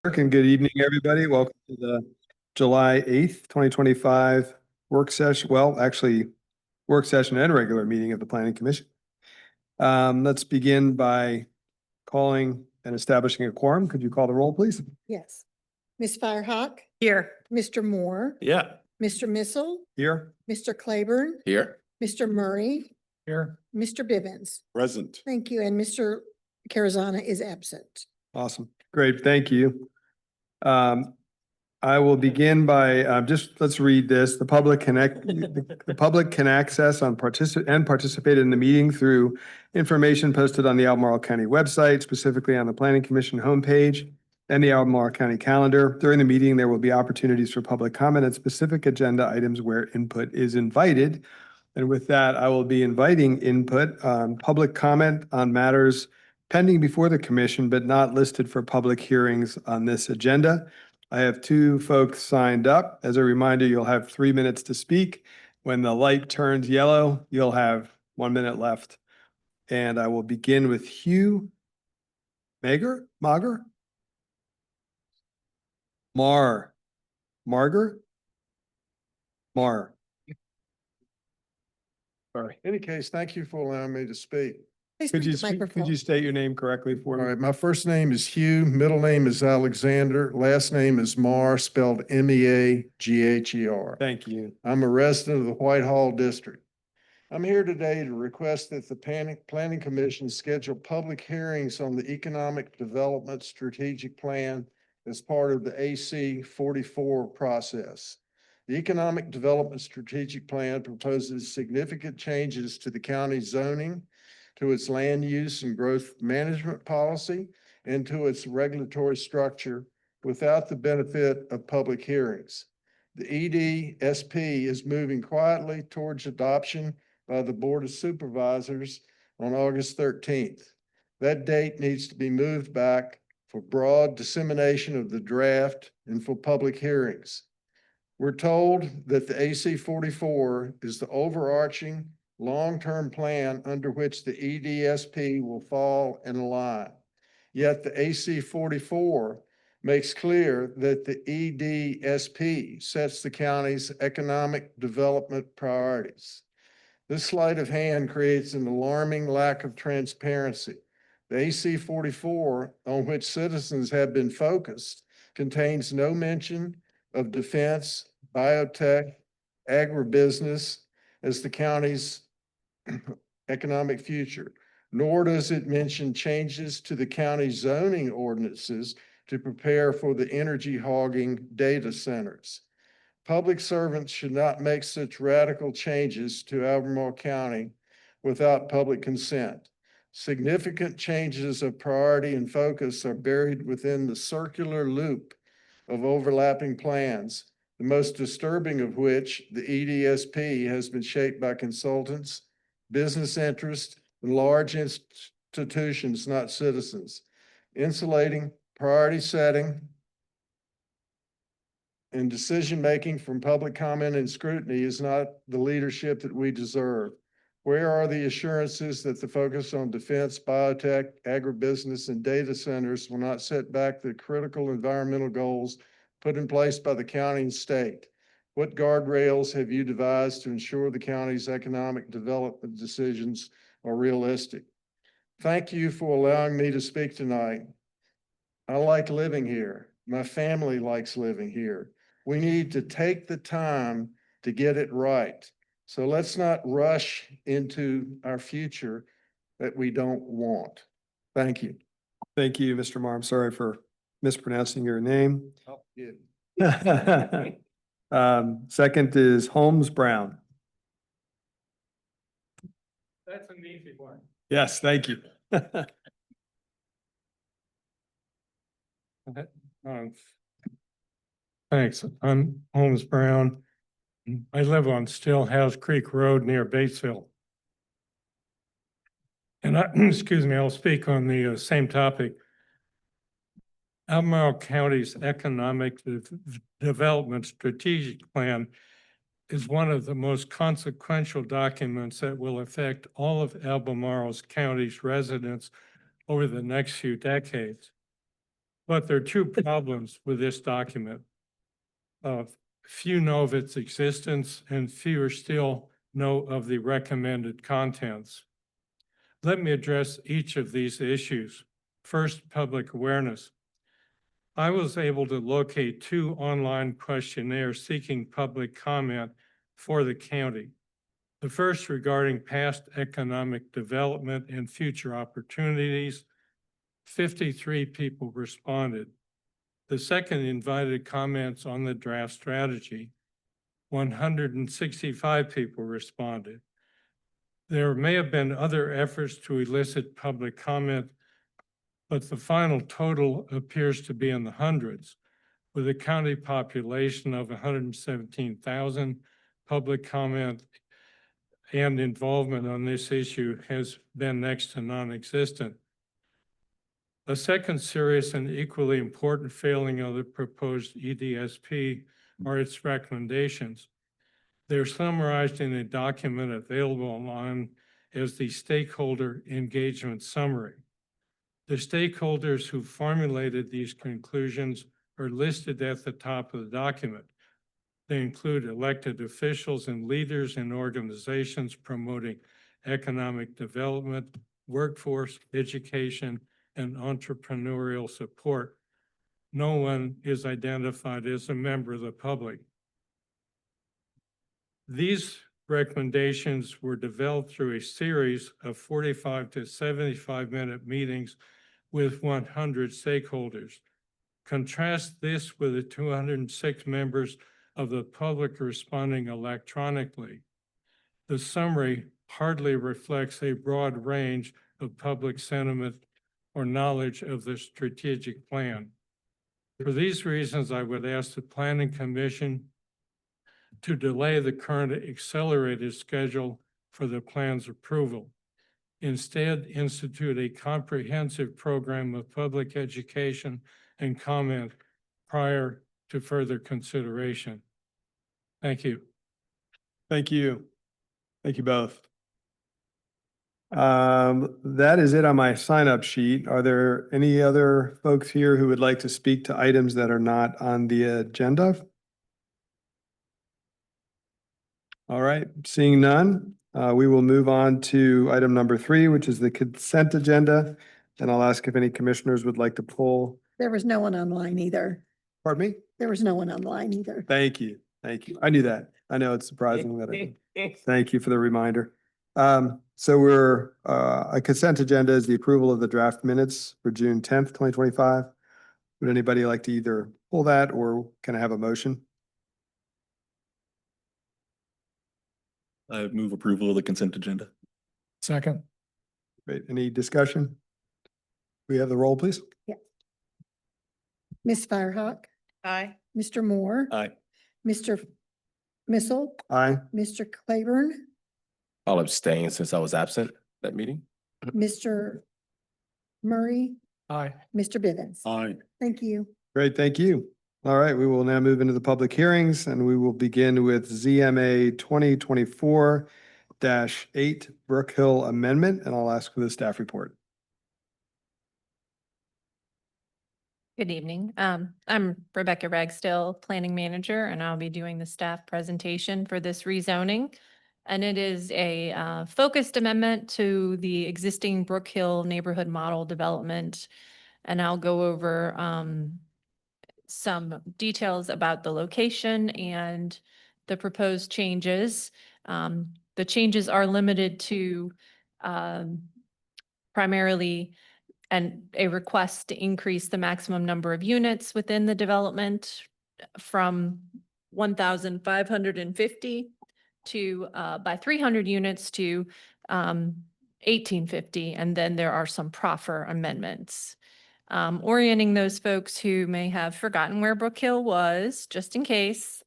And good evening, everybody. Welcome to the July 8th, 2025 work session. Well, actually, work session and regular meeting of the Planning Commission. Let's begin by calling and establishing a quorum. Could you call the roll, please? Yes. Ms. Firehawk, Here. Mr. Moore, Yeah. Mr. Missile, Here. Mr. Claiborne, Here. Mr. Murray, Here. Mr. Bivens. Present. Thank you. And Mr. Carazana is absent. Awesome. Great. Thank you. I will begin by let's read this. The public can access and participate in the meeting through information posted on the Albemarle County website, specifically on the Planning Commission homepage and the Albemarle County calendar. During the meeting, there will be opportunities for public comment and specific agenda items where input is invited. And with that, I will be inviting input, public comment on matters pending before the commission, but not listed for public hearings on this agenda. I have two folks signed up. As a reminder, you'll have 3 minutes to speak. When the light turns yellow, you'll have 1 minute left. And I will begin with Hugh Marger? Marr. Sorry. In any case, thank you for allowing me to speak. Please Could bring you, the microphone. could you state your name correctly for All me? right, my first name is Hugh, middle name is Alexander, last name is Marr, spelled M-E-A-G-H-E-R. Thank you. I'm a resident of the Whitehall District. I'm here today to request that the Planning Commission schedule public hearings on the Economic Development Strategic Plan as part of the AC 44 process. The Economic Development Strategic Plan proposes significant changes to the county's zoning, to its land use and growth management policy, and to its regulatory structure without the benefit of public hearings. The EDSP is moving quietly towards adoption by the Board of Supervisors on August 13th. That date needs to be moved back for broad dissemination of the draft and for public hearings. We're told that the AC 44 is the overarching long-term plan under which the EDSP will fall in line. Yet the AC 44 makes clear that the EDSP sets the county's economic development priorities. This sleight of hand creates an alarming lack of transparency. The AC 44, on which citizens have been focused, contains no mention of defense, biotech, agribusiness as the county's economic future, nor does it mention changes to the county zoning ordinances to prepare for the energy hogging data centers. Public servants should not make such radical changes to Albemarle County without public consent. Significant changes of priority and focus are buried within the circular loop of overlapping plans, the most disturbing of which, the EDSP, has been shaped by consultants, business interests, and large institutions, not citizens. Insulating priority setting and decision-making from public comment and scrutiny is not the leadership that we deserve. Where are the assurances that the focus on defense, biotech, agribusiness, and data centers will not set back the critical environmental goals put in place by the county and state? What guardrails have you devised to ensure the county's economic development decisions are realistic? Thank you for allowing me to speak tonight. I like living here. My family likes living here. We need to take the time to get it right. So let's not rush into our future that we don't want. Thank you. Thank you, Mr. Marr. I'm sorry for mispronouncing your name. Oh, yeah. Second is Holmes Brown. That's an easy one. Yes, thank you. Thanks. I'm Holmes Brown. I live on Stillhouse Creek Road near Batesville. And excuse me, I'll speak on the same topic. Albemarle County's Economic Development Strategic Plan is one of the most consequential documents that will affect all of Albemarle County's residents over the next few decades. But there are two problems with this document. Few know of its existence and fewer still know of the recommended contents. Let me address each of these issues. First, public awareness. I was able to locate 2 online questionnaires seeking public comment for the county. The first regarding past economic development and future opportunities. 53 people responded. The second invited comments on the draft strategy. 165 people responded. There may have been other efforts to elicit public comment, but the final total appears to be in the hundreds. With a county population of 117,000, public comment and involvement on this issue has been next to non-existent. A second serious and equally important failing of the proposed EDSP are its recommendations. They're summarized in a document available online as the Stakeholder Engagement Summary. The stakeholders who formulated these conclusions are listed at the top of the document. They include elected officials and leaders in organizations promoting economic development, workforce, education, and entrepreneurial support. No one is identified as a member of the public. These recommendations were developed through a series of 45 to 75-minute meetings with 100 stakeholders. Contrast this with the 206 members of the public responding electronically. The summary hardly reflects a broad range of public sentiment or knowledge of the strategic plan. For these reasons, I would ask the Planning Commission to delay the current accelerated schedule for the plan's approval. Instead, institute a comprehensive program of public education and comment prior to further consideration. Thank you. Thank you. Thank you both. That is it on my sign-up sheet. Are there any other folks here who would like to speak to items that are not on the agenda? All right, seeing none, we will move on to item number 3, which is the consent agenda. And I'll ask if any commissioners would like to pull. There was no one online either. Pardon me? There was no one online either. Thank you. Thank you. I knew that. I know it's surprising that thank you for the reminder. So we're, a consent agenda is the approval of the draft minutes for June 10th, 2025. Would anybody like to either pull that or can I have a motion? I move approval of the consent agenda. Second. Great. Any discussion? We have the roll, please. Ms. Firehawk, Aye. Mr. Moore, Aye. Mr. Missile, Aye. Mr. Claiborne, I'll abstain since I was absent that meeting. Mr. Murray, Aye. Mr. Bivens. Aye. Thank you. Great, thank you. All right, we will now move into the public hearings and we will begin with ZMA 2024-8 Brook Hill Amendment, and I'll ask for the staff report. Good evening. I'm Rebecca Ragsdale, Planning Manager, and I'll be doing the staff presentation for this rezoning. And it is a focused amendment to the existing Brook Hill neighborhood model development. And I'll go over some details about the location and the proposed changes. The changes are limited to primarily a request to increase the maximum number of units within the development from 1,550 to by 300 units to 1,850. And then there are some proffer amendments. Orienting those folks who may have forgotten where Brook Hill was, just in case.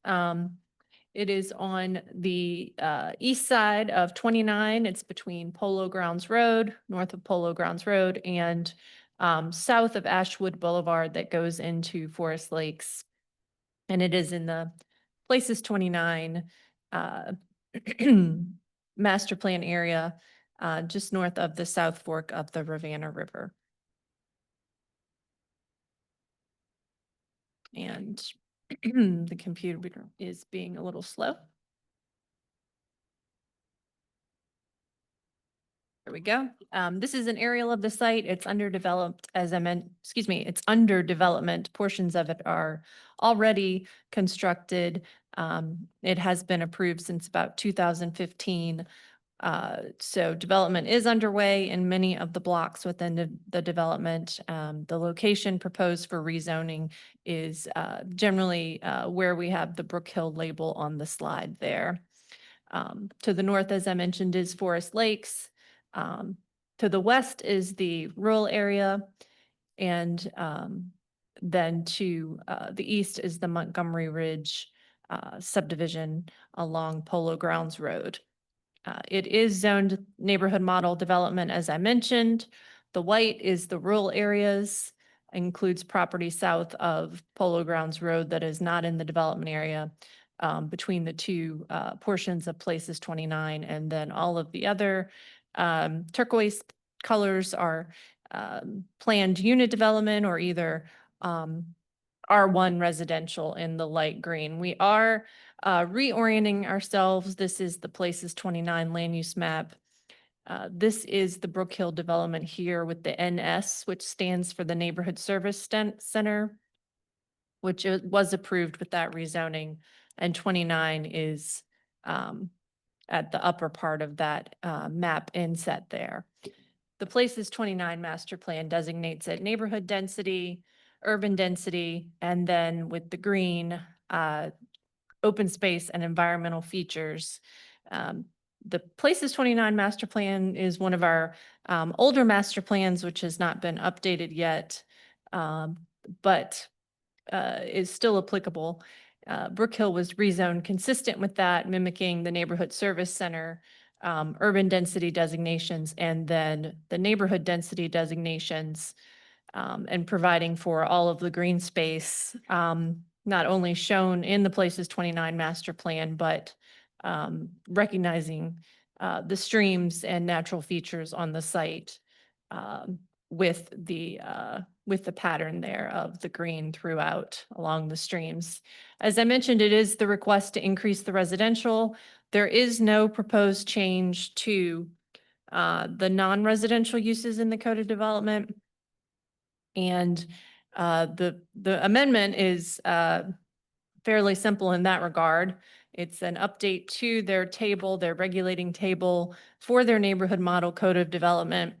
It is on the east side of 29. It's between Polo Grounds Road, north of Polo Grounds Road, and south of Ashwood Boulevard that goes into Forest Lakes. And it is in the Places 29 master plan area, just north of the South Fork of the Rivanna River. And the computer is being a little slow. There we go. This is an aerial of the site. It's underdeveloped, as I meant, excuse me, it's under development. Portions of it are already constructed. It has been approved since about 2015. So development is underway in many of the blocks within the development. The location proposed for rezoning is generally where we have the Brook Hill label on the slide there. To the north, as I mentioned, is Forest Lakes. To the west is the rural area. And then to the east is the Montgomery Ridge subdivision along Polo Grounds Road. It is zoned neighborhood model development, as I mentioned. The white is the rural areas, includes property south of Polo Grounds Road that is not in the development area, between the two portions of Places 29, and then all of the other turquoise colors are planned unit development or either R1 residential in the light green. We are reorienting ourselves. This is the Places 29 land use map. This is the Brook Hill development here with the NS, which stands for the Neighborhood Service Center, which was approved with that rezoning. And 29 is at the upper part of that map inset there. The Places 29 master plan designates it neighborhood density, urban density, and then with the green, open space and environmental features. The Places 29 master plan is one of our older master plans, which has not been updated yet, but is still applicable. Brook Hill was rezoned consistent with that, mimicking the neighborhood service center, urban density designations, and then the neighborhood density designations, and providing for all of the green space, not only shown in the Places 29 master plan, but recognizing the streams and natural features on the site, with the pattern there of the green throughout along the streams. As I mentioned, it is the request to increase the residential. There is no proposed change to the non-residential uses in the code of development. And the amendment is fairly simple in that regard. It's an update to their table, their regulating table for their neighborhood model code of development.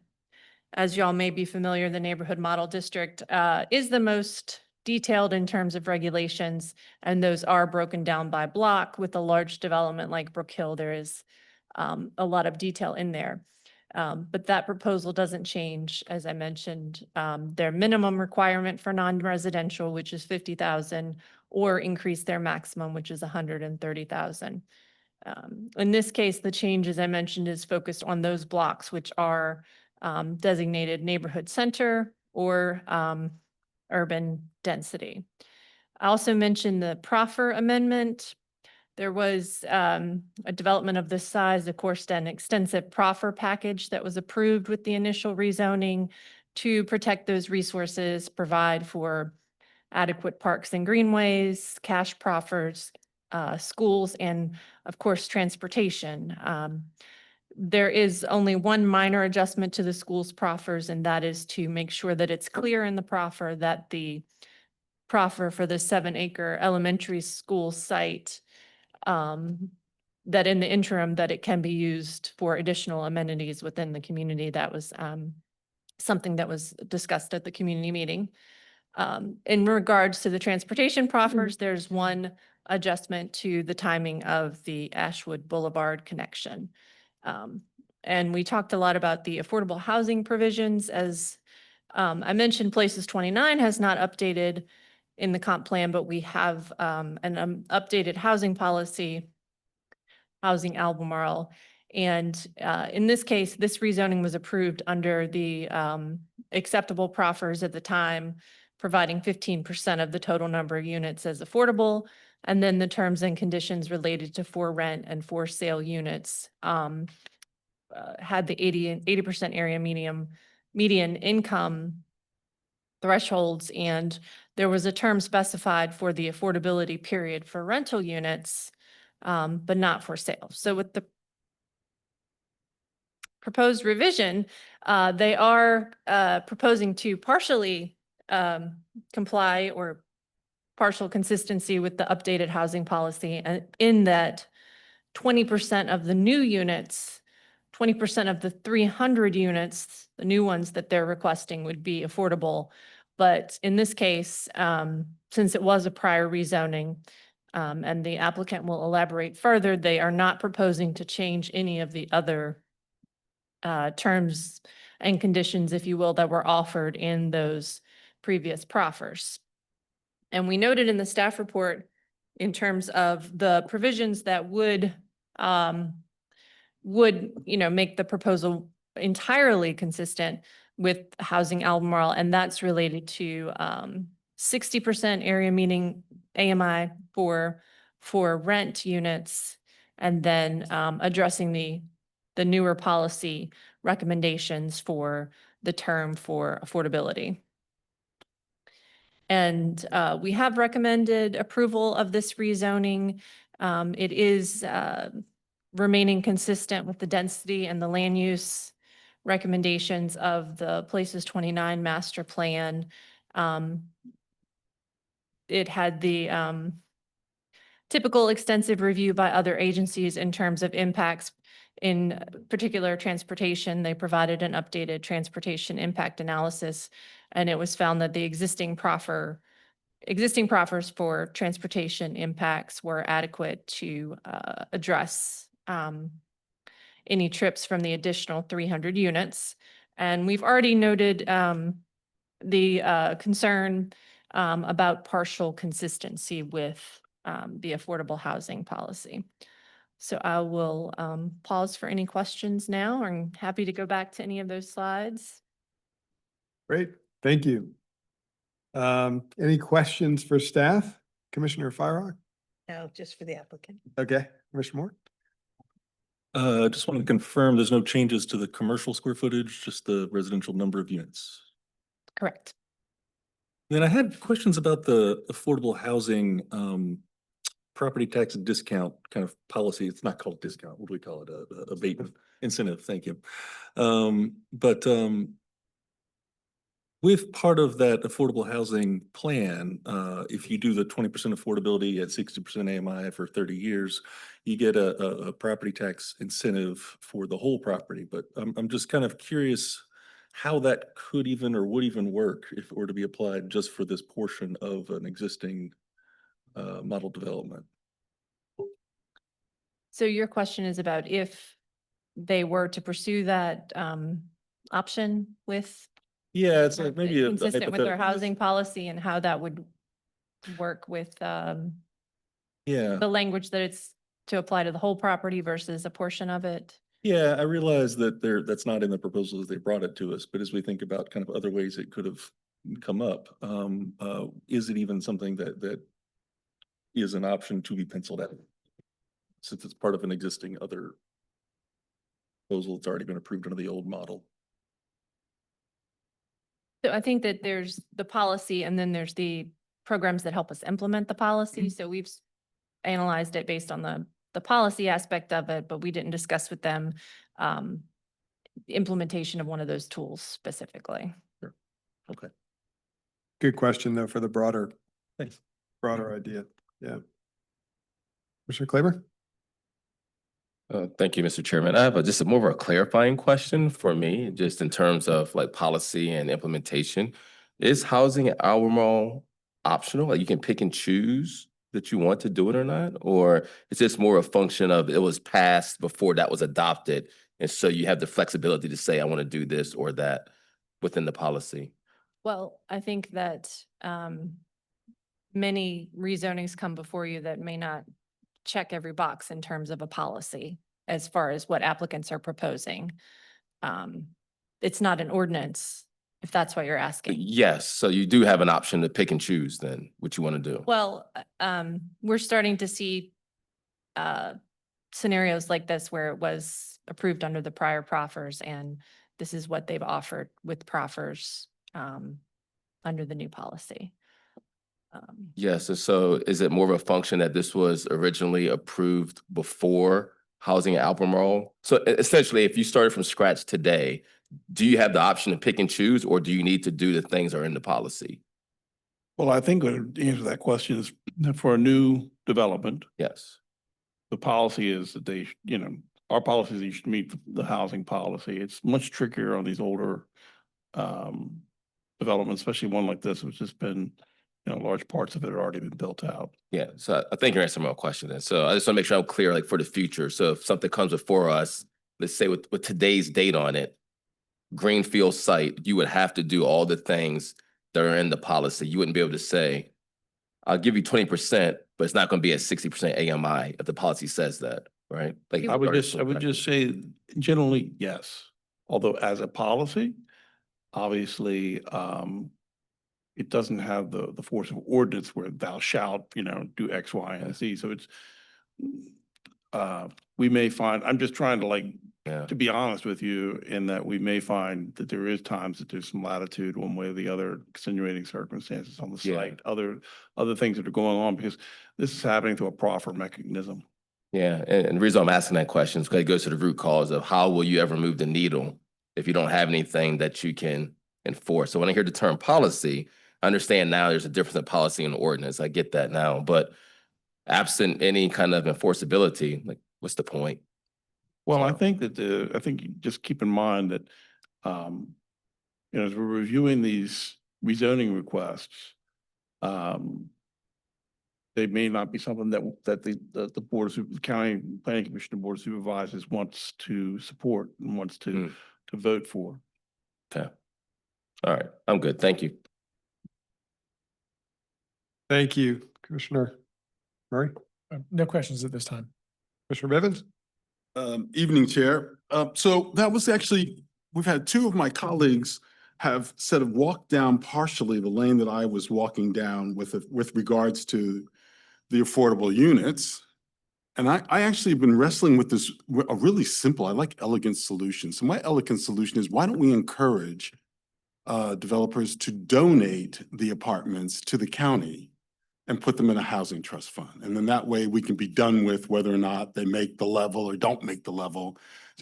As y'all may be familiar, the neighborhood model district is the most detailed in terms of regulations, and those are broken down by block. With a large development like Brook Hill, there is a lot of detail in there. But that proposal doesn't change, as I mentioned, their minimum requirement for non-residential, which is 50,000, or increase their maximum, which is 130,000. In this case, the change, as I mentioned, is focused on those blocks which are designated neighborhood center or urban density. I also mentioned the proffer amendment. There was a development of this size, of course, an extensive proffer package that was approved with the initial rezoning to protect those resources, provide for adequate parks and greenways, cash proffers, schools, and of course, transportation. There is only one minor adjustment to the school's proffers, and that is to make sure that it's clear in the proffer that the proffer for the 7-acre elementary school site, that in the interim that it can be used for additional amenities within the community. That was something that was discussed at the community meeting. In regards to the transportation proffers, there's one adjustment to the timing of the Ashwood Boulevard connection. And we talked a lot about the affordable housing provisions. As I mentioned, Places 29 has not updated in the comp plan, but we have an updated housing policy, Housing Albemarle. And in this case, this rezoning was approved under the acceptable proffers at the time, providing 15% of the total number of units as affordable. And then the terms and conditions related to for rent and for sale units had the 80% area median income thresholds, and there was a term specified for the affordability period for rental units, but not for sale. So with the proposed revision, they are proposing to partially comply or partial consistency with the updated housing policy, and in that 20% of the new units, 20% of the 300 units, the new ones that they're requesting would be affordable. But in this case, since it was a prior rezoning, and the applicant will elaborate further, they are not proposing to change any of the other terms and conditions, if you will, that were offered in those previous proffers. And we noted in the staff report in terms of the provisions that would, make the proposal entirely consistent with housing Albemarle, and that's related to 60% area meeting AMI for rent units, and then addressing the newer policy recommendations for the term for affordability. And we have recommended approval of this rezoning. It is remaining consistent with the density and the land use recommendations of the Places 29 master plan. It had the typical extensive review by other agencies in terms of impacts, in particular transportation. They provided an updated transportation impact analysis, and it was found that the existing proffers for transportation impacts were adequate to address any trips from the additional 300 units. And we've already noted the concern about partial consistency with the affordable housing policy. So I will pause for any questions now. I'm happy to go back to any of those slides. Great, thank you. Any questions for staff? Commissioner Firerock? No, just for the applicant. Okay, Commissioner Moore? Just wanted to confirm there's no changes to the commercial square footage, just the residential number of units. Correct. Then I had questions about the affordable housing property tax discount kind of policy. It's not called discount. What do we call it? Abatement incentive. Thank you. But with part of that affordable housing plan, if you do the 20% affordability at 60% AMI for 30 years, you get a property tax incentive for the whole property. But I'm just kind of curious how that could even or would even work if it were to be applied just for this portion of an existing model development. So your question is about if they were to pursue that option with Yeah, it's like maybe consistent with their hypothetical. housing policy, and how that would work with Yeah, the language that it's to apply to the whole property versus a portion of it. yeah, I realize that that's not in the proposal as they brought it to us, but as we think about kind of other ways it could have come up, is it even something that is an option to be penciled out? Since it's part of an existing other proposal that's already been approved under the old model. So I think that there's the policy, and then there's the programs that help us implement the policy. So we've analyzed it based on the policy aspect of it, but we didn't discuss with them the implementation of one of those tools specifically. Sure. Okay. Good question, though, for the broader Thanks. idea. Yeah. Commissioner Claiborne? Thank you, Mr. Chairman. I have just a more of a clarifying question for me, just in terms of like policy and implementation. Is housing at Albemarle optional? Like you can pick and choose that you want to do it or not? Or is this more a function of it was passed before that was adopted? And so you have the flexibility to say, I want to do this or that within the policy? Well, I think that many rezonings come before you that may not check every box in terms of a policy as far as what applicants are proposing. It's not an ordinance, if that's what you're asking. Yes, so you do have an option to pick and choose then what you want to do. Well, we're starting to see scenarios like this where it was approved under the prior proffers, and this is what they've offered with proffers under the new policy. Yes, and so is it more of a function that this was originally approved before housing at Albemarle? So essentially, if you started from scratch today, do you have the option to pick and choose, or do you need to do the things that are in the policy? Well, I think the answer to that question is that for a new development, Yes. the policy is that they, our policy is you should meet the housing policy. It's much trickier on these older developments, especially one like this, which has been, large parts of it have already been built out. Yeah, so I think you're answering my question then. So I just want to make sure I'm clear, like for the future. So if something comes before us, let's say with today's date on it, greenfield site, you would have to do all the things that are in the policy. You wouldn't be able to say, I'll give you 20%, but it's not going to be at 60% AMI if the policy says that, right? Like I would just say generally, yes. Although as a policy, obviously, it doesn't have the force of ordinance where thou shalt, do X, Y, and Z. So it's, we may find, I'm just trying to to be honest with you, in that we may find that there is times that there's some latitude one way or the other, extenuating circumstances on the site, other things that are going on, because this is happening through a proffer mechanism. Yeah, and the reason I'm asking that question is because it goes to the root cause of how will you ever move the needle if you don't have anything that you can enforce. So when I hear the term policy, I understand now there's a difference in policy and ordinance. I get that now, but absent any kind of enforceability, like what's the point? Well, I So- think that I think you just keep in mind that, as we're reviewing these rezoning requests, they may not be something that the Board of the County Planning Commission, the Board of Supervisors wants to support and wants to vote for. Okay. All right, I'm good. Thank you. Thank you, Commissioner Murray. No questions at this time. Commissioner Bivens? Evening, Chair. So that was actually, we've had two of my colleagues have sort of walked down partially the lane that I was walking down with regards to the affordable units. And I actually have been wrestling with this, a really simple, I like elegant solutions. So my elegant solution is, why don't we encourage developers to donate the apartments to the county and put them in a housing trust fund? And then that way we can be done with whether or not they make the level or don't make the level.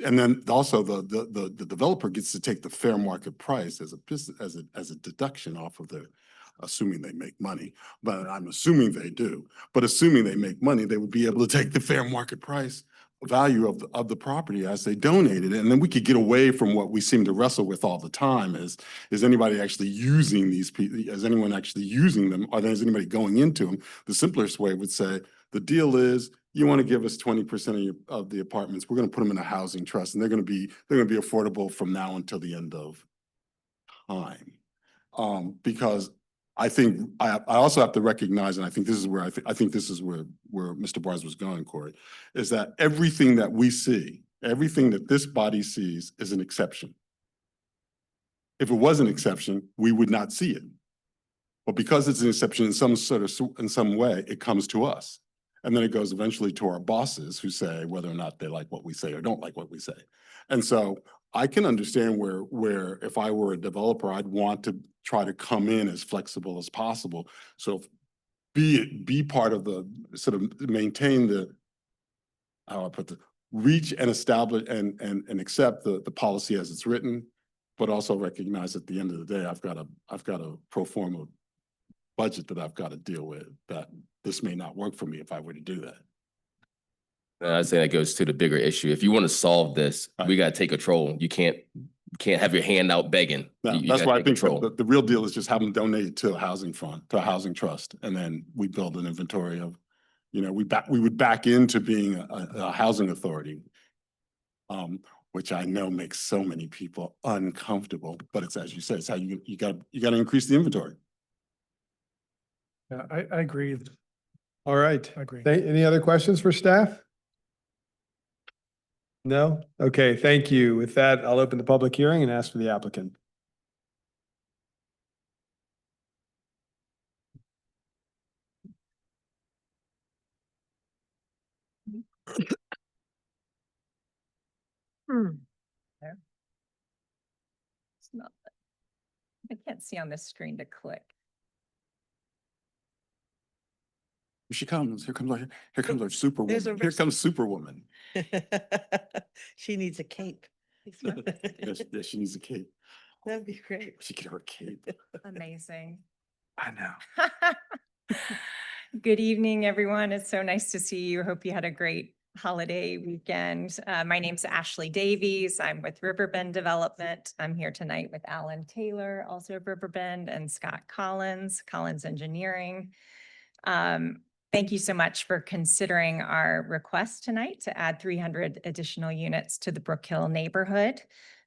And then also the developer gets to take the fair market price as a deduction off of the, assuming they make money, but I'm assuming they do. But assuming they make money, they would be able to take the fair market price value of the property as they donated it. And then we could get away from what we seem to wrestle with all the time is anybody actually using these people? Is anyone actually using them? Or is anybody going into them? The simplest way would say, the deal is you want to give us 20% of the apartments. We're going to put them in a housing trust, and they're going to be affordable from now until the end of time. Because I think I also have to recognize, and I think this is where I think this is where Mr. Bars was going, Corey, is that everything that we see, everything that this body sees is an exception. If it was an exception, we would not see it. But because it's an exception in some way, it comes to us. And then it goes eventually to our bosses who say whether or not they like what we say or don't like what we say. And so I can understand where if I were a developer, I'd want to try to come in as flexible as possible. So be part of the sort of maintain the, how I put the, reach and establish and accept the policy as it's written, but also recognize at the end of the day, I've got a pro forma budget that I've got to deal with, that this may not work for me if I were to do that. And I'd say that goes to the bigger issue. If you want to solve this, we got to take control. You can't have your hand out begging. Now, You that's gotta why I take think control. the real deal is just have them donate to a housing fund, to a housing trust, and then we build an inventory of, we would back into being a housing authority, which I know makes so many people uncomfortable, but it's, as you said, it's how you got to increase the inventory. Yeah, I agree. All right. I agree. Any other questions for staff? No? Okay, thank you. With that, I'll open the public hearing and ask for the applicant. Hmm. It's not I can't see on this screen to click. Here she comes. Here comes our There's superwoman. a Here risk. comes superwoman. She needs a cape. Yes, yes, she needs a cape. That'd be great. She get her a cape. Amazing. I know. Good evening, everyone. It's so nice to see you. Hope you had a great holiday weekend. My name's Ashley Davies. I'm with Riverbend Development. I'm here tonight with Alan Taylor, also of Riverbend, and Scott Collins, Collins Engineering. Thank you so much for considering our request tonight to add 300 additional units to the Brook Hill neighborhood.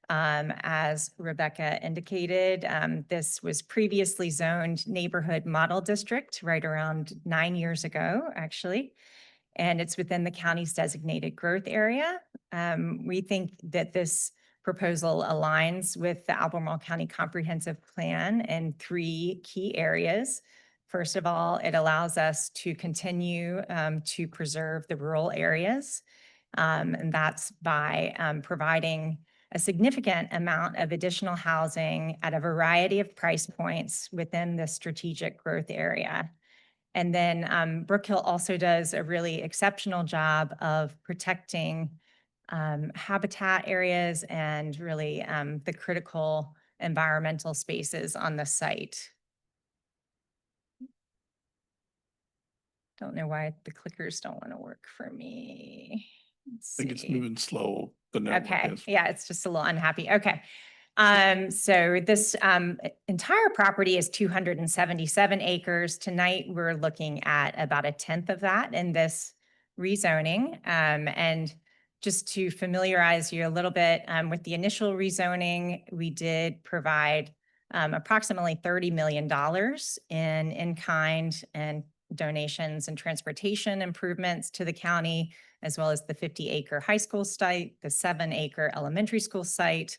As Rebecca indicated, this was previously zoned neighborhood model district right around 9 years ago, actually. And it's within the county's designated growth area. We think that this proposal aligns with the Albemarle County Comprehensive Plan in 3 key areas. First of all, it allows us to continue to preserve the rural areas. And that's by providing a significant amount of additional housing at a variety of price points within the strategic growth area. And then Brook Hill also does a really exceptional job of protecting habitat areas and really the critical environmental spaces on the site. Don't know why the clickers don't want to work for me. Let's I think it's see. moving slow, the network Okay, is. yeah, it's just a little unhappy. Okay. So this entire property is 277 acres. Tonight, we're looking at about 1/10 of that in this rezoning. And just to familiarize you a little bit with the initial rezoning, we did provide approximately $30 million in-kind and donations and transportation improvements to the county, as well as the 50-acre high school site, the 7-acre elementary school site.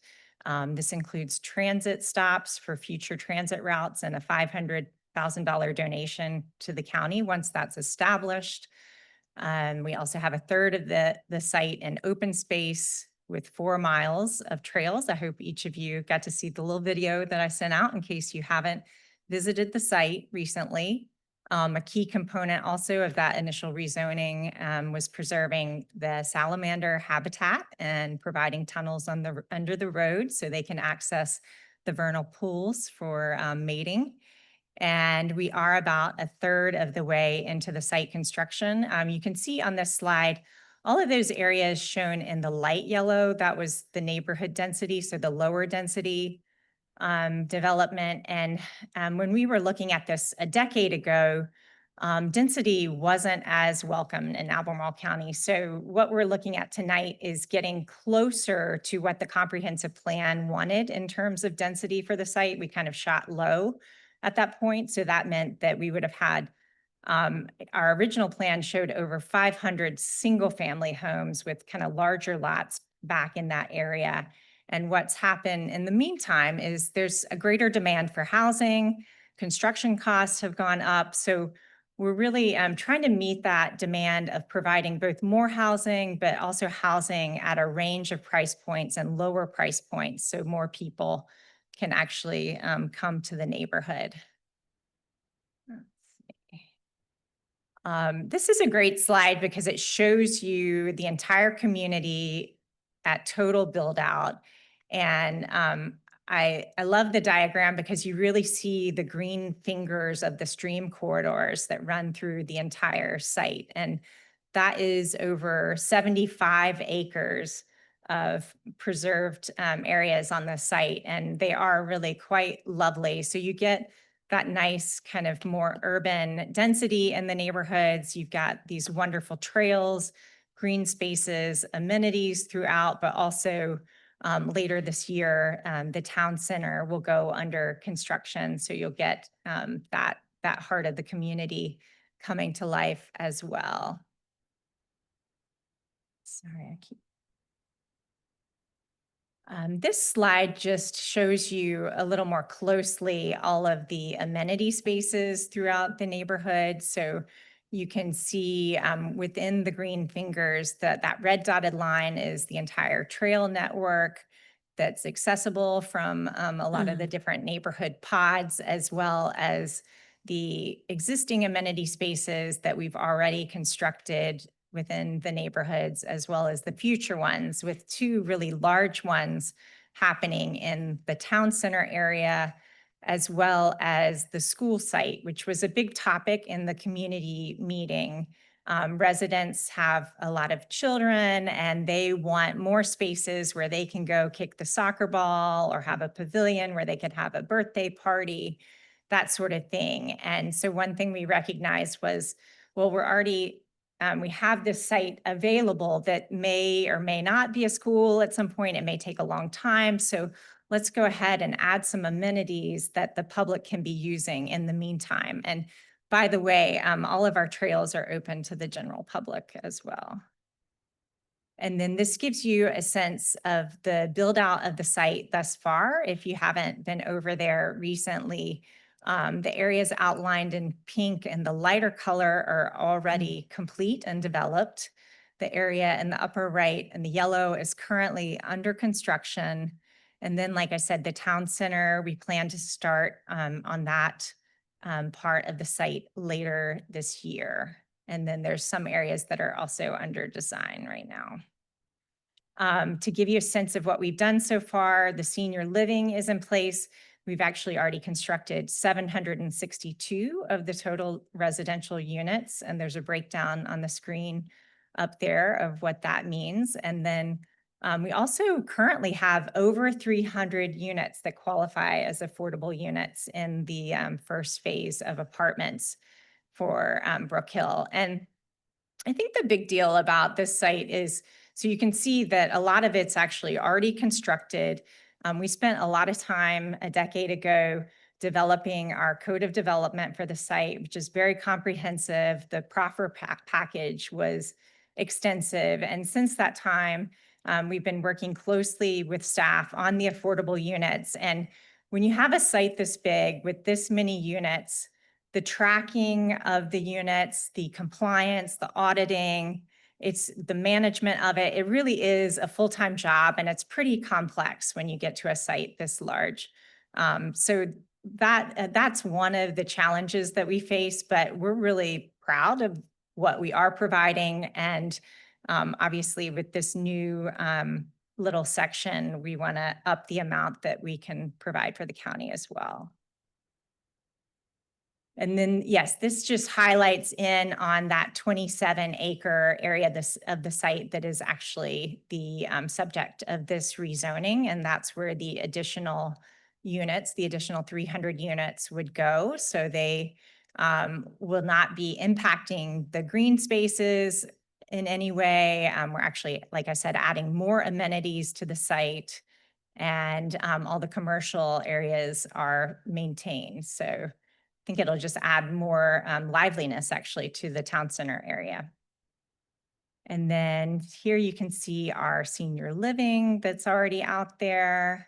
This includes transit stops for future transit routes and a $500,000 donation to the county once that's established. We also have 1/3 of the site in open space with 4 miles of trails. I hope each of you got to see the little video that I sent out in case you haven't visited the site recently. A key component also of that initial rezoning was preserving the salamander habitat and providing tunnels on under the road so they can access the vernal pools for mating. And we are about 1/3 of the way into the site construction. You can see on this slide, all of those areas shown in the light yellow, that was the neighborhood density, so the lower density development. And when we were looking at this a decade ago, density wasn't as welcome in Albemarle County. So what we're looking at tonight is getting closer to what the comprehensive plan wanted in terms of density for the site. We kind of shot low at that point. So that meant that we would have had, our original plan showed over 500 single family homes with kind of larger lots back in that area. And what's happened in the meantime is there's a greater demand for housing, construction costs have gone up. So we're really trying to meet that demand of providing both more housing, but also housing at a range of price points and lower price points so more people can actually come to the neighborhood. This is a great slide because it shows you the entire community at total build out. And I love the diagram because you really see the green fingers of the stream corridors that run through the entire site. And that is over 75 acres of preserved areas on the site. And they are really quite lovely. So you get that nice kind of more urban density in the neighborhoods. You've got these wonderful trails, green spaces, amenities throughout, but also later this year, the town center will go under construction. So you'll get that heart of the community coming to life as well. Sorry, I keep. This slide just shows you a little more closely all of the amenity spaces throughout the neighborhood. So you can see within the green fingers that red dotted line is the entire trail network. that's accessible from a lot of the different neighborhood pods, as well as the existing amenity spaces that we've already constructed within the neighborhoods, as well as the future ones, with two really large ones happening in the town center area, as well as the school site, which was a big topic in the community meeting. Residents have a lot of children and they want more spaces where they can go kick the soccer ball or have a pavilion where they could have a birthday party, that sort of thing. And so one thing we recognized was, well, we have this site available that may or may not be a school at some point. It may take a long time. So let's go ahead and add some amenities that the public can be using in the meantime. And by the way, all of our trails are open to the general public as well. And then this gives you a sense of the build out of the site thus far. If you haven't been over there recently, the areas outlined in pink and the lighter color are already complete and developed. The area in the upper right and the yellow is currently under construction. And then, like I said, the town center, we plan to start on that part of the site later this year. And then there's some areas that are also under design right now. To give you a sense of what we've done so far, the senior living is in place. We've actually already constructed 762 of the total residential units, and there's a breakdown on the screen up there of what that means. And then we also currently have over 300 units that qualify as affordable units in the first phase of apartments for Brook Hill. And I think the big deal about this site is, so you can see that a lot of it's actually already constructed. We spent a lot of time a decade ago developing our code of development for the site, which is very comprehensive. The proffer package was extensive. And since that time, we've been working closely with staff on the affordable units. And when you have a site this big with this many units, the tracking of the units, the compliance, the auditing, it's the management of it. It really is a full-time job, and it's pretty complex when you get to a site this large. So that's one of the challenges that we face, but we're really proud of what we are providing. And obviously with this new little section, we want to up the amount that we can provide for the county as well. And then, yes, this just highlights in on that 27-acre area of the site that is actually the subject of this rezoning. And that's where the additional units, the additional 300 units would go. So they will not be impacting the green spaces in any way. We're actually, like I said, adding more amenities to the site, and all the commercial areas are maintained. So I think it'll just add more liveliness actually to the town center area. And then here you can see our senior living that's already out there,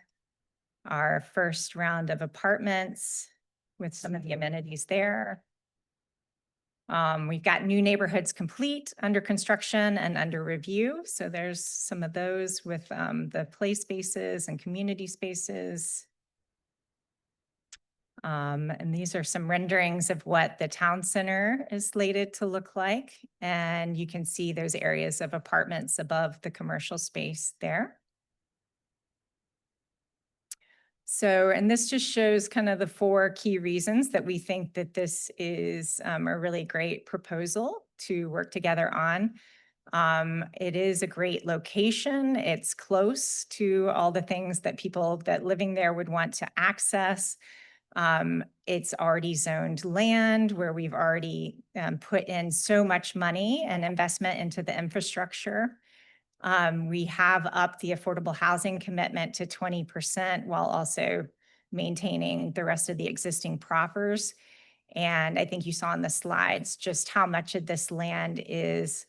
our first round of apartments with some of the amenities there. We've got new neighborhoods complete, under construction, and under review. So there's some of those with the play spaces and community spaces. And these are some renderings of what the town center is slated to look like. And you can see those areas of apartments above the commercial space there. So, and this just shows kind of the 4 key reasons that we think that this is a really great proposal to work together on. It is a great location. It's close to all the things that people that living there would want to access. It's already zoned land where we've already put in so much money and investment into the infrastructure. We have upped the affordable housing commitment to 20% while also maintaining the rest of the existing proffers. And I think you saw in the slides just how much of this land is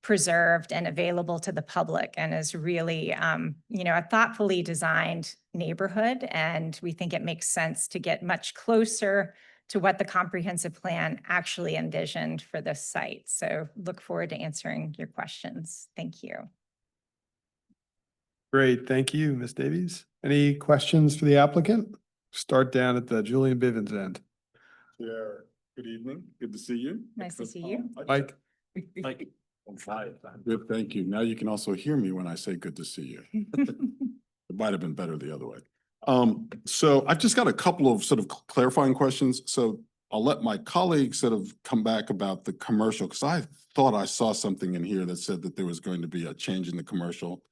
preserved and available to the public, and is really, a thoughtfully designed neighborhood. And we think it makes sense to get much closer to what the comprehensive plan actually envisioned for this site. So look forward to answering your questions. Thank you. Great, thank you, Ms. Davies. Any questions for the applicant? Start down at the Julian Bivens end. Chair, good evening. Good to see you. Nice to see you. Mike? Like, Good, thank you. Now you can also hear me when I say good to see you. It might have been better the other way. So I've just got a couple of sort of clarifying questions. So I'll let my colleagues sort of come back about the commercial, because I thought I saw something in here that said that there was going to be a change in the commercial.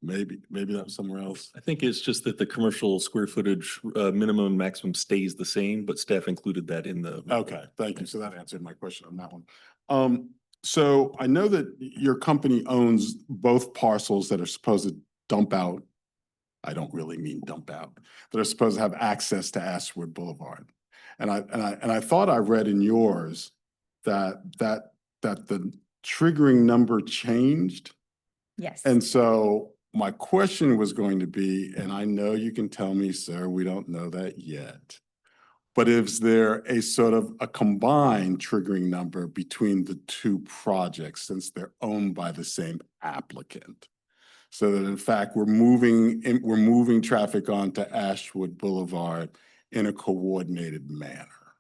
Maybe that was somewhere else. I think it's just that the commercial square footage, minimum and maximum stays the same, but staff included that in the. Okay, thank you. So that answered my question on that one. So I know that your company owns both parcels that are supposed to dump out. I don't really mean dump out, that are supposed to have access to Ashwood Boulevard. And I thought I read in yours that the triggering number changed. Yes. And so my question was going to be, and I know you can tell me, sir, we don't know that yet. But is there a sort of a combined triggering number between the two projects since they're owned by the same applicant? So that in fact, we're moving traffic onto Ashwood Boulevard in a coordinated manner.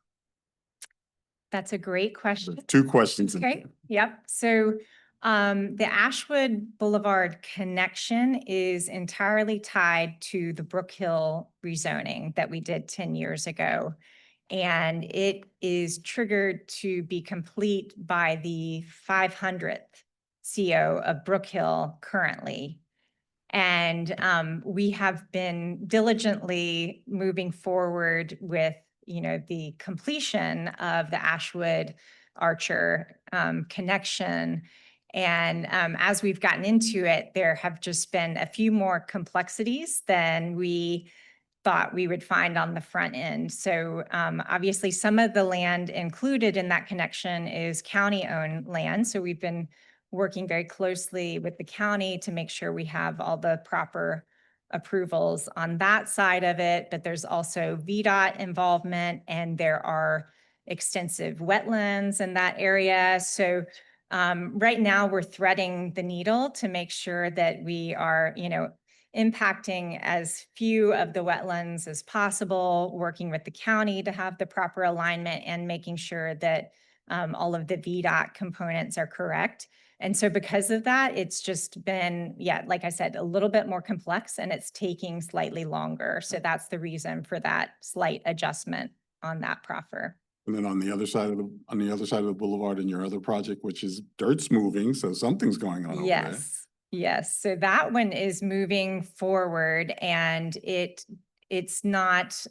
That's a great question. Two questions. in Okay, there. yep. So the Ashwood Boulevard connection is entirely tied to the Brook Hill rezoning that we did 10 years ago. And it is triggered to be complete by the 500th CO of Brook Hill currently. And we have been diligently moving forward with, the completion of the Ashwood Archer connection. And as we've gotten into it, there have just been a few more complexities than we thought we would find on the front end. So obviously, some of the land included in that connection is county-owned land. So we've been working very closely with the county to make sure we have all the proper approvals on that side of it. But there's also VDOT involvement, and there are extensive wetlands in that area. So right now, we're threading the needle to make sure that we are, impacting as few of the wetlands as possible, working with the county to have the proper alignment, and making sure that all of the VDOT components are correct. And so because of that, it's just been, like I said, a little bit more complex, and it's taking slightly longer. So that's the reason for that slight adjustment on that proffer. And then on the other side of the boulevard in your other project, which is dirt's moving, so something's going on over there. Yes. So that one is moving forward, and it's not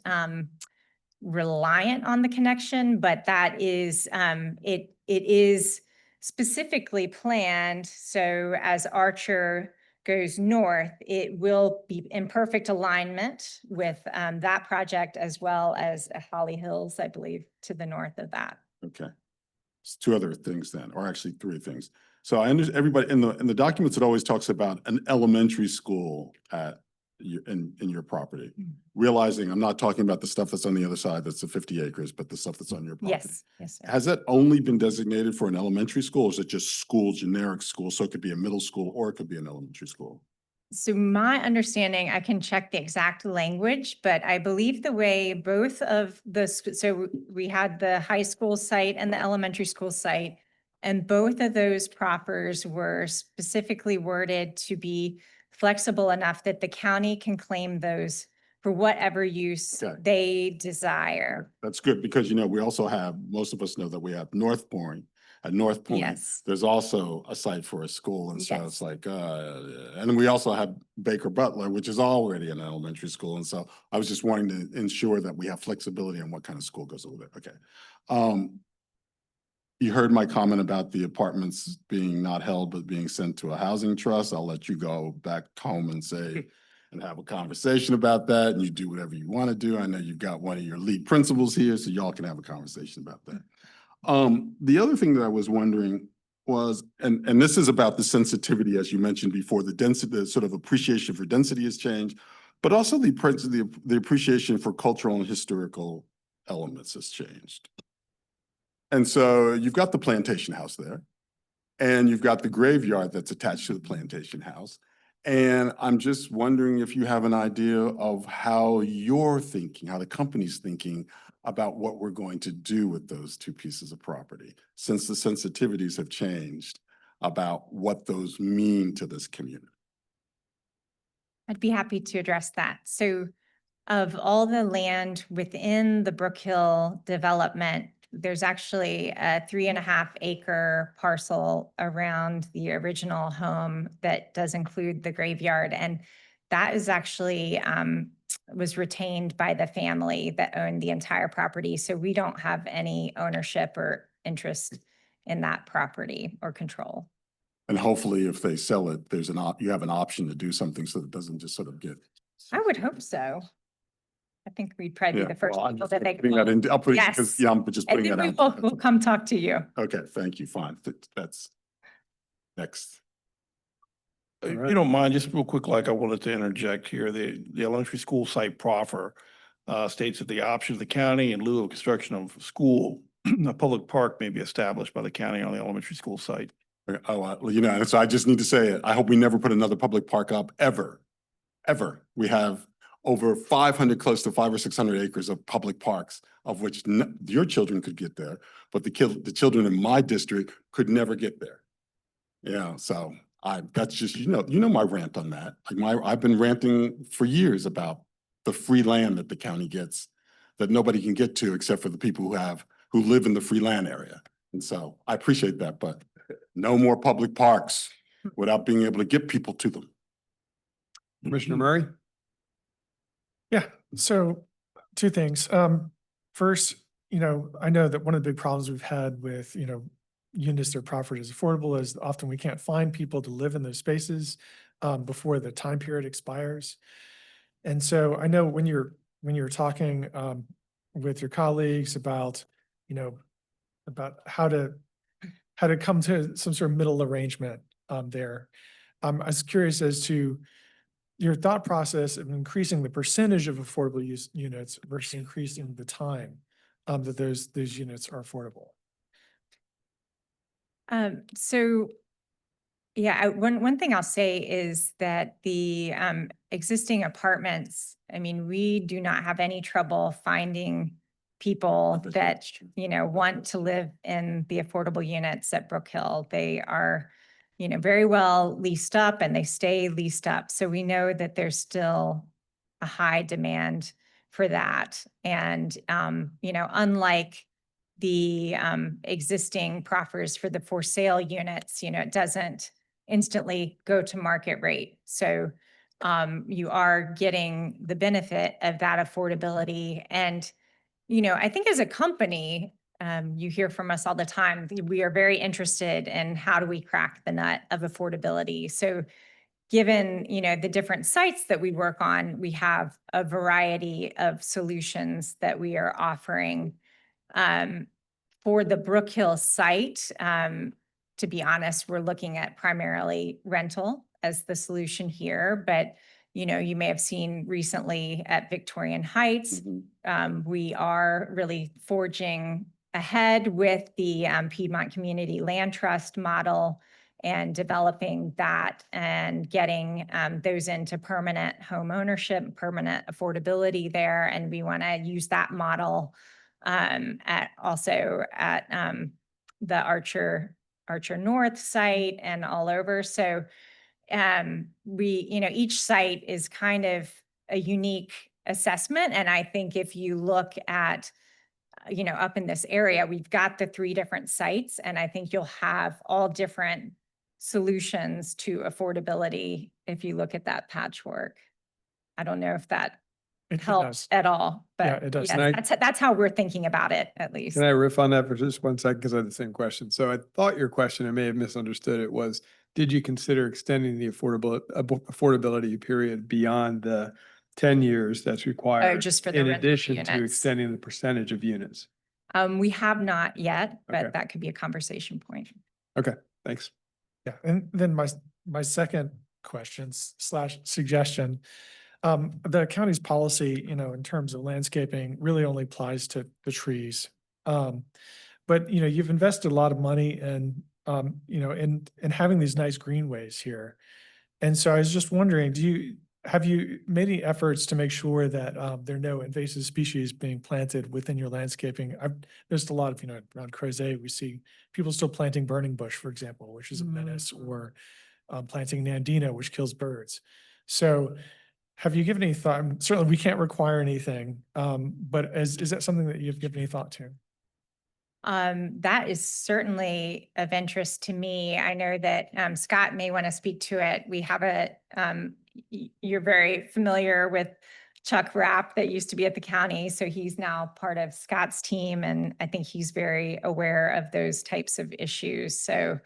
reliant on the connection, but that is it is specifically planned. So as Archer goes north, it will be in perfect alignment with that project, as well as Holly Hills, I believe, to the north of that. Okay. It's two other things then, or actually three things. So I understand everybody in the documents, it always talks about an elementary school in your property. Realizing I'm not talking about the stuff that's on the other side, that's the 50 acres, but the stuff that's on your property. Yes. Sir. Has that only been designated for an elementary school, or is it just school, generic school? So it could be a middle school or it could be an elementary school. So my understanding, I can check the exact language, but I believe the way both of so we had the high school site and the elementary school site, and both of those proffers were specifically worded to be flexible enough that the county can claim those for whatever use they desire. That's good, because we also have, most of us know that we have North Point. At North Point, Yes. there's also a site for a school, and so Yes. it's like, and we also have Baker Butler, which is already an elementary school, and so I was just wanting to ensure that we have flexibility on what kind of school goes over there. Okay. You heard my comment about the apartments being not held, but being sent to a housing trust. I'll let you go back home and say, and have a conversation about that, and you do whatever you want to do. I know you've got one of your lead principals here, so y'all can have a conversation about that. The other thing that I was wondering was, and this is about the sensitivity, as you mentioned before, the density, the sort of appreciation for density has changed, but also the appreciation for cultural and historical elements has changed. And so you've got the plantation house there, and you've got the graveyard that's attached to the plantation house. And I'm just wondering if you have an idea of how you're thinking, how the company's thinking about what we're going to do with those two pieces of property, since the sensitivities have changed about what those mean to this community. I'd be happy to address that. So of all the land within the Brook Hill development, there's actually a 3.5 acre parcel around the original home that does include the graveyard. And that is actually was retained by the family that owned the entire property. So we don't have any ownership or interest in that property or control. And hopefully if they sell it, you have an option to do something so that it doesn't just sort of get. I would hope so. I think we'd probably be the first Well, I'm people just that they. putting that in, I'm putting, Yes. because, yeah, I'm just I putting think that we out. will, we'll come talk to you. Okay, thank you, fine. That's next. If right. you don't mind, just real quick, like I wanted to interject here, the elementary school site proffer states that the option of the county in lieu of construction of school, a public park may be established by the county on the elementary school site. Oh, well, you know, so I just need to say it. I hope we never put another public park up, ever, ever. We have over 500, close to 500 or 600 acres of public parks, of which your children could get there, but the children in my district could never get there. Yeah, so that's just, you know my rant on that. Like I've been ranting for years about the free land that the county gets that nobody can get to except for the people who live in the free land area. And so I appreciate that, but no more public parks without being able to get people to them. Commissioner Murray? Yeah, so two things. First, I know that one of the big problems we've had with, units that are proffered as affordable is often we can't find people to live in those spaces before the time period expires. And so I know when you're talking with your colleagues about, about how to come to some sort of middle arrangement there. I was curious as to your thought process of increasing the percentage of affordable use units versus increasing the time that those units are affordable. So yeah, one thing I'll say is that the existing apartments, I mean, we do not have any trouble finding people that, want to live in the affordable units at Brook Hill. They are, very well leased up and they stay leased up. So we know that there's still a high demand for that. And, unlike the existing proffers for the for sale units, it doesn't instantly go to market rate. So you are getting the benefit of that affordability. And, I think as a company, you hear from us all the time, we are very interested in how do we crack the nut of affordability. So given, the different sites that we work on, we have a variety of solutions that we are offering. For the Brook Hill site, to be honest, we're looking at primarily rental as the solution here, but you may have seen recently at Victorian Heights, we are really forging ahead with the Piedmont Community Land Trust model and developing that and getting those into permanent home ownership, permanent affordability there. And we want to use that model also at the Archer North site and all over. So each site is kind of a unique assessment. And I think if you look at, up in this area, we've got the 3 different sites, and I think you'll have all different solutions to affordability if you look at that patchwork. I don't know if that It helps does. at all, Yeah, but it does. yes, that's how we're thinking about it, at least. Can I riff on that for just 1 second? Because I had the same question. So I thought your question, I may have misunderstood it, was, did you consider extending the affordability period beyond the 10 years that's required? Just for the in rental addition to units. extending the percentage of units? We have not yet, but Okay. that could be a conversation point. Okay, thanks. Yeah, and then my second question / suggestion, the county's policy, in terms of landscaping really only applies to the trees. But, you've invested a lot of money in, in having these nice greenways here. And so I was just wondering, have you made any efforts to make sure that there are no invasive species being planted within your landscaping? I've noticed a lot of, around Crozet, we see people still planting burning bush, for example, which is a menace, or planting Nandina, which kills birds. So have you given any thought? Certainly, we can't require anything, but is that something that you've given any thought to? That is certainly of interest to me. I know that Scott may want to speak to it. We have you're very familiar with Chuck Rapp that used to be at the county. So he's now part of Scott's team. And I think he's very aware of those types of issues. So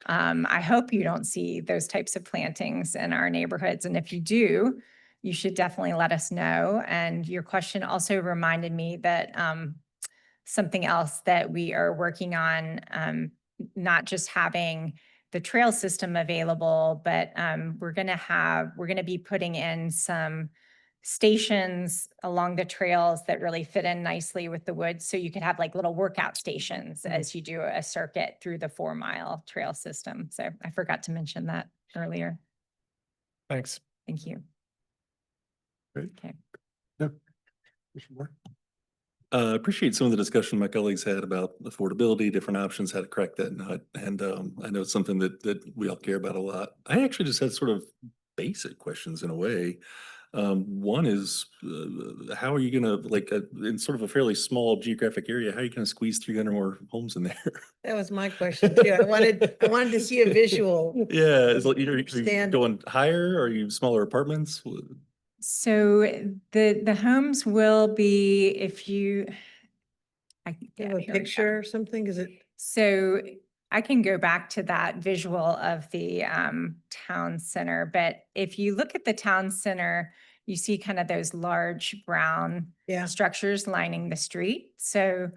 I hope you don't see those types of plantings in our neighborhoods. And if you do, you should definitely let us know. And your question also reminded me that something else that we are working on, not just having the trail system available, but we're going to be putting in some stations along the trails that really fit in nicely with the woods. So you could have like little workout stations as you do a circuit through the 4-mile trail system. So I forgot to mention that earlier. Thanks. Thank you. Great. Okay. Yep. Commissioner Moore? Appreciate some of the discussion my colleagues had about affordability, different options, how to crack that nut. And I know it's something that we all care about a lot. I actually just had sort of basic questions in a way. One is, how are you gonna, like, in sort of a fairly small geographic area, how are you gonna squeeze 300 more homes in there? That was my question too. I wanted to see a visual. Yeah, is like, are you Stand- going higher? Are you smaller apartments? So the homes will be, Do you have a picture or something? Is it? So I can go back to that visual of the town center, but if you look at the town center, you see kind of those large brown structures lining the street. So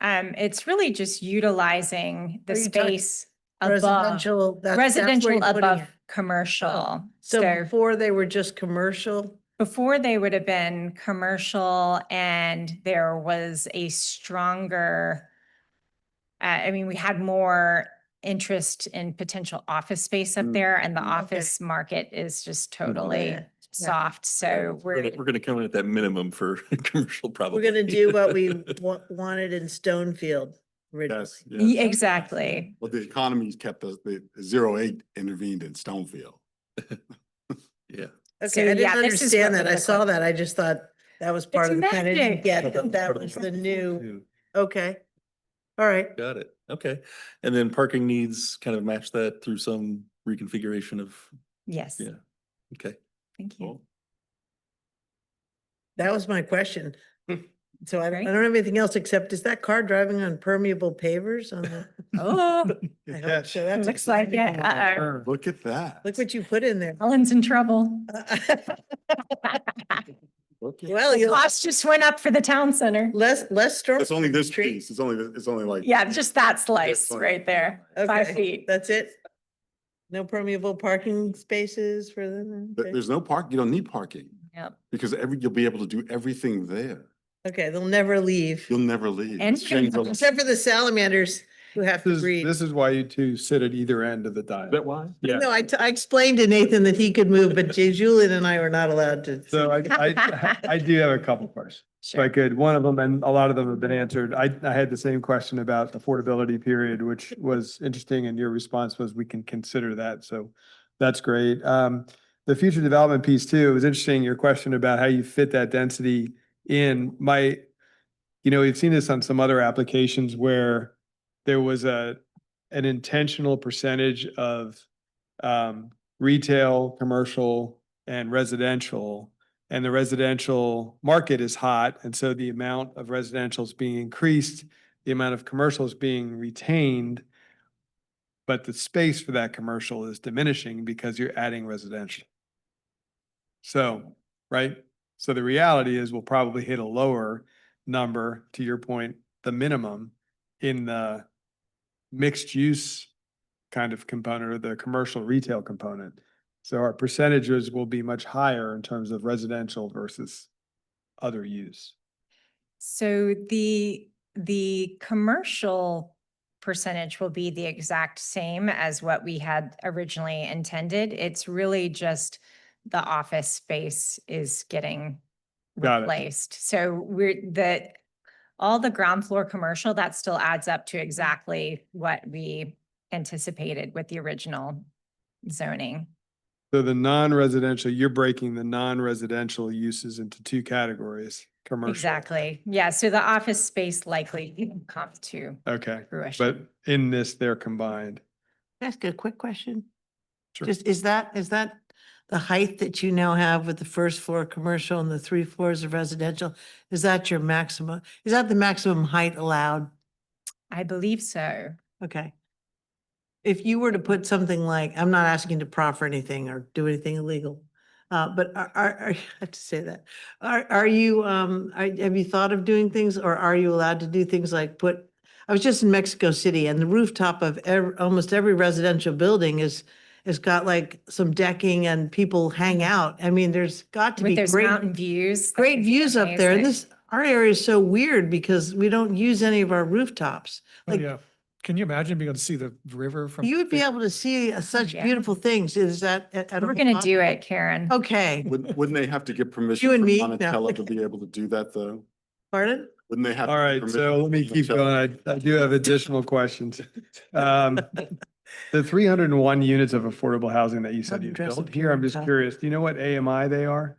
it's really just utilizing the Are you talking space above, Residential. That's where residential you're putting above it. commercial. So before they were just commercial? Before they would have been commercial, and there was a stronger, we had more interest in potential office space up there, and the office market is just totally Yeah. soft. So We're gonna come in at that minimum for commercial probably. We're gonna do what we wanted in Stonefield originally. Yes, yes. exactly. Well, the economy's kept us, the 08 intervened in Stonefield. Yeah. Okay, So, I didn't yeah, this is understand what that. we I look saw like. that. I just thought that was part It's of the plan. I didn't magic. get that was the new, okay. All right. Got it. Okay. And then parking needs kind of match that through some reconfiguration of, Yes. yeah. Okay. Thank you. Cool. That was my question. So I Great. don't have anything else except, is that car driving on permeable pavers on the? Oh, I hope so. That's looks like it. Uh-oh. Look at that. Look what you put in there. Helen's in trouble. Well, The you'll cost just went up for the town center. less storm. It's only this Tree. piece. It's only like. Yeah, just that slice fine. right there, 5 Okay, feet. that's it? No permeable parking spaces for them? Okay. There's no park, you don't need parking Yep. because you'll be able to do everything there. Okay, they'll never leave, You'll never leave. And It's changed a lot. except for the salamanders who have to breathe. This is why you two sit at either end of the dial. Is that why? Yeah. No, I explained to Nathan that he could move, but Julian and I were not allowed to. So I do have a couple questions. If I Sure. could, one of them, and a lot of them have been answered. I had the same question about the affordability period, which was interesting, and your response was we can consider that. So that's great. The future development piece too, it was interesting, your question about how you fit that density in. We've seen this on some other applications where there was an intentional percentage of retail, commercial, and residential. And the residential market is hot, and so the amount of residential is being increased, the amount of commercial is being retained, but the space for that commercial is diminishing because you're adding residential. So, right? So the reality is we'll probably hit a lower number, to your point, the minimum in the mixed use kind of component or the commercial retail component. So our percentages will be much higher in terms of residential versus other use. So the commercial percentage will be the exact same as what we had originally intended. It's really just the office space is getting Got it. replaced. So all the ground floor commercial, that still adds up to exactly what we anticipated with the original zoning. So the non-residential, you're breaking the non-residential uses into two categories, commercial. Exactly. Yeah. So the office space likely comes to Okay, but fruition. in this, they're combined. Can I ask a quick question? Sure. Just, is that the height that you now have with the first floor commercial and the 3 floors of residential? Is that your maximum? Is that the maximum height allowed? I believe so. Okay. If you were to put something like, I'm not asking to proffer anything or do anything illegal, but I have to say that, are you, have you thought of doing things, or are you allowed to do things like I was just in Mexico City, and the rooftop of almost every residential building has got like some decking and people hang out. I mean, there's got to With be those mountain views. that great would be views up there. And amazing. our area is so weird because we don't use any of our rooftops. Oh, Like, yeah. Can you imagine being able to see the river from? you would be able to see such Yeah. beautiful things. Is that? We're going to do it, Karen. Okay. Wouldn't they have to get permission You and from me? No. Monticello to be able to do that, though? Pardon? Wouldn't they have? All to get right, permission so let me from keep Monticello? going. I do have additional questions. The 301 units of affordable housing that you said you Address built it here, I'm here, just Tom. curious, do you know what AMI they are?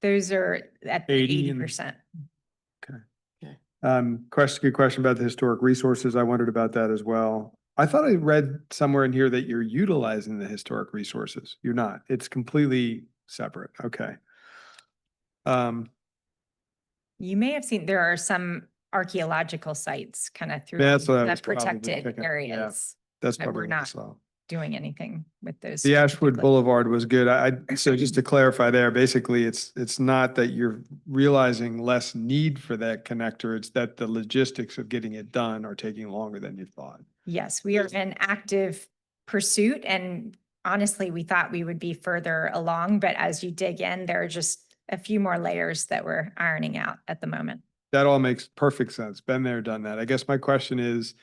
Those are at 80 and- 80%. Good question about the historic resources. I wondered about that as well. I thought I read somewhere in here that you're utilizing the historic resources. You're not. It's completely separate. Okay. You may have seen, there are some archaeological sites kind of through That's what I was the probably protected thinking. Yeah. areas. That's But probably we're what I not saw. doing anything with those. The Ashwood specifically. Boulevard was good. So just to clarify there, basically, it's not that you're realizing less need for that connector, it's that the logistics of getting it done are taking longer than you thought. Yes, we are in active pursuit, and honestly, we thought we would be further along, but as you dig in, there are just a few more layers that we're ironing out at the moment. That all makes perfect sense. Been there, done that. I guess my question is,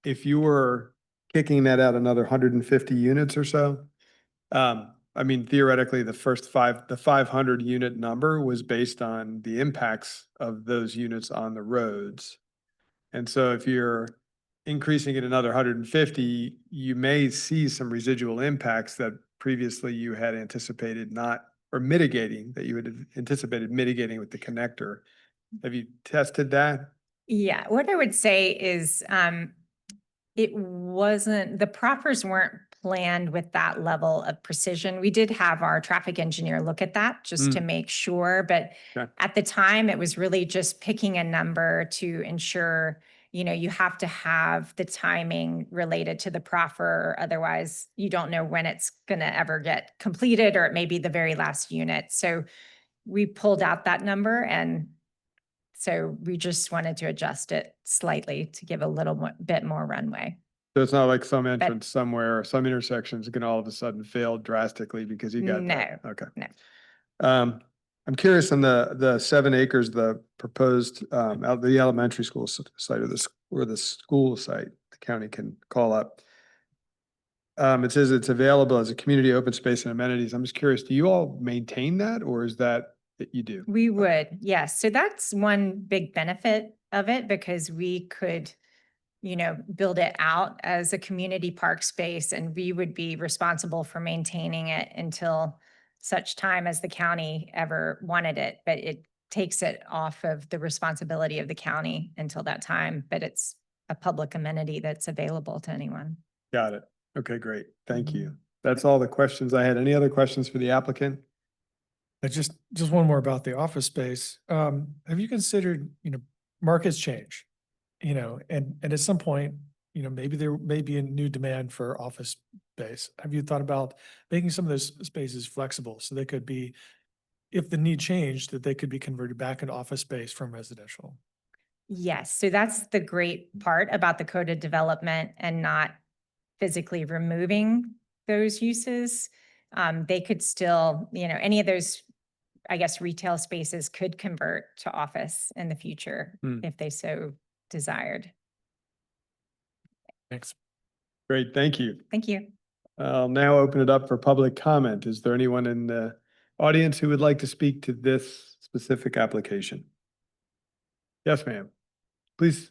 if you were kicking that out another 150 units or so, I mean, theoretically, the 500 unit number was based on the impacts of those units on the roads. And so if you're increasing it another 150, you may see some residual impacts that previously you had anticipated not, or mitigating, that you had anticipated mitigating with the connector. Have you tested that? Yeah, what I would say is, the proffers weren't planned with that level of precision. We did have our traffic engineer look at that just to make sure, but Okay. at the time, it was really just picking a number to ensure, you have to have the timing related to the proffer. Otherwise, you don't know when it's going to ever get completed, or it may be the very last unit. So we pulled out that number, and so we just wanted to adjust it slightly to give a little bit more runway. So it's not like some entrance somewhere, or some intersections can all of a sudden fail drastically because you got that. Okay. No. I'm curious on the 7 acres, the proposed, the elementary school site or the school site, the county can call up. It says it's available as a community open space and amenities. I'm just curious, do you all maintain that, or is that you do? We would, yes. So that's one big benefit of it, because we could, build it out as a community park space, and we would be responsible for maintaining it until such time as the county ever wanted it. But it takes it off of the responsibility of the county until that time. But it's a public amenity that's available to anyone. Got it. Okay, great. Thank you. That's all the questions I had. Any other questions for the applicant? Just one more about the office space. Have you considered, markets change? And at some point, maybe there may be a new demand for office space. Have you thought about making some of those spaces flexible so they could be, if the need changed, that they could be converted back into office space from residential? Yes, so that's the great part about the coded development and not physically removing those uses. They could still, any of those, I guess, retail spaces could convert to office in the future if they so desired. Thanks. Great, thank you. Thank you. I'll now open it up for public comment. Is there anyone in the audience who would like to speak to this specific application? Yes, ma'am. Please.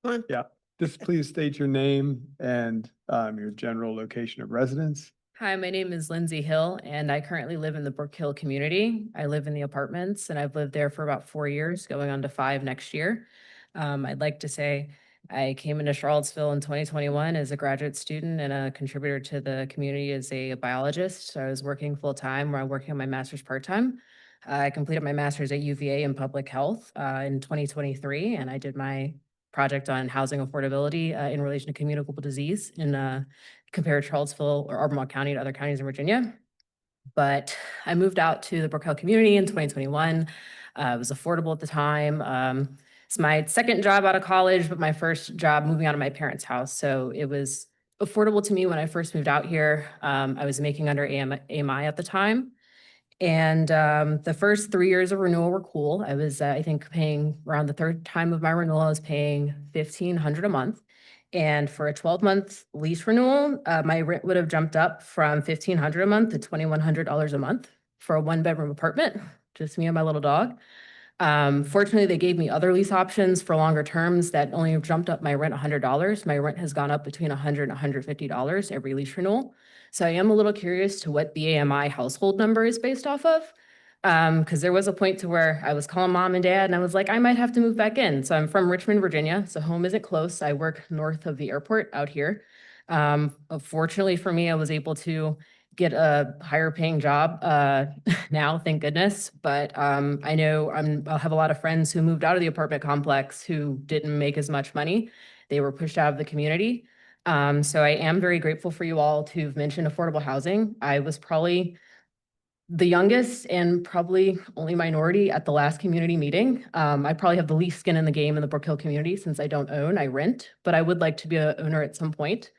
Go on. Yeah, just please state your name and your general location of residence. Hi, my name is Lindsay Hill, and I currently live in the Brook Hill community. I live in the apartments, and I've lived there for about 4 years, going on to 5 next year. I'd like to say I came into Charlottesville in 2021 as a graduate student and a contributor to the community as a biologist. So I was working full-time, where I'm working on my master's part-time. I completed my master's at UVA in public health in 2023, and I did my project on housing affordability in relation to communicable disease in compare Charlottesville or Albemarle County to other counties in Virginia. But I moved out to the Brook Hill community in 2021. It was affordable at the time. It's my second job out of college, but my first job moving out of my parents' house. So it was affordable to me when I first moved out here. I was making under AMI at the time. And the first 3 years of renewal were cool. I was, I think, paying around the third time of my renewal, I was paying $1,500 a month. And for a 12-month lease renewal, my rent would have jumped up from $1,500 a month to $2,100 a month for a 1-bedroom apartment, just me and my little dog. Fortunately, they gave me other lease options for longer terms that only jumped up my rent $100. My rent has gone up between $100 and $150 every lease renewal. So I am a little curious to what the AMI household number is based off of. Because there was a point to where I was calling mom and dad and I was like, I might have to move back in. So I'm from Richmond, Virginia. So home isn't close. I work north of the airport out here. Fortunately for me, I was able to get a higher paying job now, thank goodness. But I know I'll have a lot of friends who moved out of the apartment complex who didn't make as much money. They were pushed out of the community. So I am very grateful for you all to have mentioned affordable housing. I was probably the youngest and probably only minority at the last community meeting. I probably have the least skin in the game in the Brook Hill community since I don't own, I rent, but I would like to be an owner at some point.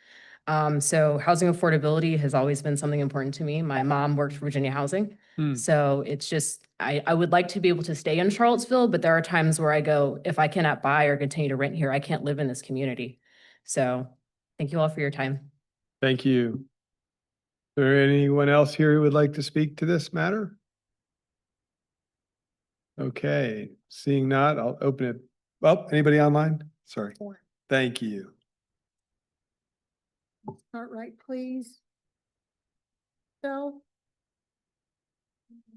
So housing affordability has always been something important to me. My mom worked for Virginia Housing. So it's just, I would like to be able to stay in Charlottesville, but there are times where I go, if I cannot buy or continue to rent here, I can't live in this community. So thank you all for your time. Thank you. Is there anyone else here who would like to speak to this matter? Okay, seeing not, I'll open it. Well, anybody online? Sorry. Thank you. Cartwright, please. So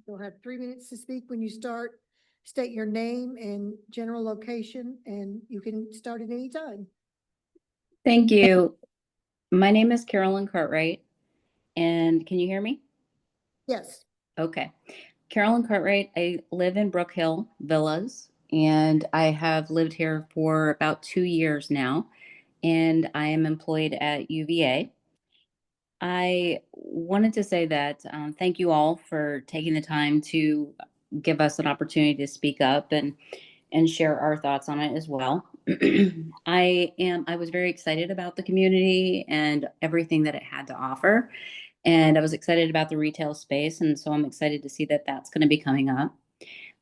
you'll have 3 minutes to speak when you start. State your name and general location, and you can start at any time. Thank you. My name is Carolyn Cartwright, and can you hear me? Yes. Okay. Carolyn Cartwright, I live in Brook Hill Villas, and I have lived here for about 2 years now, and I am employed at UVA. I wanted to say that thank you all for taking the time to give us an opportunity to speak up and share our thoughts on it as well. I was very excited about the community and everything that it had to offer. And I was excited about the retail space. And so I'm excited to see that that's going to be coming up.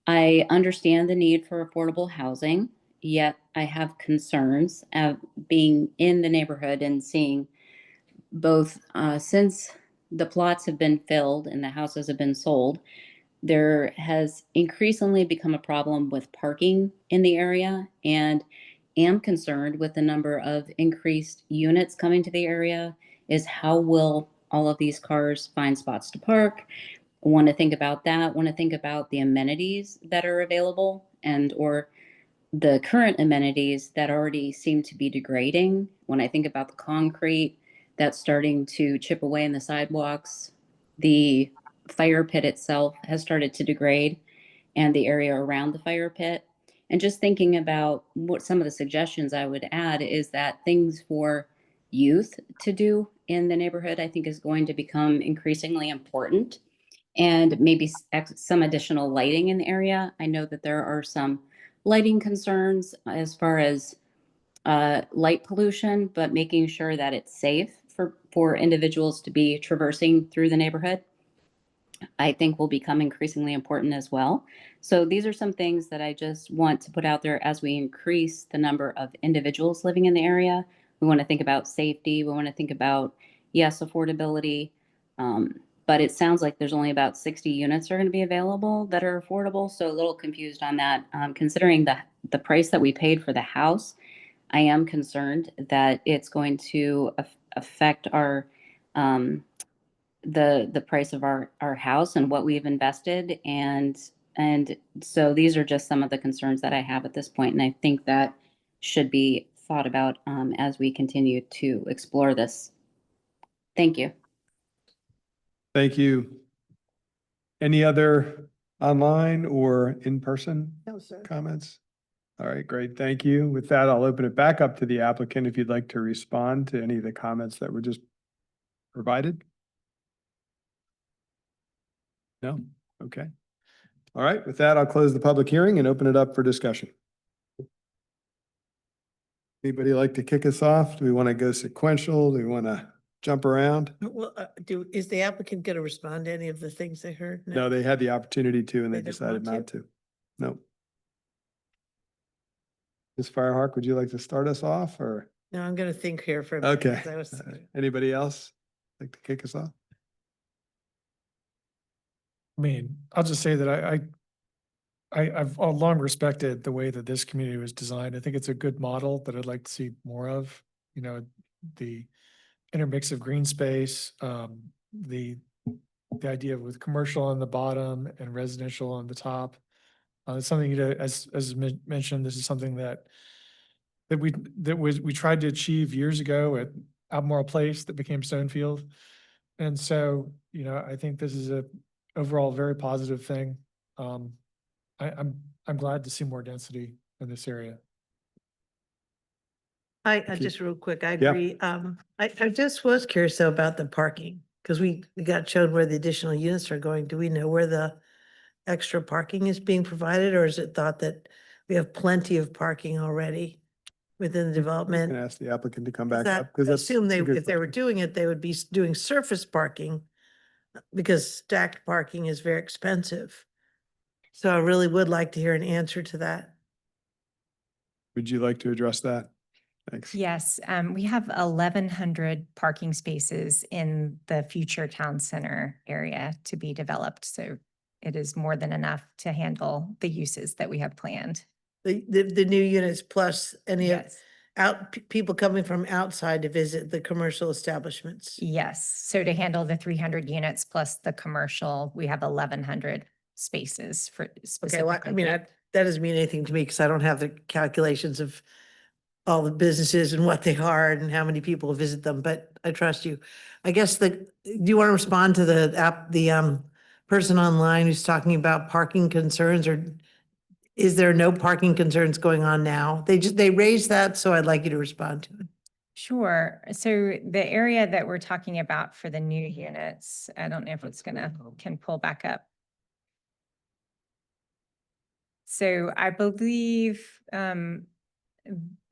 I understand the need for affordable housing, yet I have concerns of being in the neighborhood and seeing both since the plots have been filled and the houses have been sold, there has increasingly become a problem with parking in the area, and am concerned with the number of increased units coming to the area is how will all of these cars find spots to park. Want to think about that, want to think about the amenities that are available and or the current amenities that already seem to be degrading. When I think about the concrete that's starting to chip away in the sidewalks, the fire pit itself has started to degrade and the area around the fire pit. And just thinking about what some of the suggestions I would add is that things for youth to do in the neighborhood, I think is going to become increasingly important. And maybe some additional lighting in the area. I know that there are some lighting concerns as far as light pollution, but making sure that it's safe for individuals to be traversing through the neighborhood, I think will become increasingly important as well. So these are some things that I just want to put out there as we increase the number of individuals living in the area. We want to think about safety. We want to think about, yes, affordability. But it sounds like there's only about 60 units are going to be available that are affordable. So a little confused on that. Considering the price that we paid for the house, I am concerned that it's going to affect our the price of our house and what we've invested. And so these are just some of the concerns that I have at this point, and I think that should be thought about as we continue to explore this. Thank you. Thank you. Any other online or in-person No, sir. comments? All right, great. Thank you. With that, I'll open it back up to the applicant if you'd like to respond to any of the comments that were just provided. No? Okay. All right, with that, I'll close the public hearing and open it up for discussion. Anybody like to kick us off? Do we want to go sequential? Do we want to jump around? Well, is the applicant going to respond to any of the things they heard? No, they had the opportunity to, and they They didn't decided want not to. No. Ms. Firehawk, would you like to start us off or? No, I'm going to think here for a minute. Okay. 'cause I was- Anybody else like to kick us off? I mean, I'll just say that I've long respected the way that this community was designed. I think it's a good model that I'd like to see more of. You know, the intermix of green space, the idea with commercial on the bottom and residential on the top. It's something that, as mentioned, this is something that we tried to achieve years ago at Albemarle Place that became Stonefield. And so, you know, I think this is a overall very positive thing. I'm glad to see more density in this area. I you. just real quick, I Yeah. agree. I just was curious though about the parking, because we got showed where the additional units are going. Do we know where the extra parking is being provided, or is it thought that we have plenty of parking already within the Can development? ask the applicant to come 'Cause back that- up because I that's. assume a good if they were question. doing it, they would be doing surface parking because stacked parking is very expensive. So I really would like to hear an answer to that. Would you like to address that? Thanks. Yes, we have 1,100 parking spaces in the future town center area to be developed. So it is more than enough to handle the uses that we have planned. The new units plus any of Yes. people coming from outside to visit the commercial establishments. Yes, so to handle the 300 units plus the commercial, we have 1,100 spaces for Okay, well, I specifically. mean, that doesn't mean anything to me because I don't have the calculations of all the businesses and what they are and how many people visit them, but I trust you. I guess do you want to respond to the person online who's talking about parking concerns, or is there no parking concerns going on now? They raised that, so I'd like you to respond to it. Sure. So the area that we're talking about for the new units, I don't know if it's can pull back up. So I believe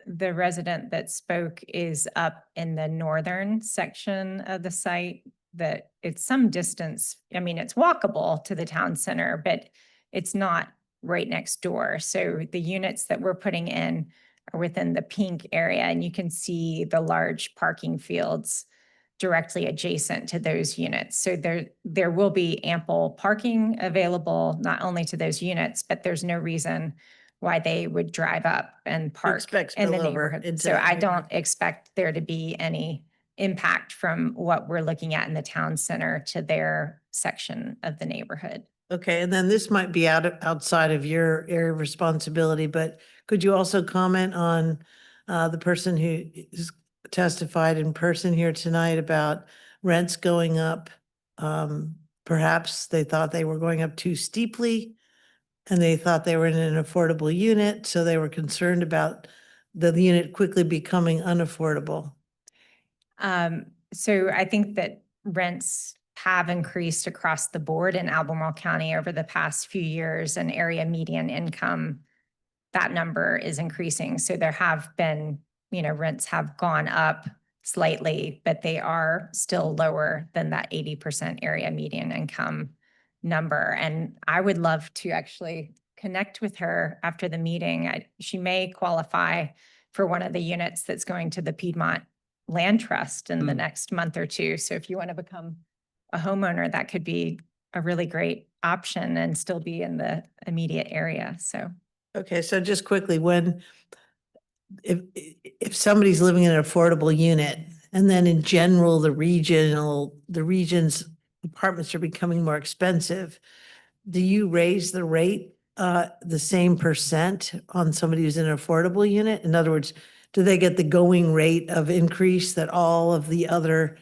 the resident that spoke is up in the northern section of the site, that it's some distance. I mean, it's walkable to the town center, but it's not right next door. So the units that we're putting in are within the pink area, and you can see the large parking fields directly adjacent to those units. So there will be ample parking available, not only to those units, but there's no reason why they would drive up and park Expect in the spillover neighborhood. into So that I neighborhood. don't expect there to be any impact from what we're looking at in the town center to their section of the neighborhood. Okay, and then this might be outside of your area of responsibility, but could you also comment on the person who is testified in person here tonight about rents going up? Perhaps they thought they were going up too steeply and they thought they were in an affordable unit, so they were concerned about the unit quickly becoming unaffordable. So I think that rents have increased across the board in Albemarle County over the past few years, and area median income, that number is increasing. So there have been, rents have gone up slightly, but they are still lower than that 80% area median income number. And I would love to actually connect with her after the meeting. She may qualify for one of the units that's going to the Piedmont Land Trust in the Hmm. next month or two. So if you want to become a homeowner, that could be a really great option and still be in the immediate area. So Okay, so just quickly, if somebody's living in an affordable unit and then in general, the region's apartments are becoming more expensive, do you raise the rate the same percent on somebody who's in an affordable unit? In other words, do they get the going rate of increase that all of the other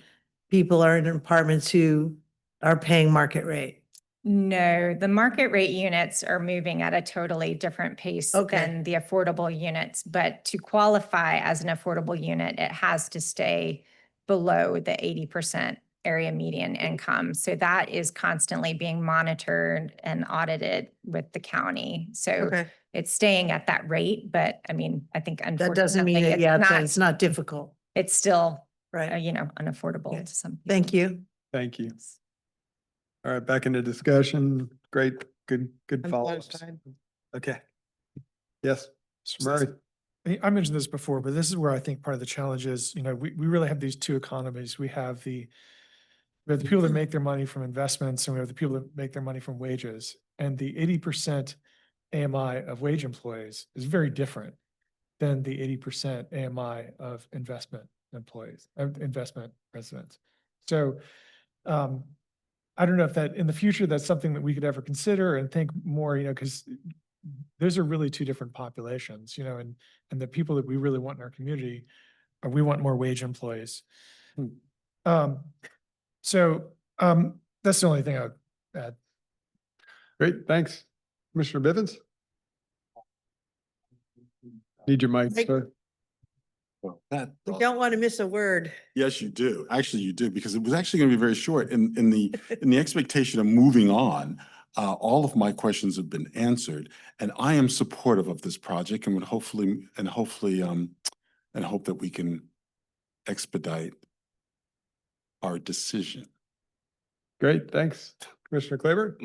people are in apartments who are paying market rate? no, the market rate units are moving at a totally different pace Okay. than the affordable units. But to qualify as an affordable unit, it has to stay below the 80% area median income. So that is constantly being monitored and audited with the county. So Okay, it's staying at that rate, but I mean, I think that doesn't mean unfortunately it, yeah, it's it's not difficult, it's still, right? unaffordable Okay. to some people. Thank you. Thank you. All right, back into discussion. Great, good follow-ups. Okay. Yes, Mr. Murray. I mentioned this before, but this is where I think part of the challenge is, we really have these two economies. We have the people that make their money from investments, and we have the people that make their money from wages. And the 80% AMI of wage employees is very different than the 80% AMI of investment employees, investment residents. So I don't know if that in the future, that's something that we could ever consider and think more, because those are really two different populations, and the people that we really want in our community are, we want more wage employees. So that's the only thing I would add. Great, thanks. Commissioner Bivens? Need your mic, Mike. sir. Well, that. We don't want to miss a word. Yes, you do. Actually, you do, because it was actually going to be very short. In the expectation of moving on, all of my questions have been answered, and I am supportive of this project and would hopefully hope that we can expedite our decision. Great, thanks. Commissioner Claiborne?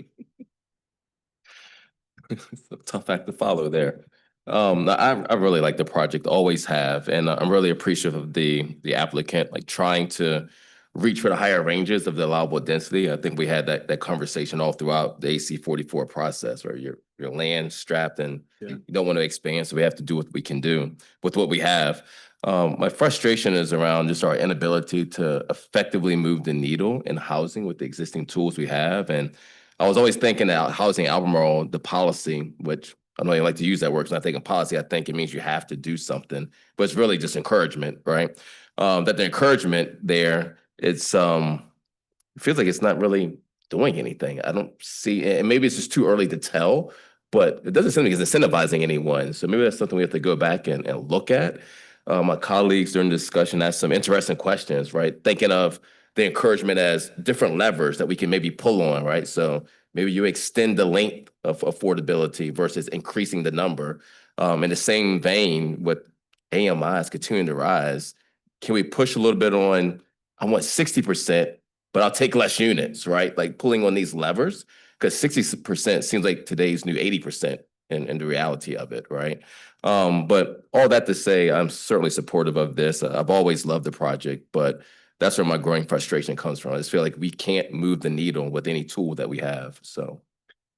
It's a tough act to follow there. I really like the project, always have, and I'm really appreciative of the applicant, like trying to reach for the higher ranges of the allowable density. I think we had that conversation all throughout the AC 44 process, where you're land strapped and you don't want to expand, so we have to do what we can do with what we have. My frustration is around just our inability to effectively move the needle in housing with the existing tools we have. And I was always thinking that housing Albemarle, the policy, which I know you like to use that word, because I think in policy, I think it means you have to do something, but it's really just encouragement, right? That the encouragement there, it feels like it's not really doing anything. I don't see, and maybe it's just too early to tell, but it doesn't seem like it's incentivizing anyone. So maybe that's something we have to go back and look at. My colleagues during the discussion asked some interesting questions, right? Thinking of the encouragement as different levers that we can maybe pull on, right? So maybe you extend the length of affordability versus increasing the number. In the same vein, with AMIs continuing to rise, can we push a little bit on, I want 60%, but I'll take less units, right? Like pulling on these levers, because 60% seems like today's new 80% in the reality of it, right? But all that to say, I'm certainly supportive of this. I've always loved the project, but that's where my growing frustration comes from. I just feel like we can't move the needle with any tool that we have, so.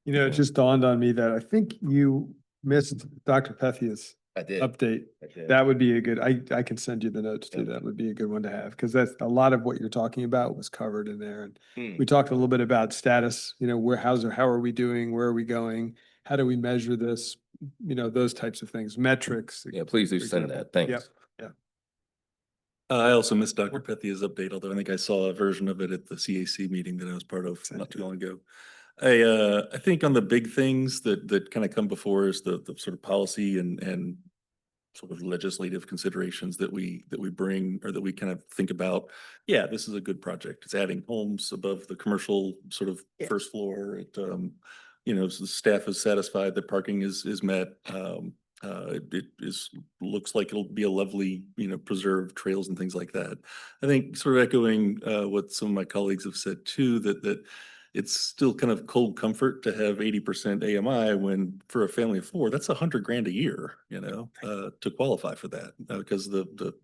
It just dawned on me that I think you missed Dr. Pethia's I did. update. I did. That would be a good, I can send you the notes too. That would be a good one to have, because that's a lot of what you're talking about was covered in there. And we talked a little bit about status, how are we doing? Where are we going? How do we measure this? Those types of things, metrics. Yeah, please do for send example. that. Thanks. Yep. I also missed Dr. Pethia's update, although I think I saw a version of it at the CAC meeting that I was part of not too long ago. I think on the big things that kind of come before is the sort of policy and sort of legislative considerations that we bring, or that we kind of think about. Yeah, this is a good project. It's adding homes above the commercial sort of first floor. It, so the staff is satisfied that parking is met. It looks like it'll be a lovely, preserved trails and things like that. I think sort of echoing what some of my colleagues have said too, that it's still kind of cold comfort to have 80% AMI when for a family of four, that's $100,000 a year, to qualify for that. Because the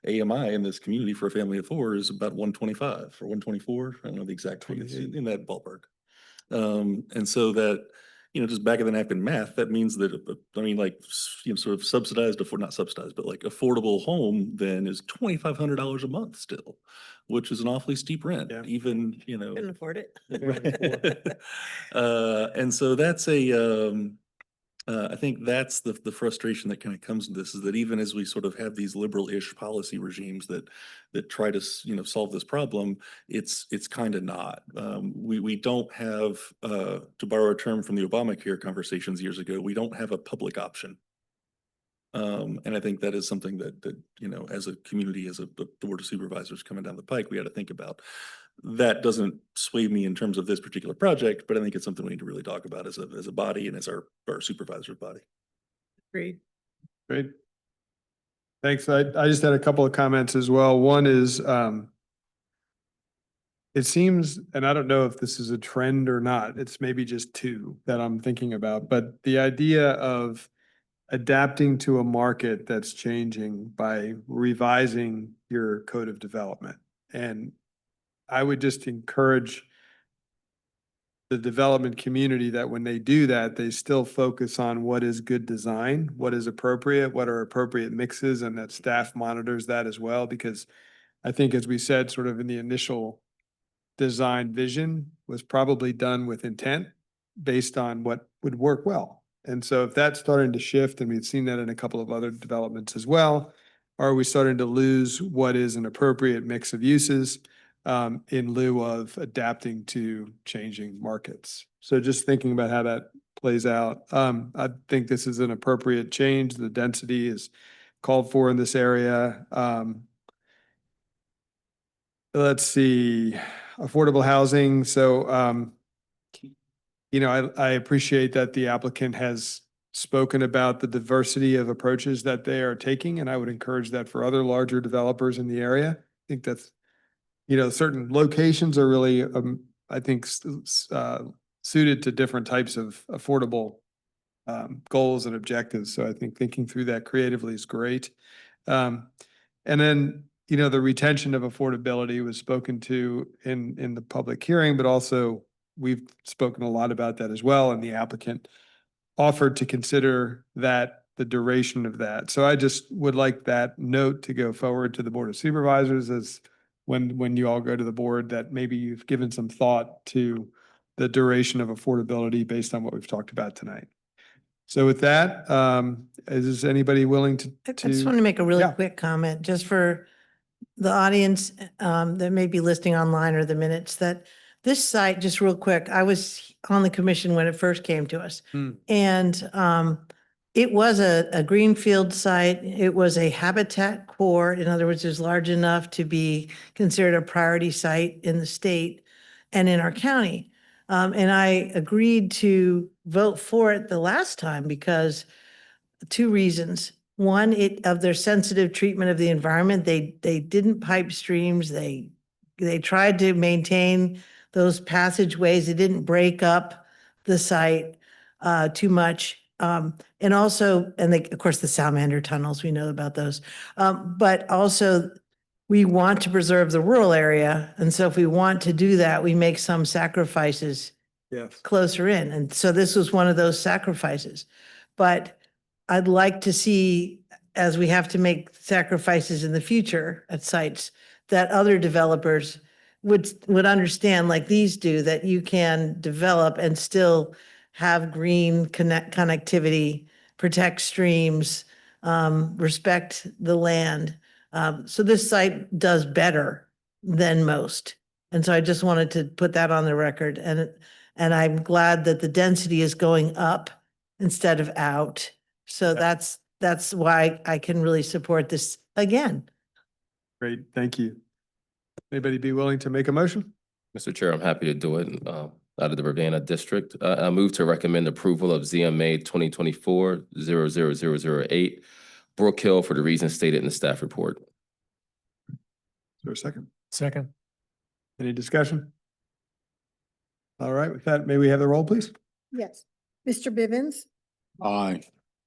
AMI in this community for a family of four is about 125 or 124. I don't know the exact thing. It's in that ballpark. And so that, just back of the napkin math, that means that, sort of subsidized, not subsidized, but like affordable home then is $2,500 a month still, which is an awfully steep rent, Yeah. even, Couldn't afford it. And so that's I think that's the frustration that kind of comes to this, is that even as we sort of have these liberal-ish policy regimes that try to, solve this problem, it's kind of not. We don't have, to borrow a term from the Obamacare conversations years ago, we don't have a public option. And I think that is something that, as a community, as a board of supervisors coming down the pike, we got to think about. That doesn't sway me in terms of this particular project, but I think it's something we need to really talk about as a body and as our supervisor's body. Agreed. Great. Thanks. I just had a couple of comments as well. One is, it seems, and I don't know if this is a trend or not, it's maybe just two that I'm thinking about, but the idea of adapting to a market that's changing by revising your code of development. And I would just encourage the development community that when they do that, they still focus on what is good design, what is appropriate, what are appropriate mixes, and that staff monitors that as well. Because I think, as we said, sort of in the initial design vision was probably done with intent based on what would work well. And so if that's starting to shift, and we've seen that in a couple of other developments as well, are we starting to lose what is an appropriate mix of uses in lieu of adapting to changing markets? So just thinking about how that plays out. I think this is an appropriate change. The density is called for in this area. Let's see, affordable housing. So, I appreciate that the applicant has spoken about the diversity of approaches that they are taking, and I would encourage that for other larger developers in the area. I think that's, certain locations are really, I think, suited to different types of affordable goals and objectives. So I think thinking through that creatively is great. And then, the retention of affordability was spoken to in the public hearing, but also we've spoken a lot about that as well. And the applicant offered to consider that, the duration of that. So I just would like that note to go forward to the Board of Supervisors as when you all go to the board, that maybe you've given some thought to the duration of affordability based on what we've talked about tonight. So with that, is anybody willing to? I just want to make a really Yeah. quick comment, just for the audience that may be listening online or the minutes, that this site, just real quick, I was on the commission when it first came to us. And it was a greenfield site. It was a habitat core. In other words, it was large enough to be considered a priority site in the state and in our county. And I agreed to vote for it the last time because two reasons. One, of their sensitive treatment of the environment. They didn't pipe streams. They tried to maintain those passageways. They didn't break up the site too much. And also, of course, the salamander tunnels, we know about those. But also, we want to preserve the rural area. And so if we want to do that, we make some sacrifices closer in. And so this was one of those sacrifices. But I'd like to see, as we have to make sacrifices in the future at sites, that other developers would understand, like these do, that you can develop and still have green connectivity, protect streams, respect the land. So this site does better than most. And so I just wanted to put that on the record. And I'm glad that the density is going up instead of out. So that's why I can really support this again. Great, thank you. Anybody be willing to make a motion? Mr. Chair, I'm happy to do it. Out of the Ravenna District, I move to recommend approval of ZMA 2024-00008 Brook Hill for the reasons stated in the staff report. Is there a second? Second. Any discussion? All right, with that, may we have the roll, please? Yes. Mr. Bivens, Aye.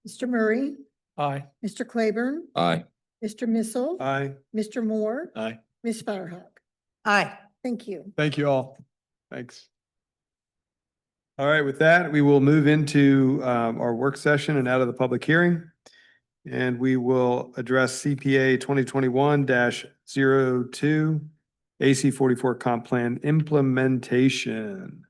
Mr. Murray, Aye. Mr. Claiborne, Aye. Mr. Missile, Aye. Mr. Moore, Aye. Ms. Firehawk. Aye. Thank you. Thank you all. Thanks. All right, with that, we will move into our work session and out of the public hearing. And we will address CPA 2021-02 AC 44 comp plan implementation.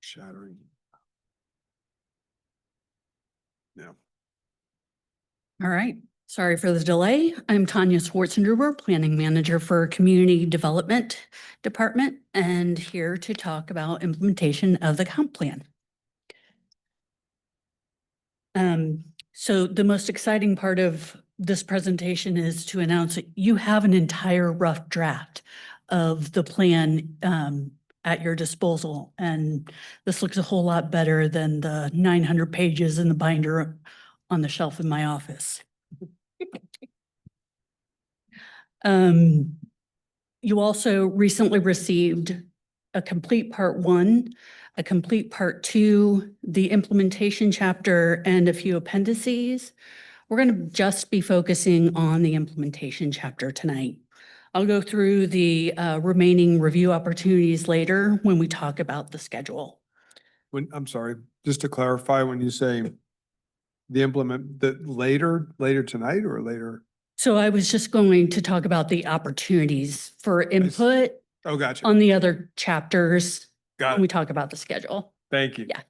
Shattering. Yeah. All right. Sorry for the delay. I'm Tanya Schwarzenegger, Planning Manager for Community Development Department, and here to talk about implementation of the comp plan. So the most exciting part of this presentation is to announce that you have an entire rough draft of the plan at your disposal. And this looks a whole lot better than the 900 pages in the binder on the shelf in my office. You also recently received a complete part 1, a complete part 2, the implementation chapter, and a few appendices. We're going to just be focusing on the implementation chapter tonight. I'll go through the remaining review opportunities later when we talk about the schedule. I'm sorry, just to clarify, when you say later tonight or later? So I was just going to talk about the opportunities for input Oh, gotcha. on the other chapters Got when we it. talk about the schedule. Thank you. Yeah.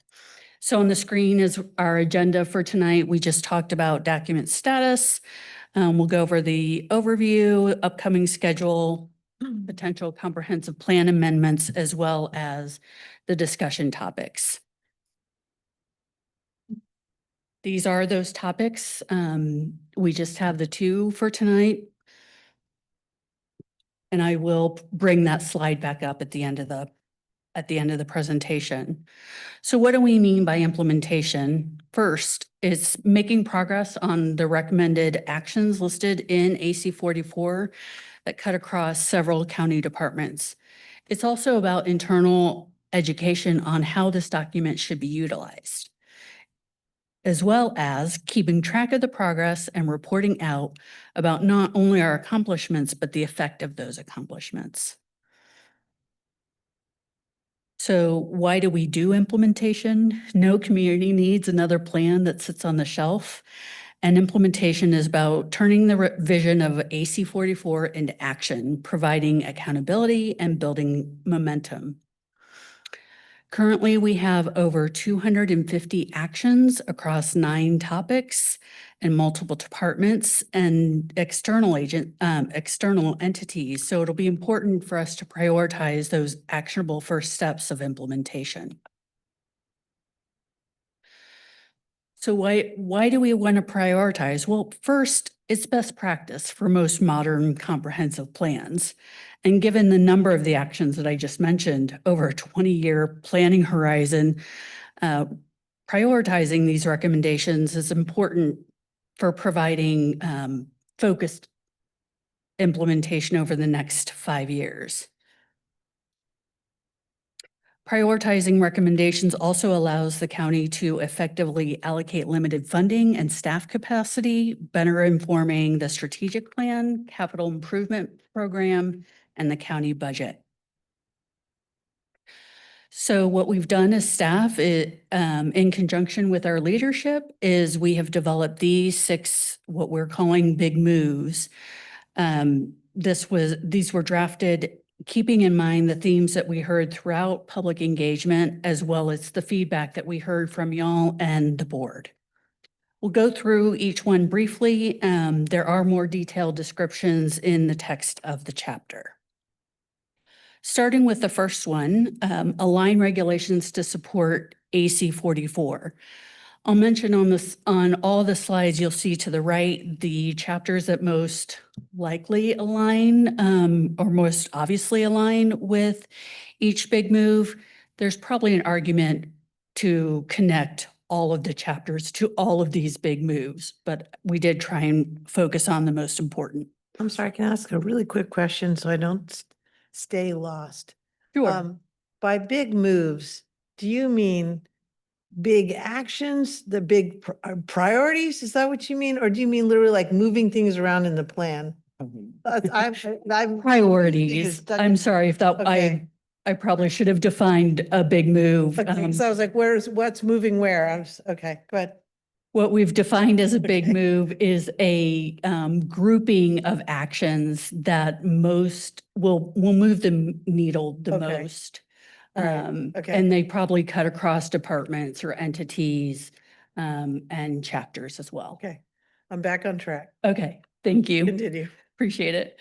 So on the screen is our agenda for tonight. We just talked about document status. We'll go over the overview, upcoming schedule, potential comprehensive plan amendments, as well as the discussion topics. These are those topics. We just have the 2 for tonight. And I will bring that slide back up at the end of the presentation. So what do we mean by implementation? First, it's making progress on the recommended actions listed in AC 44 that cut across several county departments. It's also about internal education on how this document should be utilized, as well as keeping track of the progress and reporting out about not only our accomplishments, but the effect of those accomplishments. So why do we do implementation? No community needs another plan that sits on the shelf. And implementation is about turning the vision of AC 44 into action, providing accountability and building momentum. Currently, we have over 250 actions across 9 topics and multiple departments and external entities. So it'll be important for us to prioritize those actionable first steps of implementation. So why do we want to prioritize? Well, first, it's best practice for most modern comprehensive plans. And given the number of the actions that I just mentioned, over a 20-year planning horizon, prioritizing these recommendations is important for providing focused implementation over the next 5 years. Prioritizing recommendations also allows the county to effectively allocate limited funding and staff capacity, better informing the strategic plan, capital improvement program, and the county budget. So what we've done as staff, in conjunction with our leadership, is we have developed these 6, what we're calling big moves. These were drafted keeping in mind the themes that we heard throughout public engagement, as well as the feedback that we heard from y'all and the board. We'll go through each one briefly. There are more detailed descriptions in the text of the chapter. Starting with the first one, align regulations to support AC 44. I'll mention on all the slides you'll see to the right, the chapters that most likely align or most obviously align with each big move. There's probably an argument to connect all of the chapters to all of these big moves, but we did try and focus on the most important. I'm sorry, can I ask a really quick question so I don't stay lost? Sure. By big moves, do you mean big actions, the big priorities? Is that what you mean? Or do you mean literally like moving things around in the plan? I'm Priorities. I'm sorry if that, Okay. I probably should have defined a big move. Okay, so I was like, what's moving where? Okay, go ahead. What we've defined as a big Okay. move is a grouping of actions that most will move the needle the Okay. most. All right. Okay. And they probably cut across departments or entities and chapters as well. Okay, I'm back on track. Okay, thank you. Continue. Appreciate it.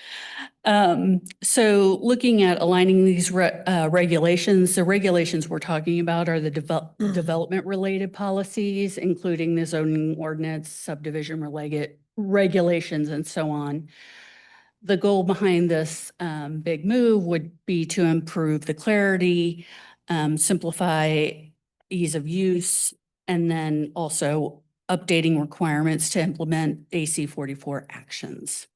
So looking at aligning these regulations, the regulations we're talking about are the development related policies, including the zoning ordinance, subdivision related regulations, and so on. The goal behind this big move would be to improve the clarity, simplify ease of use, and then also updating requirements to implement AC 44 actions.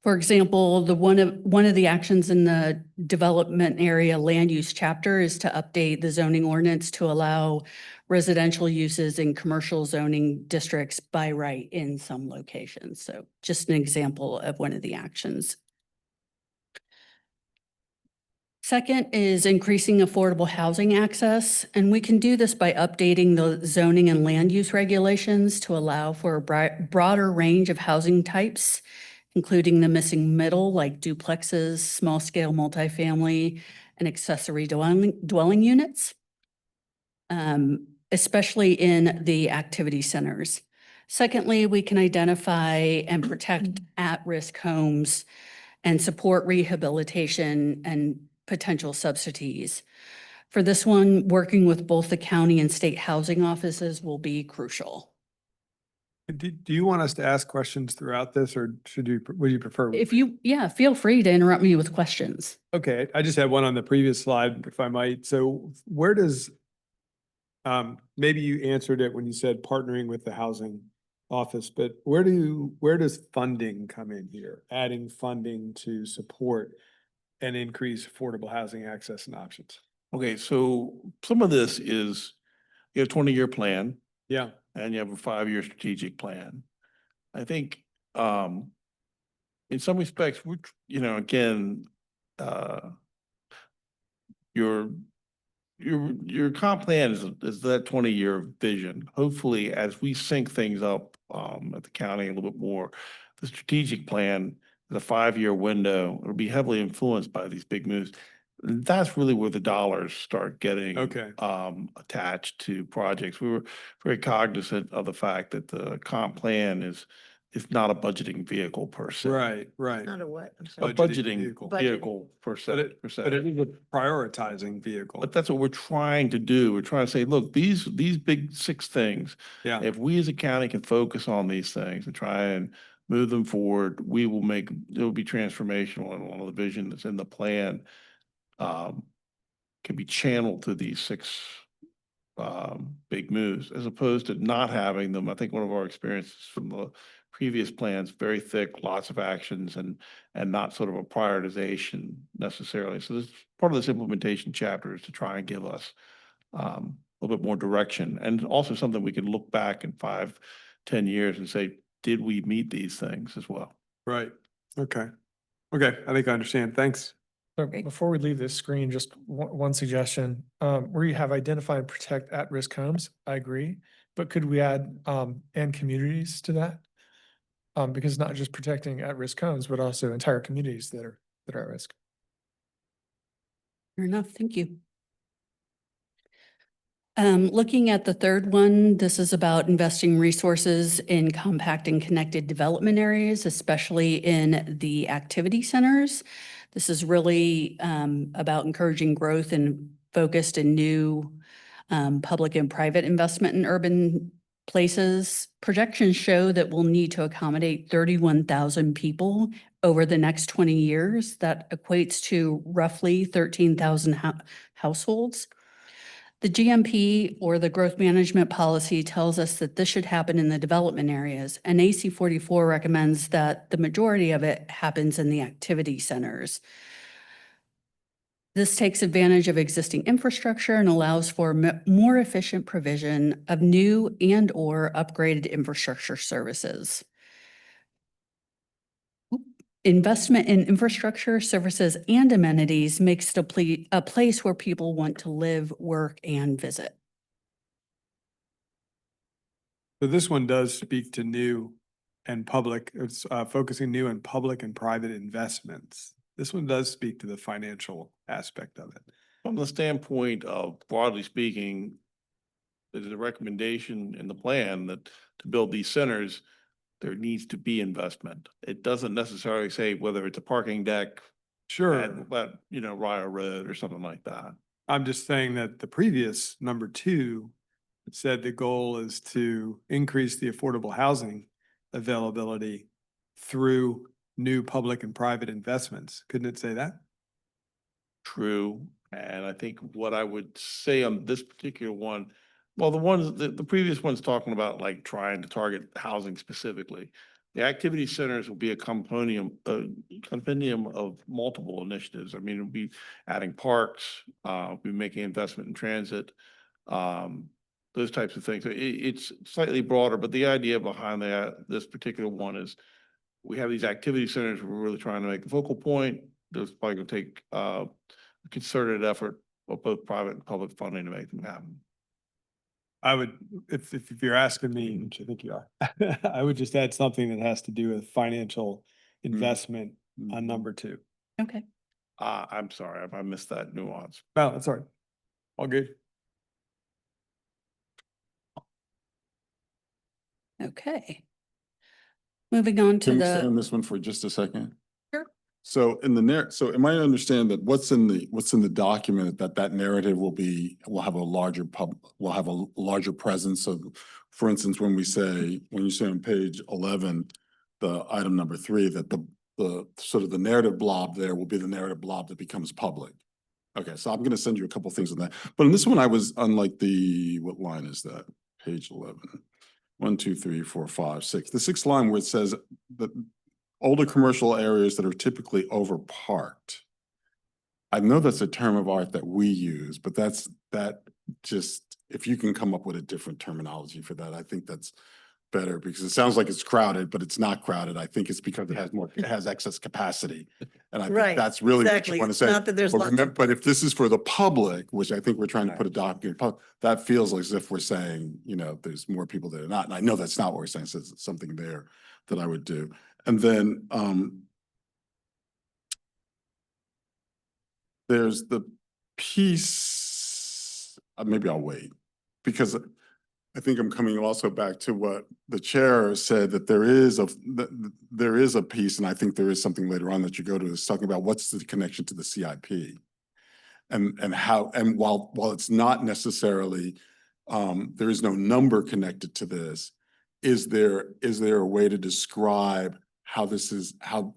For example, one of the actions in the development area land use chapter is to update the zoning ordinance to allow residential uses in commercial zoning districts by right in some locations. So just an example of one of the actions. Second is increasing affordable housing access, and we can do this by updating the zoning and land use regulations to allow for a broader range of housing types, including the missing middle like duplexes, small-scale multifamily, and accessory dwelling units, especially in the activity centers. Secondly, we can identify and protect at-risk homes and support rehabilitation and potential subsidies. For this one, working with both the county and state housing offices will be crucial. Do you want us to ask questions throughout this, or would you prefer? Yeah, feel free to interrupt me with questions. Okay, I just had one on the previous slide, if I might. So where does, maybe you answered it when you said partnering with the housing office, but where does funding come in here? Adding funding to support and increase affordable housing access and options? Okay, so some of this is, you have a 20-year plan. Yeah. And you have a 5-year strategic plan. I think, in some respects, again, your comp plan is that 20-year vision. Hopefully, as we sync things up, at the county a little bit more, the strategic plan, the 5-year window will be heavily influenced by these big moves. That's really where the dollars start getting attached to projects. We were very cognizant of the fact that the comp plan is not a budgeting vehicle per se. Right. Not a what? I'm A sorry. budgeting vehicle. vehicle per se. But it is a prioritizing vehicle. But that's what we're trying to do. We're trying to say, look, these big 6 things, Yeah. if we as a county can focus on these things and try and move them forward, it will be transformational, and a lot of the vision that's in the plan can be channeled through these 6 big moves, as opposed to not having them. I think one of our experiences from the previous plans, very thick, lots of actions, and not sort of a prioritization necessarily. So this part of this implementation chapter is to try and give us a little bit more direction, and also something we can look back in 5, 10 years and say, did we meet these things as well? Right. Okay. I think I understand. Thanks. So Great. before we leave this screen, just one suggestion, where you have identify and protect at-risk homes, I agree. But could we add, and communities to that? Because not just protecting at-risk homes, but also entire communities that are at risk. Fair enough, thank you. Looking at the third one, this is about investing resources in compact and connected development areas, especially in the activity centers. This is really about encouraging growth and focused in new public and private investment in urban places. Projections show that we'll need to accommodate 31,000 people over the next 20 years. That equates to roughly 13,000 households. The GMP, or the growth management policy, tells us that this should happen in the development areas, and AC 44 recommends that the majority of it happens in the activity centers. This takes advantage of existing infrastructure and allows for more efficient provision of new and/or upgraded infrastructure services. Investment in infrastructure, services, and amenities makes it a place where people want to live, work, and visit. So this one does speak to new and public, it's focusing new and public and private investments. This one does speak to the financial aspect of it. From the standpoint of broadly speaking, there's a recommendation in the plan that to build these centers, there needs to be investment. It doesn't necessarily say whether it's a parking deck Sure. at Rye Road or something like that. I'm just saying that the previous number 2 said the goal is to increase the affordable housing availability through new public and private investments. Couldn't it say that? True. And I think what I would say on this particular one, well, the previous one's talking about like trying to target housing specifically. The activity centers will be a compendium of multiple initiatives. I mean, it'll be adding parks, we'll be making investment in transit, those types of things. It's slightly broader, but the idea behind this particular one is we have these activity centers, we're really trying to make a focal point. There's probably gonna take a concerted effort of both private and public funding to make them happen. I would, if you're asking me, which I think you are, I would just add something that has to do with financial investment on number 2. Okay. I'm sorry, I missed that nuance. No, that's all right. All good. Okay. Moving on to Can we stay on the, this one for just a second? Sure. So in the so am I to understand that what's in the document that narrative will have a larger will have a larger presence of, for instance, when you say on page 11, the item number 3, that the sort of the narrative blob there will be the narrative blob that becomes public. Okay, so I'm going to send you a couple things on that. But in this one, I was unlike what line is that? Page 11. 1, 2, 3, 4, 5, 6. The 6th line where it says that older commercial areas that are typically overparked. I know that's a term of art that we use, but if you can come up with a different terminology for that, I think that's better, because it sounds like it's crowded, but it's not crowded. I think it's because it has excess capacity. And I think Right, that's really what you exactly. want to It's say. not that there's But lots remember, of- but if this is for the public, which I think we're trying to put a document, that feels as if we're saying, there's more people that are not. And I know that's not what we're saying. So it's something there that I would do. And then there's the piece, maybe I'll wait, because I think I'm coming also back to what the chair said, that there is a piece, and I think there is something later on that you go to, is talking about what's the connection to the CIP. And how, and while it's not necessarily, there is no number connected to this, is there a way to describe how this is, how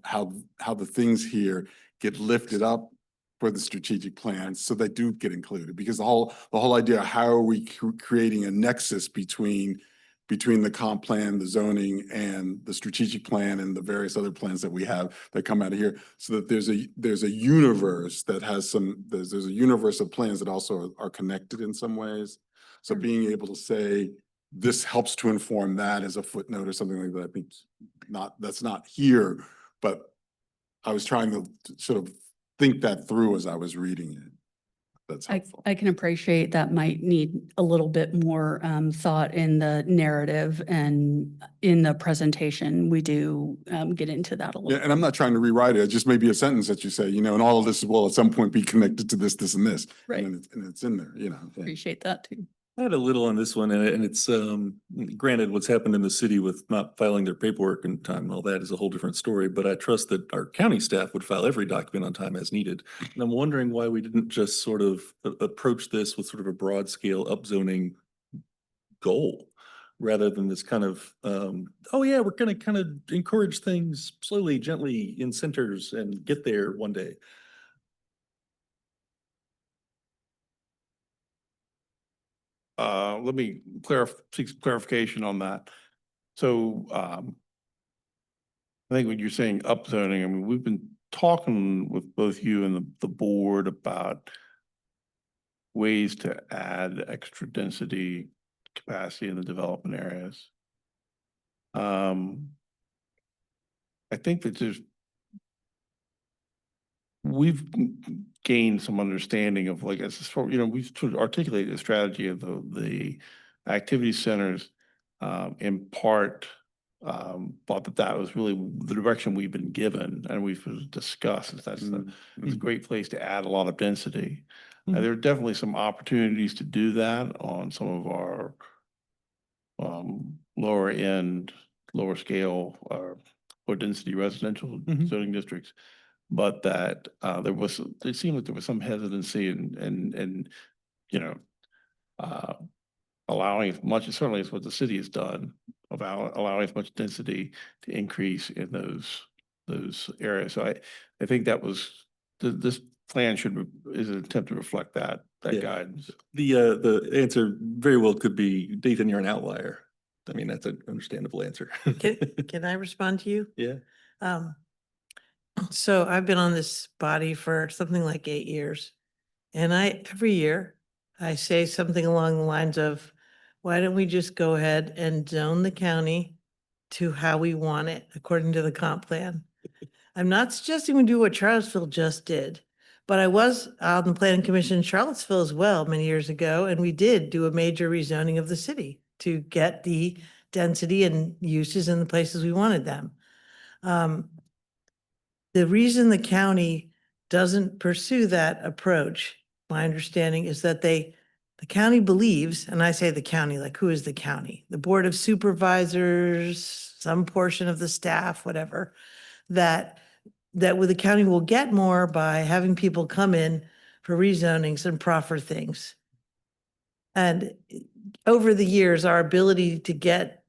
the things here get lifted up for the strategic plans so they do get included? Because the whole idea, how are we creating a nexus between the comp plan, the zoning, and the strategic plan, and the various other plans that we have that come out of here, so that there's a universe that has there's a universe of plans that also are connected in some ways. So being able to say this helps to inform that as a footnote or something like that, I think that's not here, but I was trying to sort of think that through as I was reading it. That's I, helpful. I can appreciate that might need a little bit more thought in the narrative and in the presentation. We do get into that a Yeah, little. and I'm not trying to rewrite it. It just may be a sentence that you say, you know, and all of this will at some point be connected to this, this, and this. Right. And it's in there, you know. Yeah. Appreciate that too. I had a little on this one, and it's granted, what's happened in the city with not filing their paperwork in time and all that is a whole different story, but I trust that our county staff would file every document on time as needed. And I'm wondering why we didn't just sort of approach this with sort of a broad scale upzoning goal, rather than this kind of, oh yeah, we're gonna kind of encourage things slowly, gently in centers and get there one day. Let me seek clarification on that. So, I think when you're saying upzoning, I mean, we've been talking with both you and the board about ways to add extra density capacity in the development areas. I think that we've gained some understanding of, like, as you know, we've sort of articulated a strategy of the activity centers, in part, thought that that was really the direction we've been given, and we've sort of discussed is it's a great place to add a lot of density. There are definitely some opportunities to do that on some of our lower end, lower scale, or density residential zoning districts. But that it seemed like there was some hesitancy and you know, allowing as much, certainly is what the city has done, about allowing as much density to increase in those areas. So I think that was, this plan is an attempt to reflect that Yeah. guidance. The answer very well could be, Nathan, you're an outlier. I mean, that's an understandable answer. Can I respond to you? Yeah. So I've been on this body for something like 8 years. And every year, I say something along the lines of, why don't we just go ahead and zone the county to how we want it according to the comp plan? I'm not suggesting we do what Charlottesville just did, but I was on the planning commission in Charlottesville as well many years ago, and we did do a major rezoning of the city to get the density and uses in the places we wanted them. The reason the county doesn't pursue that approach, my understanding is that the county believes, and I say the county, like who is the county? The Board of Supervisors, some portion of the staff, whatever, that the county will get more by having people come in for rezonings and proffer things. And over the years, our ability to get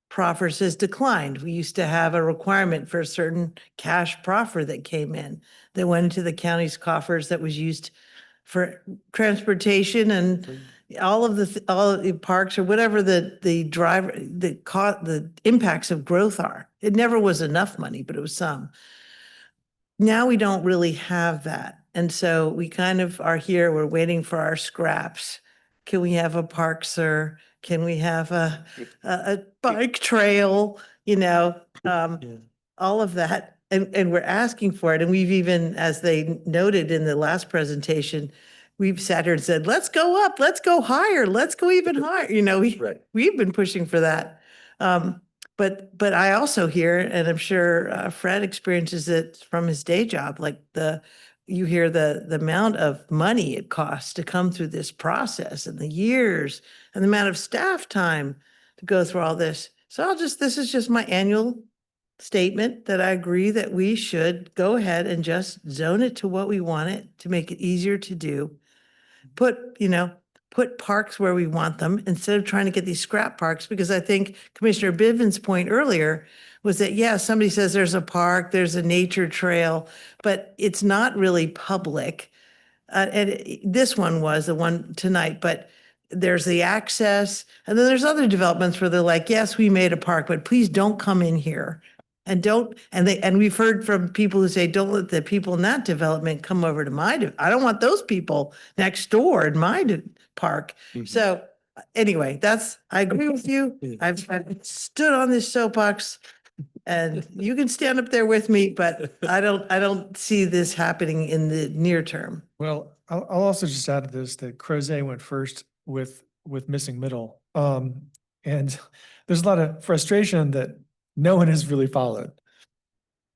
proffers has declined. We used to have a requirement for a certain cash proffer that came in that went into the county's coffers that was used for transportation and all of the parks or whatever the impacts of growth are. It never was enough money, but it was some. Now we don't really have that. And so we kind of are here, we're waiting for our scraps. Can we have a park, sir? Can we have a bike trail, all of that? And we're asking for it. And we've even, as they noted in the last presentation, we've sat here and said, let's go up, let's go higher, let's go even higher. We've been pushing for that. But I also hear, and I'm sure Fred experiences it from his day job, like you hear the amount of money it costs to come through this process and the years and the amount of staff time to go through all this. So this is just my annual statement that I agree that we should go ahead and just zone it to what we want it to make it easier to do. Put parks where we want them instead of trying to get these scrap parks, because I think Commissioner Bivens' point earlier was that, yeah, somebody says there's a park, there's a nature trail, but it's not really public. This one was the one tonight, but there's the access. And then there's other developments where they're like, yes, we made a park, but please don't come in here. And we've heard from people who say, don't let the people in that development come over to I don't want those people next door in my park. So anyway, I agree with you. I've stood on this soapbox And you can stand up there with me, but I don't see this happening in the near term. Well, I'll also just add to this that Crozet went first with missing middle. And there's a lot of frustration that no one has really followed.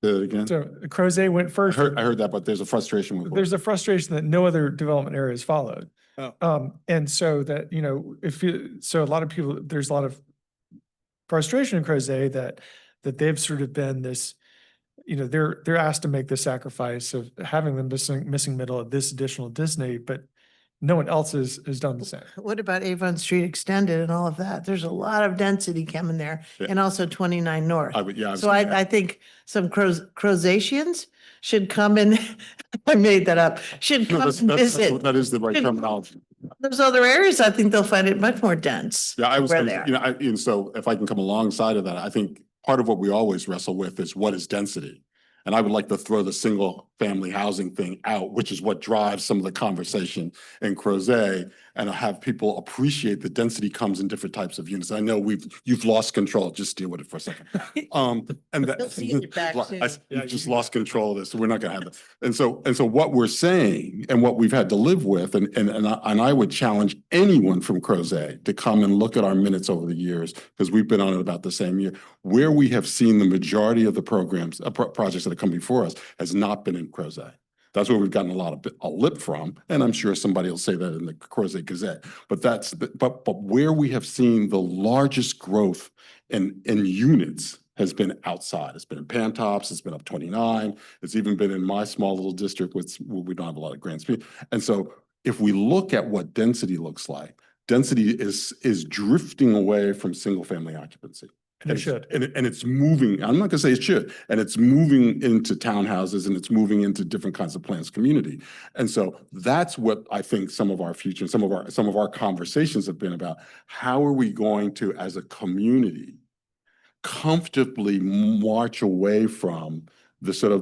Say that again. So Crozet went I first. heard that, but there's a frustration with. There's a frustration that no other development area has followed. Oh. And so that, so a lot of people, there's a lot of frustration in Crozet that they've sort of been this, they're asked to make the sacrifice of having the missing middle of this additional Disney, but no one else has done the same. What about Avon Street Extended and all of that? There's a lot of density coming there Yeah. and also 29 North. So I I think some Crozatians should come and, I made that up, should No, come and visit. that is the right terminology. Those other areas, I think they'll find it much more dense. Yeah, I was, where they are. and so if I can come alongside of that, I think part of what we always wrestle with is what is density? And I would like to throw the single family housing thing out, which is what drives some of the conversation in Crozet, and have people appreciate the density comes in different types of units. I know you've lost control. Just deal with it for a second. And You'll see it back soon. you've just lost control of this. So we're not gonna have that. And so what we're saying and what we've had to live with, and I would challenge anyone from Crozet to come and look at our minutes over the years, because we've been on it about the same year, where we have seen the majority of the programs, projects that have come before us has not been in Crozet. That's where we've gotten a lip from, and I'm sure somebody will say that in the Crozet Gazette. But but where we have seen the largest growth in units has been outside. It's been in Pantops, it's been up 29. It's even been in my small little district, where we don't have a lot of grand speed. And so if we look at what density looks like, density is drifting away from single family occupancy. And it should. And it's moving, I'm not gonna say it should, and it's moving into townhouses and it's moving into different kinds of plans community. And so that's what I think some of our future, some of our conversations have been about. How are we going to, as a community, comfortably march away from the sort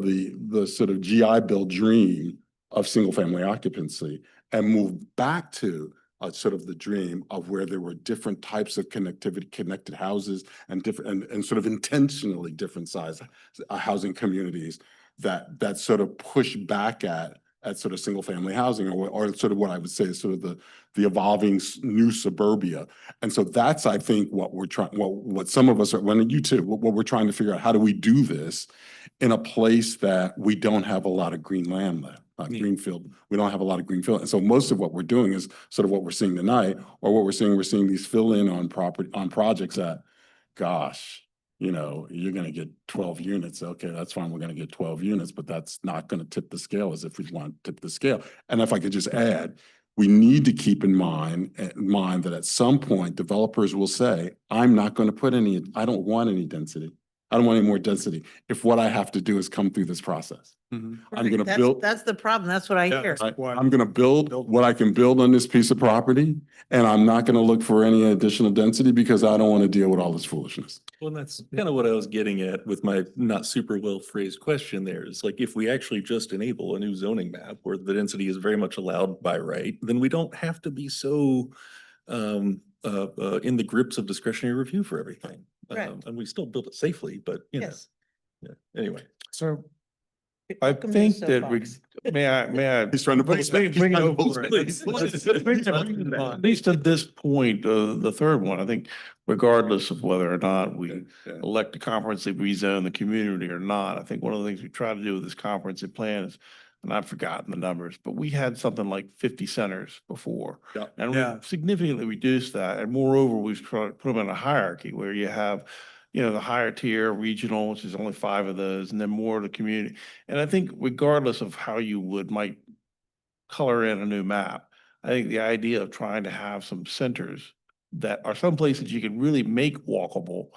of GI Bill dream of single family occupancy and move back to sort of the dream of where there were different types of connected houses and different and sort of intentionally different size housing communities that sort of push back at sort of single family housing, or sort of what I would say is sort of the evolving new suburbia. And so that's, I think, what we're trying, what some of us are, when you too, what we're trying to figure out, how do we do this in a place that we don't have a lot of green land left? Greenfield, we don't have a lot of greenfield. And so most of what we're doing is sort of what we're seeing tonight, or what we're seeing these fill in on projects that, gosh, you're gonna get 12 units. Okay, that's fine. We're gonna get 12 units, but that's not gonna tip the scale as if we want to tip the scale. And if I could just add, we need to keep in mind that at some point developers will say, I don't want any density. I don't want any more density if what I have to do is come through this process. I'm gonna build. That's the problem. That's what I hear. I'm gonna build what I can build on this piece of property, and I'm not gonna look for any additional density because I don't want to deal with all this foolishness. Well, that's kind of what I was getting at with my not super well phrased question there. Is like, if we actually just enable a new zoning map where the density is very much allowed by right, then we don't have to be so in the grips of discretionary review for everything. Right. And we still build it safely, but Yes. yeah, anyway. So I Welcome to the think that soapbox. may I? He's trying to pull us back. He's Bring it trying to over. pull us back. Please. At least at this point, the third one, I think regardless of whether or not we elect a comprehensive rezone the community or not, I think one of the things we try to do with this comprehensive plan is, and I've forgotten the numbers, but we had something like 50 centers before. Yeah. And Yeah. we significantly reduced that. And moreover, we've tried to put them in a hierarchy where you have, the higher tier regional, which is only 5 of those, and then more of the community. And I think regardless of how you might color in a new map, I think the idea of trying to have some centers that are some places you can really make walkable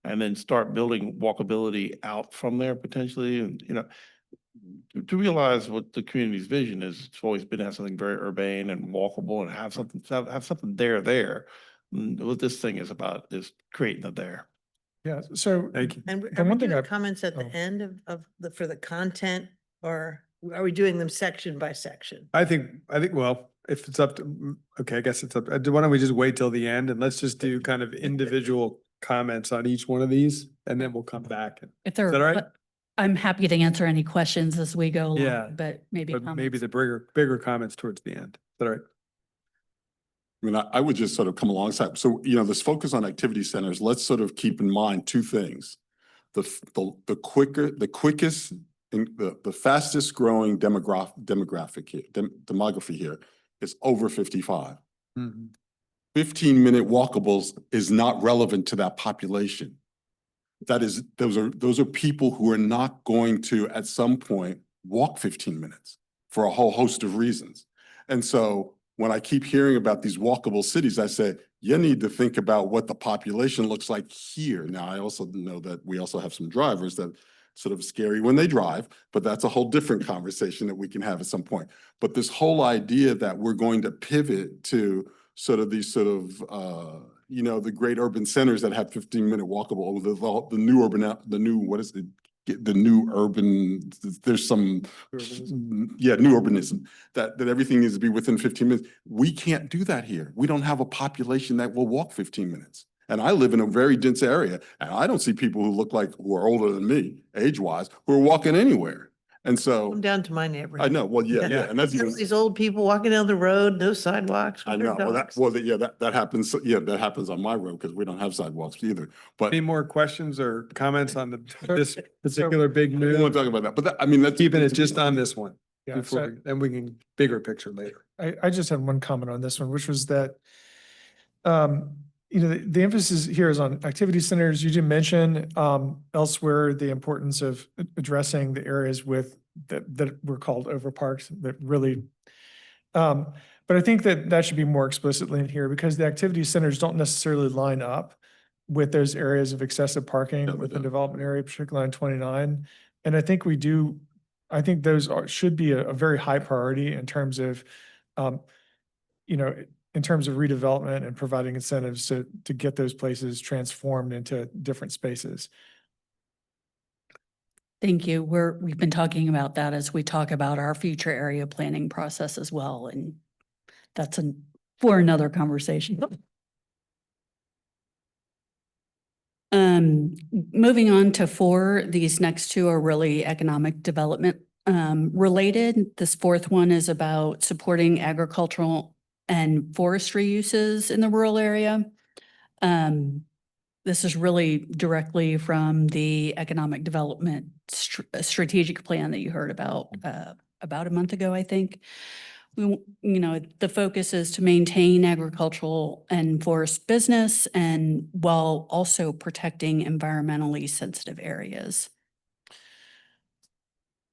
and then start building walkability out from there potentially. And, to realize what the community's vision is, it's always been to have something very urbane and walkable and have something there. And what this thing is about is creating it there. yeah, so Thank you. And The are we one thing doing I- comments at the oh. end for the content, or are we doing them section by section? I think, well, if it's up to, okay, I guess it's up. Why don't we just wait till the end and let's just do kind of individual comments on each one of these, and then we'll come back. If Is there, that all right? I'm happy to answer any questions as we go Yeah, along, but maybe But maybe comments. the bigger comments towards the end. Is that all right? I mean, I would just sort of come alongside. So, you know, this focus on activity centers, let's sort of keep in mind two things. The quickest and the fastest growing demography here is over 55. Mhm. 15-minute walkables is not relevant to that population. Those are people who are not going to, at some point, walk 15 minutes for a whole host of reasons. And so when I keep hearing about these walkable cities, I say, you need to think about what the population looks like here. Now, I also know that we also have some drivers that sort of scary when they drive, but that's a whole different conversation that we can have at some point. But this whole idea that we're going to pivot to sort of these sort of, you know, the great urban centers that have 15-minute walkable, the new urban, the new, what is it? The new urban, there's some, yeah, new urbanism, that everything needs to be within 15 minutes. We can't do that here. We don't have a population that will walk 15 minutes. And I live in a very dense area, and I don't see people who look like, who are older than me, age-wise, who are walking anywhere. And so, Come down to my neighborhood. I know, well, yeah, and that's even. These old people walking down the road, no sidewalks. I with their know, dogs. that happens, yeah, that happens on my road, because we don't have sidewalks either, but. Any more questions or comments on this particular big We move? won't talk about that, but that, I mean, that's. Keeping it just on this one. Yeah, Before, then we can bigger picture later. I just had one comment on this one, which was that, you know, the emphasis here is on activity centers. You did mention elsewhere the importance of addressing the areas with that were called overparks that really, but I think that should be more explicitly in here because the activity centers don't necessarily line up with those areas of excessive parking No, they within don't. development area, particularly on 29. And I think I think those should be a very high priority in terms of, you know, in terms of redevelopment and providing incentives to get those places transformed into different spaces. Thank you. We've been talking about that as we talk about our future area planning process as well, and that's for another conversation. Moving on to 4, these next 2 are really economic development related. This 4th one is about supporting agricultural and forestry uses in the rural area. This is really directly from the economic development strategic plan that you heard about a month ago, I think. You know, the focus is to maintain agricultural and forest business and while also protecting environmentally sensitive areas.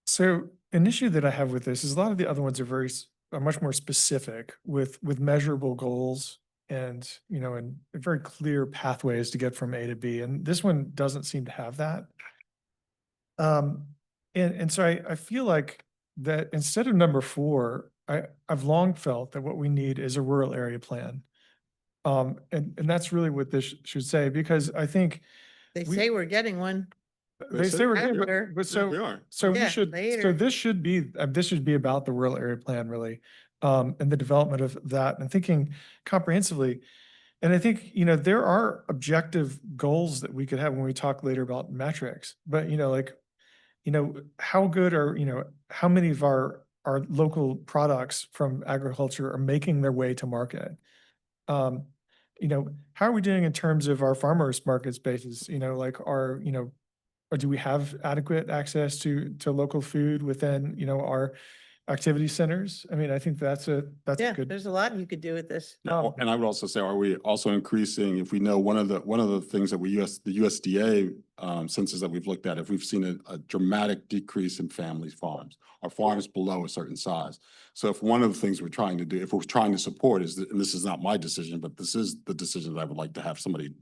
So an issue that I have with this is a lot of the other ones are much more specific with measurable goals and, you know, and very clear pathways to get from A to B. And this one doesn't seem to have that. And so I feel like that instead of number 4, I've long felt that what we need is a rural area plan. And that's really what this should say, because I think They say we're getting one. they say we're good, After. but so. We are. So Yeah, we should, later. so this should be about the rural area plan really, and the development of that and thinking comprehensively. And I think, you know, there are objective goals that we could have when we talk later about metrics, but you know, like, you know, how good are, you know, how many of our local products from agriculture are making their way to market? You know, how are we doing in terms of our farmers market spaces? You know, like you know, or do we have adequate access to local food within, you know, our activity centers? I mean, I think that's a Yeah, good. there's a lot you could do with this. And I would also say, are we also increasing, if we know one of the things that the USDA census that we've looked at, if we've seen a dramatic decrease in family farms, or farms below a certain size. So if one of the things we're trying to do, if we're trying to support is, and this is not my decision, but this is the decision that I would like to have somebody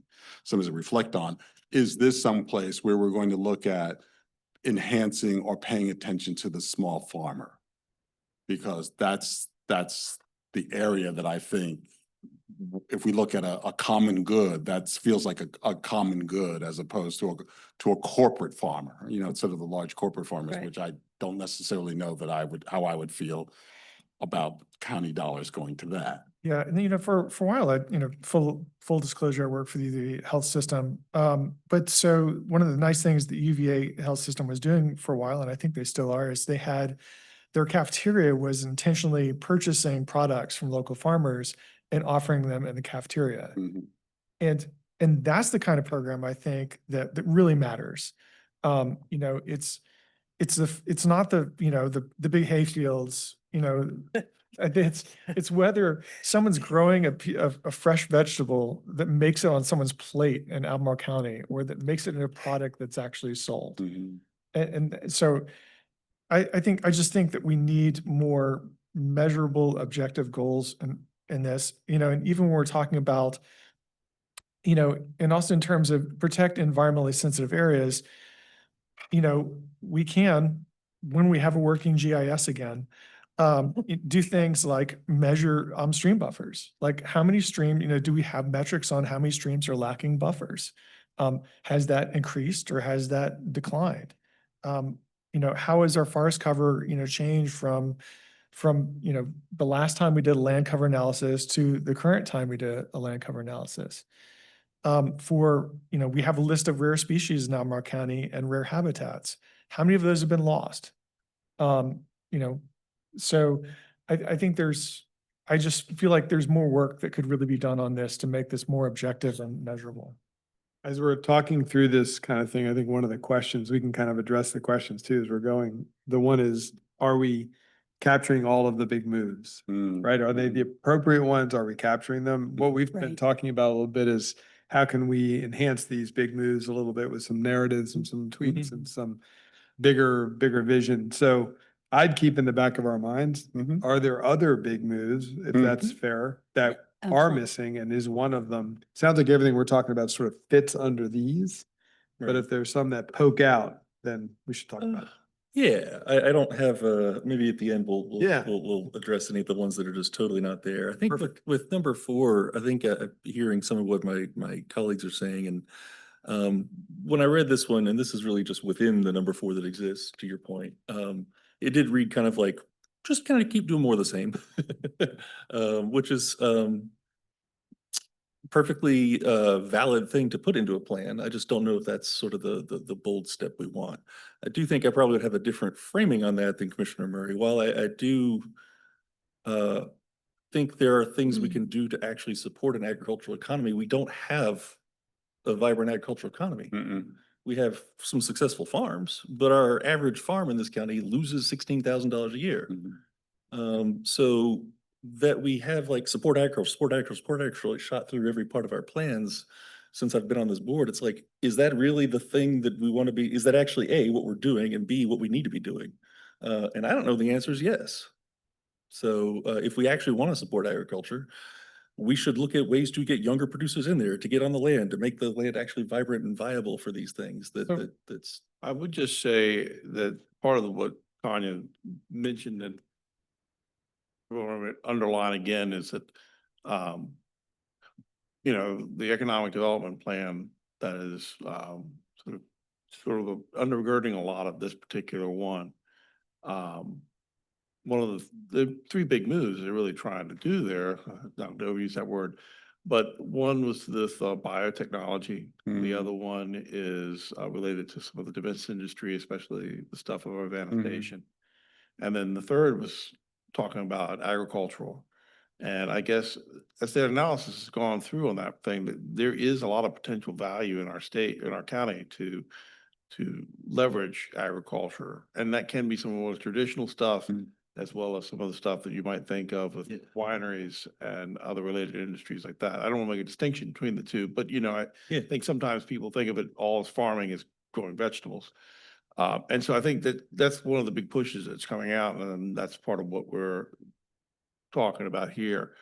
to reflect on, is this someplace where we're going to look at enhancing or paying attention to the small farmer? Because that's the area that I think, if we look at a common good, that feels like a common good as opposed to a corporate farmer, you know, instead of the large corporate farmers, Right. which I don't necessarily know that how I would feel about county dollars going to that. Yeah, and for a while, full disclosure, I worked for the health system. But so one of the nice things the UVA health system was doing for a while, and I think they still are, is they had their cafeteria was intentionally purchasing products from local farmers and offering them in the cafeteria. And that's the kind of program I think that really matters. It's not the big hay fields, it's whether someone's growing a fresh vegetable that makes it on someone's plate in Albemarle County, or that makes it in a product that's actually sold. And so I just think that we need more measurable, objective goals in this, and even when we're talking about, and also in terms of protect environmentally sensitive areas, we can, when we have a working GIS again, do things like measure stream buffers. Like how many do we have metrics on how many streams are lacking buffers? Has that increased or has that declined? How is our forest cover, changed from the last time we did a land cover analysis to the current time we did a land cover analysis? We have a list of rare species in Albemarle County and rare habitats. How many of those have been lost? So I think I just feel like there's more work that could really be done on this to make this more objective and measurable. As we're talking through this kind of thing, I think one of the questions, we can kind of address the questions too, as we're going. The one is, are we capturing all of the big moves, right? Are they the appropriate ones? Are we capturing them? What we've been Right. talking about a little bit is how can we enhance these big moves a little bit with some narratives and some tweets and some bigger vision. So I'd keep in the back of our minds, are there other big moves, if that's fair, that are Absolutely. missing, and is one of them? Sounds like everything we're talking about sort of fits under these, but if there's some that poke out, then we should talk about it. Yeah, I don't have, maybe at the end, Yeah. we'll address any of the ones that are just totally not there. I think Perfect. with number 4, I think, hearing some of what my colleagues are saying, and when I read this one, and this is really just within the number 4 that exists, to your point, it did read kind of like, just kind of keep doing more of the same, which is, perfectly valid thing to put into a plan. I just don't know if that's sort of the bold step we want. I do think I probably would have a different framing on that than Commissioner Murray. While I do think there are things we can do to actually support an agricultural economy, we don't have a vibrant agricultural economy. We have some successful farms, but our average farm in this county loses $16,000 a year. So that we have like support agriculture shot through every part of our plans since I've been on this board. It's like, is that really the thing that we want to be? Is that actually A, what we're doing, and B, what we need to be doing? And I don't know, the answer is yes. So if we actually want to support agriculture, we should look at ways to get younger producers in there, to get on the land, to make the land actually vibrant and viable for these things. That's I would just say that part of what Tanya mentioned, and underline again, is that, the economic development plan that is, sort of undergirding a lot of this particular one. One of the 3 big moves they're really trying to do there, not to overuse that word, but one was this biotechnology. The other one is related to some of the defense industry, especially the stuff of urbanization. And then the third was talking about agricultural. And I guess as their analysis has gone through on that thing, that there is a lot of potential value in our state, in our county, to leverage agriculture. And that can be some of the most traditional stuff, as well as some of the stuff that you might think of with wineries and other related industries like that. I don't want to make a distinction between the two, but I think sometimes people think of it all as farming as growing vegetables. And so I think that that's one of the big pushes that's coming out, and that's part of what we're talking about here.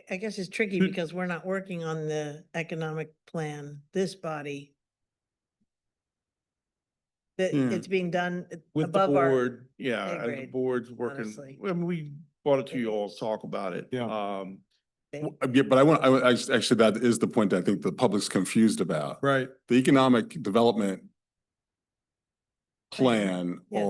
I guess it's tricky because we're not working on the economic plan, this body. That it's being done With the above our, board, pay as the grade, board's working, honestly. we brought it to you all to talk about it. Yeah. Yeah, but actually, that is the point that I think the public's confused about. Right. The economic development plan Yes.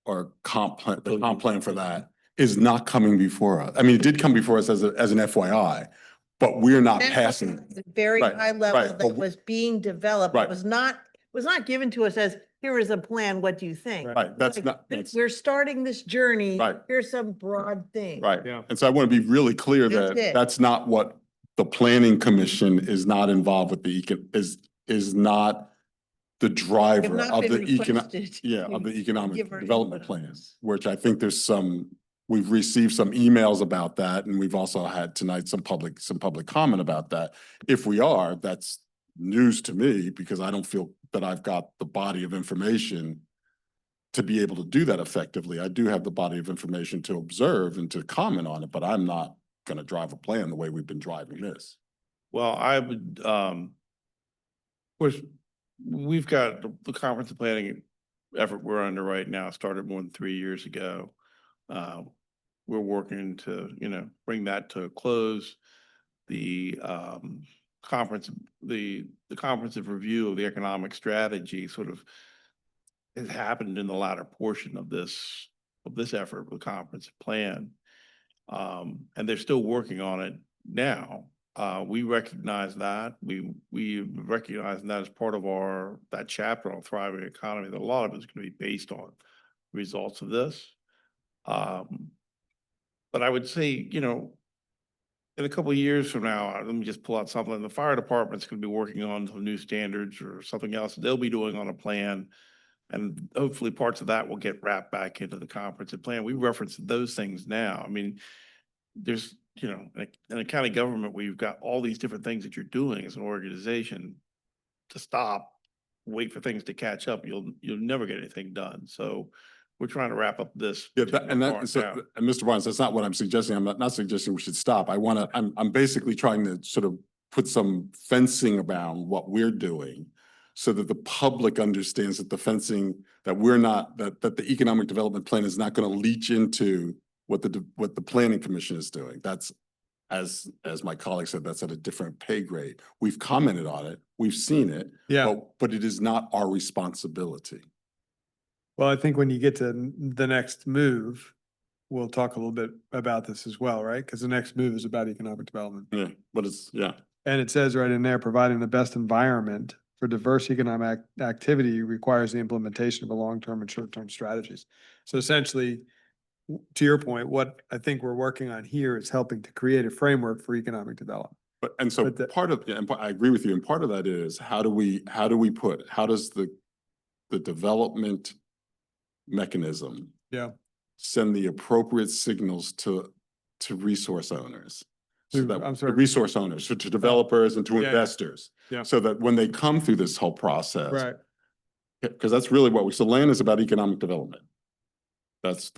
or comp plan, the comp plan for that is not coming before us. I mean, it did come before us as an FYI, but we're not Then passing. it was a Very Right, high level right, that but- was being developed. Right. It was not given to us as, here is a plan, what do you think? Right, that's Like, not, that's, we're starting this journey. Right. Here's some broad thing. right. Yeah. And so I want to be really clear That's that it. that's not what the planning commission is not involved with is not the driver not of the been economic, requested. of the economic Give our development input on plan, this. which I think we've received some emails about that, and we've also had tonight some public comment about that. If we are, that's news to me, because I don't feel that I've got the body of information to be able to do that effectively. I do have the body of information to observe and to comment on it, but I'm not gonna drive a plan the way we've been driving this. Well, I would, of course, we've got the comprehensive planning effort we're under right now started more than 3 years ago. We're working to, bring that to a close. The comprehensive review of the economic strategy sort of has happened in the latter portion of this effort with the comprehensive plan. And they're still working on it now. We recognize that. We recognize that as part of that chapter on thriving economy, that a lot of it's going to be based on results of this. But I would say, in a couple of years from now, let me just pull out something. The fire department's going to be working on some new standards or something else they'll be doing on a plan. And hopefully parts of that will get wrapped back into the comprehensive plan. We reference those things now. I mean, there's, in a county government where you've got all these different things that you're doing as an organization, to stop, wait for things to catch up, you'll never get anything done. So we're trying to wrap up this. Yeah, particular and part now. Mr. Barnes, that's not what I'm suggesting. I'm not suggesting we should stop. I'm basically trying to sort of put some fencing around what we're doing so that the public understands that the fencing, that the economic development plan is not going to leach into what the planning commission is doing. That's, as my colleague said, that's at a different pay grade. We've commented on it, we've seen it. Yeah. But it is not our responsibility. Well, I think when you get to the next move, we'll talk a little bit about this as well, right? Because the next move is about economic development. Yeah, but And it says right in there, providing the best environment for diverse economic activity requires the implementation of a long-term and short-term strategies. So essentially, to your point, what I think we're working on here is helping to create a framework for economic development. So part of, and I agree with you, and part of that is how does the development mechanism send the appropriate signals to resource owners? So that I'm sorry. resource owners, so to developers and to Yeah, yeah. investors. Yeah. So that when they come through this whole process. Right. Because that's really so land is about economic development. It's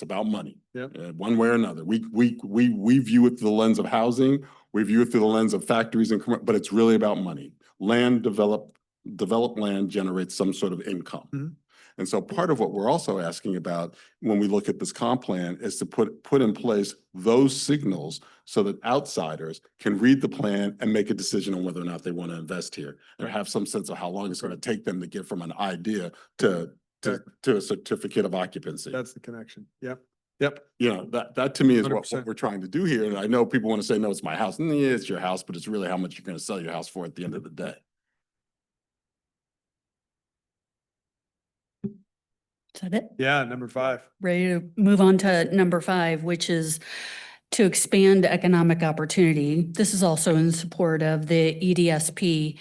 about money. Yep. One way or another. We view it through the lens of housing, we view it through the lens of factories but it's really about money. Developed land generates some sort of income. Mhm. And so part of what we're also asking about when we look at this comp plan is to put in place those signals so that outsiders can read the plan and make a decision on whether or not they want to invest here, or have some sense of how long it's going to take them to get from an idea to a certificate of occupancy. That's the connection. Yep. That to me is what 100%. we're trying to do here. And I know people want to say, no, it's my house. And yeah, it's your house, but it's really how much you're going to sell your house for at the end of the day. Is that it? Yeah, number 5. Ready to move on to number 5, which is to expand economic opportunity. This is also in support of the EDSP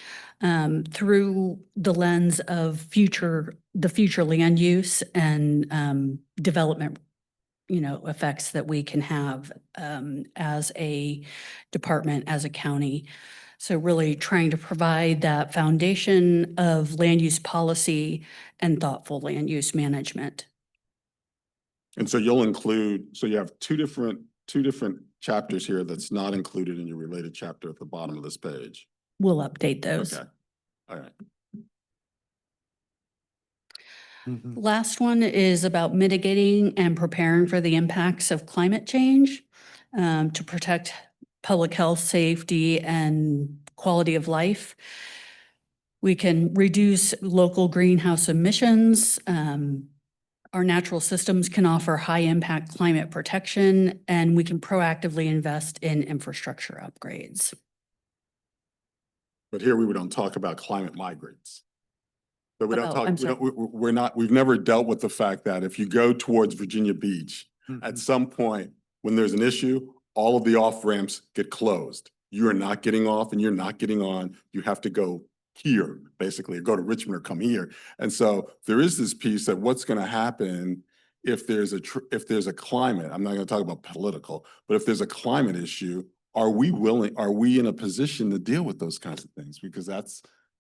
through the lens of the future land use and development, effects that we can have as a department, as a county. So really trying to provide that foundation of land use policy and thoughtful land use management. And so you have two different chapters here that's not included in your related chapter at the bottom of this page. We'll update those. Okay, all right. Last one is about mitigating and preparing for the impacts of climate change to protect public health, safety, and quality of life. We can reduce local greenhouse emissions. Our natural systems can offer high-impact climate protection, and we can proactively invest in infrastructure upgrades. But here we don't talk about climate migrants. But we don't Oh, talk, I'm we sorry. don't, we're not, we've never dealt with the fact that if you go towards Virginia Beach, at some point, when there's an issue, all of the off ramps get closed. You are not getting off and you're not getting on. You have to go here, basically, or go to Richmond or come here. And so there is this piece that what's going to happen if there's a climate, I'm not going to talk about political, but if there's a climate issue, are we in a position to deal with those kinds of things? Because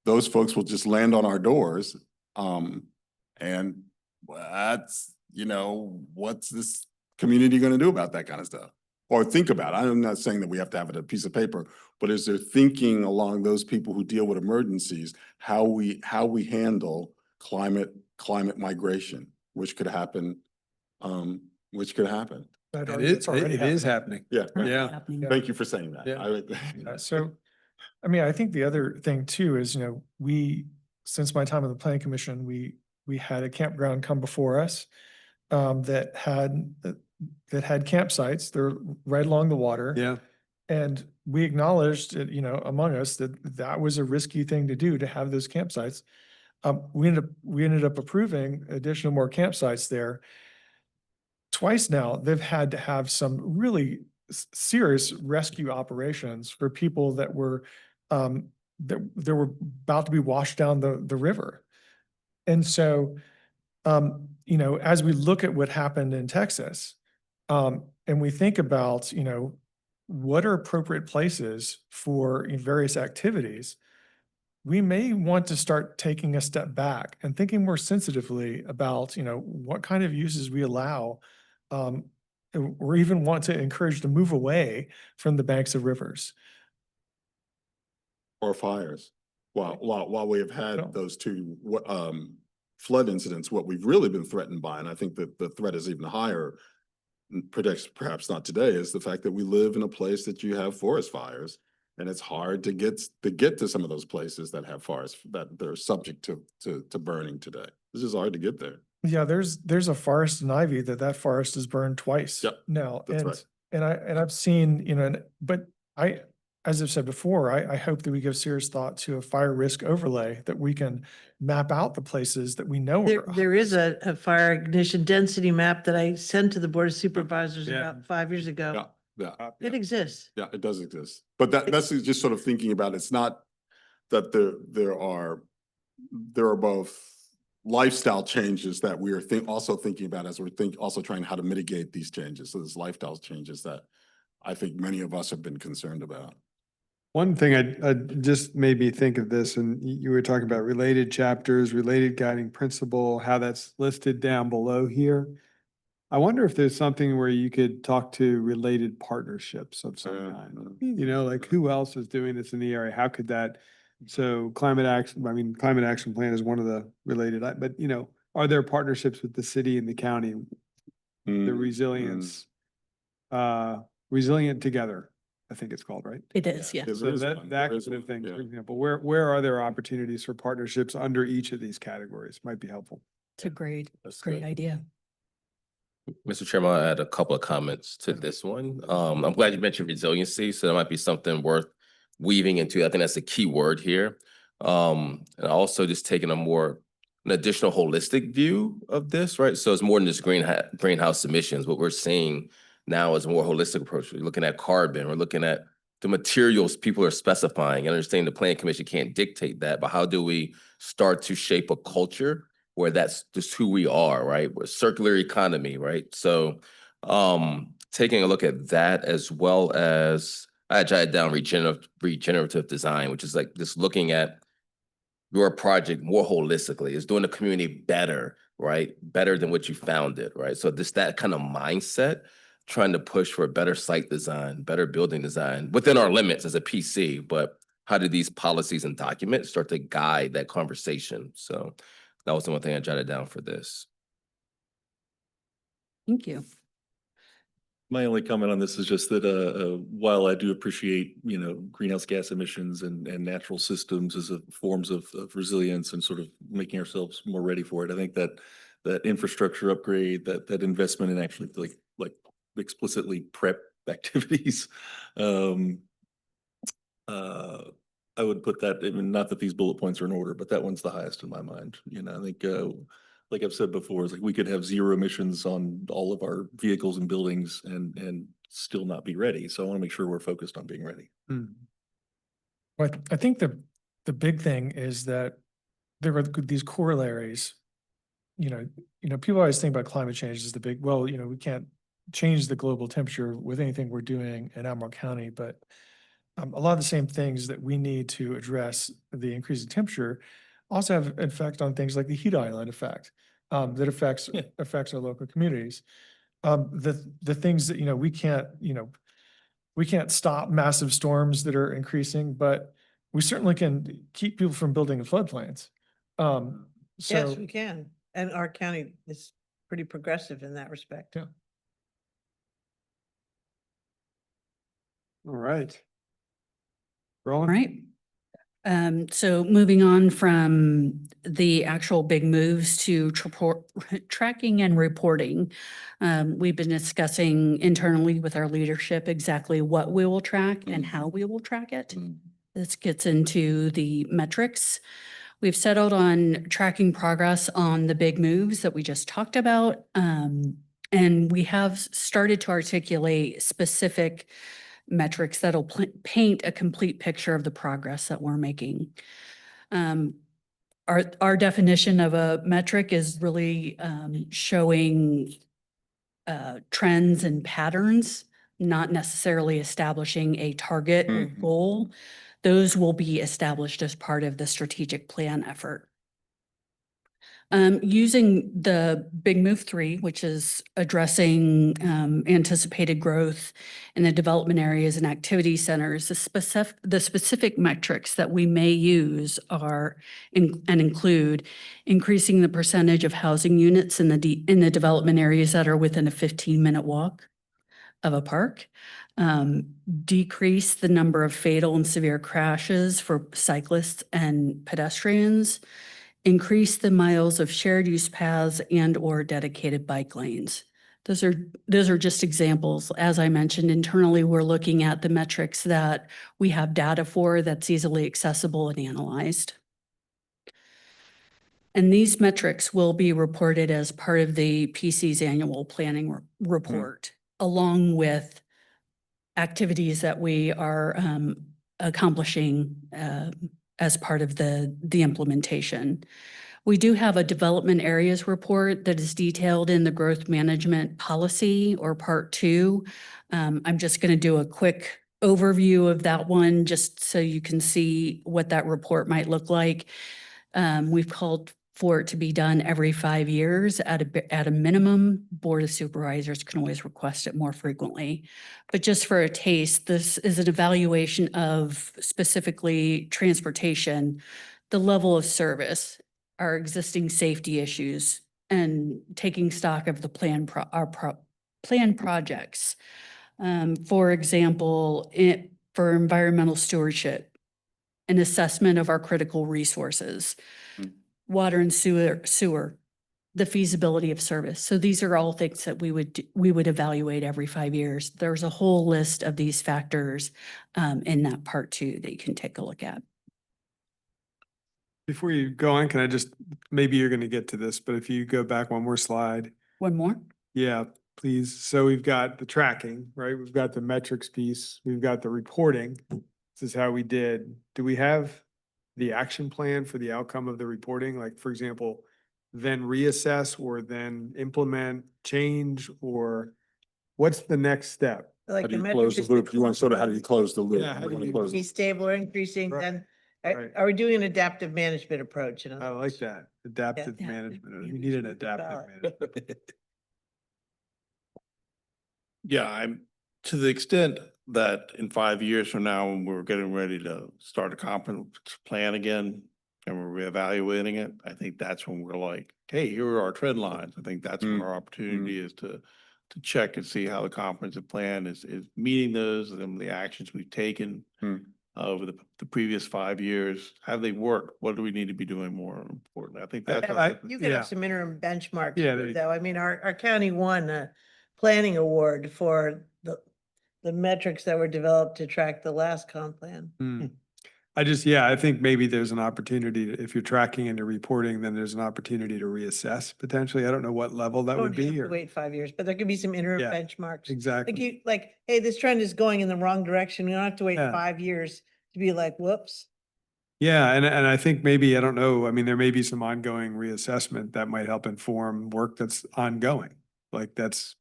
those folks will just land on our doors. And that's, what's this community going to do about that kind of stuff? Or think about it. I'm not saying that we have to have it a piece of paper, but is there thinking along those people who deal with emergencies, how we handle climate migration, which could happen. I'd It argue is, it's already it is happening. Yeah. Yeah. Happening. Thank you for saying that. Yeah. So, I mean, I think the other thing too is, since my time on the planning commission, we had a campground come before us that had campsites. They're right along the water. Yeah. And we acknowledged, among us that was a risky thing to do, to have those campsites. We ended up approving additional more campsites there. Twice now, they've had to have some really serious rescue operations for people that were that were about to be washed down the river. And so, as we look at what happened in Texas, and we think about, what are appropriate places for various activities, we may want to start taking a step back and thinking more sensitively about, what kind of uses we allow, or even want to encourage to move away from the banks of rivers. Or fires. While we have had those two flood incidents, what we've really been threatened by, and I think that the threat is even higher, perhaps not today, is the fact that we live in a place that you have forest fires. And it's hard to get to some of those places that have forests that they're subject to burning today. It's just hard to get there. Yeah, there's a forest in Ivy that forest is burned twice. Yep, Now, that's right. and I've seen, but as I've said before, I hope that we give serious thought to a fire risk overlay, that we can map out the places that we know There is a fire ignition density map that I sent to the Board of Supervisors Yeah. about 5 years ago. Yeah. It exists. Yeah, it does exist. But that's just sort of thinking about, it's not that there are both lifestyle changes that we are also thinking about as we're also trying how to mitigate these changes. So there's lifestyle changes that I think many of us have been concerned about. One thing I just made me think of this, and you were talking about related chapters, related guiding principle, how that's listed down below here. I wonder if there's something where you could talk to related partnerships of some kind. Like who else is doing this in the area? How could that? So climate action plan is one of the related, but are there partnerships with the city and the county? The resilience, resilient together, I think it's called, right? It is, yeah. So that kind of thing, for example, where are there opportunities for partnerships under each of these categories? Might be helpful. It's a great idea. Mr. Chairman, I had a couple of comments to this one. I'm glad you mentioned resiliency, so that might be something worth weaving into. I think that's a key word here. And also just taking an additional holistic view of this, right? So it's more than just greenhouse emissions. What we're seeing now is a more holistic approach. We're looking at carbon, we're looking at the materials people are specifying. I understand the Planning Commission can't dictate that, but how do we start to shape a culture where that's just who we are, right? We're a circular economy, right? So taking a look at that, as well as I jotted down regenerative design, which is like just looking at your project more holistically. It's doing the community better, right? Better than what you found it, right? So just that kind of mindset, trying to push for better site design, better building design within our limits as a PC, but how do these policies and documents start to guide that conversation? So that was the one thing I jotted down for this. Thank you. My only comment on this is just that while I do appreciate, greenhouse gas emissions and natural systems as forms of resilience and sort of making ourselves more ready for it, I think that that infrastructure upgrade, that investment in actually like explicitly prep activities. I would put that, I mean, not that these bullet points are in order, but that one's the highest in my mind. You know, I think, like I've said before, it's like we could have zero emissions on all of our vehicles and buildings and still not be ready. So I want to make sure we're focused on being ready. Well, I think the big thing is that there are these corollaries. People always think about climate change as the big, well, we can't change the global temperature with anything we're doing in Albemarle County, but a lot of the same things that we need to address the increasing temperature also have effect on things like the heat island effect that affects our local communities. The things that, we can't stop massive storms that are increasing, but we certainly can keep people from building floodplains. Yes, we can. And our county is pretty progressive in that respect. Yeah. All right. All Roland? right. So moving on from the actual big moves to tracking and reporting. We've been discussing internally with our leadership exactly what we will track and how we will track it. This gets into the metrics. We've settled on tracking progress on the big moves that we just talked about. And we have started to articulate specific metrics that'll paint a complete picture of the progress that we're making. Our definition of a metric is really showing trends and patterns, not necessarily establishing a target or goal. Those will be established as part of the strategic plan effort. Using the Big Move 3, which is addressing anticipated growth in the development areas and activity centers, the specific metrics that we may use are and include increasing the percentage of housing units in the development areas that are within a 15-minute walk of a park, decrease the number of fatal and severe crashes for cyclists and pedestrians, increase the miles of shared use paths and or dedicated bike lanes. Those are just examples. As I mentioned, internally, we're looking at the metrics that we have data for that's easily accessible and analyzed. And these metrics will be reported as part of the PC's annual planning report, along with activities that we are accomplishing as part of the implementation. We do have a development areas report that is detailed in the growth management policy or part 2. I'm just going to do a quick overview of that one just so you can see what that report might look like. We've called for it to be done every 5 years at a minimum. Board of Supervisors can always request it more frequently. But just for a taste, this is an evaluation of specifically transportation, the level of service, our existing safety issues, and taking stock of the planned projects. For example, for environmental stewardship, an assessment of our critical resources, water and sewer, the feasibility of service. So these are all things that we would evaluate every 5 years. There's a whole list of these factors in that part 2 that you can take a look at. Before you go on, can I just, maybe you're going to get to this, but if you go back one more slide. One more? Yeah, please. So we've got the tracking, right? We've got the metrics piece. We've got the reporting. This is how we did. Do we have the action plan for the outcome of the reporting? Like, for example, then reassess or then implement change, or what's the next step? Like How do the you close the metrics loop? You want sort of, how do you close the loop? Yeah, how do You wanna you- close- be stable or increasing, Right. then Right. are we doing an adaptive management approach? You know? I like that. Adaptive Yeah. management. We need an adaptive management. Yeah, I'm, to the extent that in 5 years from now, when we're getting ready to start a comprehensive plan again, and we're reevaluating it, I think that's when we're like, hey, here are our trend lines. I think that's when our opportunity is to check and see how the comprehensive plan is meeting those, and then the actions we've taken. over the previous 5 years? Have they worked? What do we need to be doing more important? I think that's. You could yeah. have some interim benchmarks, Yeah, too, there you though. I mean, our county won a planning award for the metrics that were developed to track the last comp plan. I think maybe there's an opportunity, if you're tracking and you're reporting, then there's an opportunity to reassess potentially. I don't know what level that would Don't have be to or. wait 5 years, but there could be some interim Yeah, benchmarks. Exactly. Hey, this trend is going in the wrong direction. We don't have to wait Yeah. 5 years to be like, whoops. Yeah, and I think maybe, I don't know, I mean, there may be some ongoing reassessment that might help inform work that's ongoing, like that's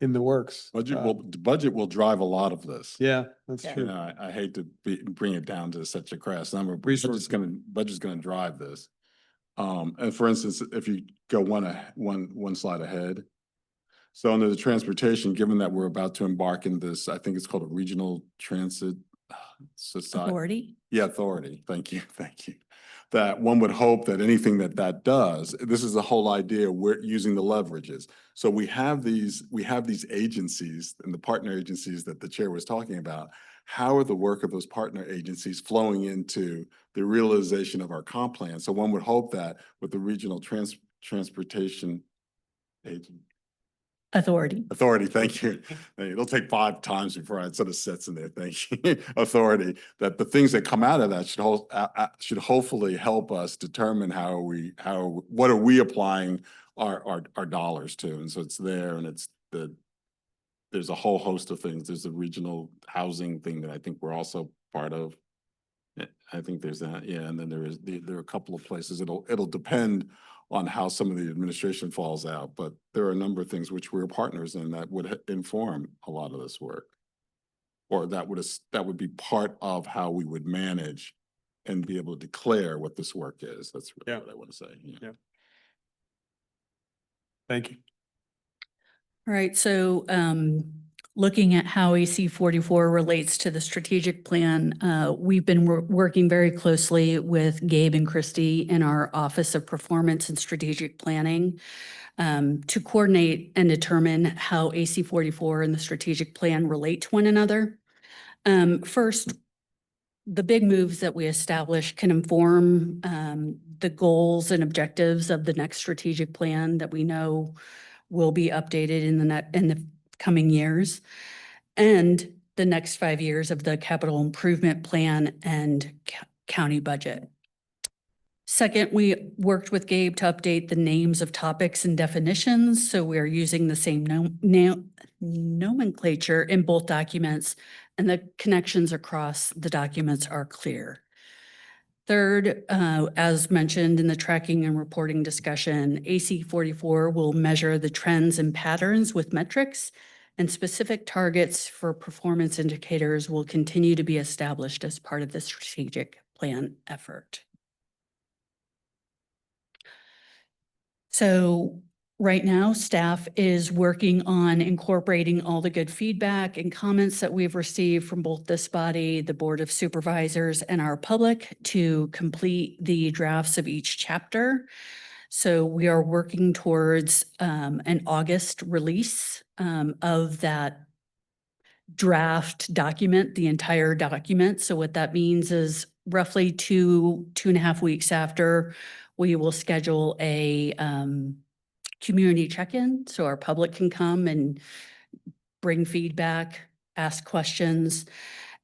in the works. The budget will drive a lot of this. Yeah, that's Yeah. You true. know, I hate to bring it down to such a crass number, but Resources. budget's gonna drive this. And for instance, if you go one slide ahead. So under the transportation, given that we're about to embark in this, I think it's called a regional transit society. Authority. Yeah, authority. Thank you, thank you. That one would hope that anything that does, this is the whole idea, we're using the leverages. So we have these agencies and the partner agencies that the chair was talking about. How are the work of those partner agencies flowing into the realization of our comp plan? So one would hope that with the regional transportation Authority. thank you. It'll take 5 times before I sort of sets in there, thank you. Authority, that the things that come out of that should hopefully help us determine what are we applying our dollars to? And so it's there and there's a whole host of things. There's a regional housing thing that I think we're also part of. I think there's that, yeah, and then there are a couple of places. It'll depend on how some of the administration falls out, but there are a number of things which we're partners in that would inform a lot of this work. Or that would be part of how we would manage and be able to declare what this work is. That's really what I want to say. Yeah. Thank you. All right, so looking at how AC 44 relates to the strategic plan, we've been working very closely with Gabe and Christy in our Office of Performance and Strategic Planning to coordinate and determine how AC 44 and the strategic plan relate to one another. First, the big moves that we establish can inform the goals and objectives of the next strategic plan that we know will be updated in the coming years, and the next 5 years of the capital improvement plan and county budget. Second, we worked with Gabe to update the names of topics and definitions, so we're using the same nomenclature in both documents, and the connections across the documents are clear. Third, as mentioned in the tracking and reporting discussion, AC 44 will measure the trends and patterns with metrics, and specific targets for performance indicators will continue to be established as part of the strategic plan effort. So right now, staff is working on incorporating all the good feedback and comments that we've received from both this body, the Board of Supervisors, and our public to complete the drafts of each chapter. So we are working towards an August release of that draft document, the entire document. So what that means is roughly 2.5 weeks after, we will schedule a community check-in so our public can come and bring feedback, ask questions.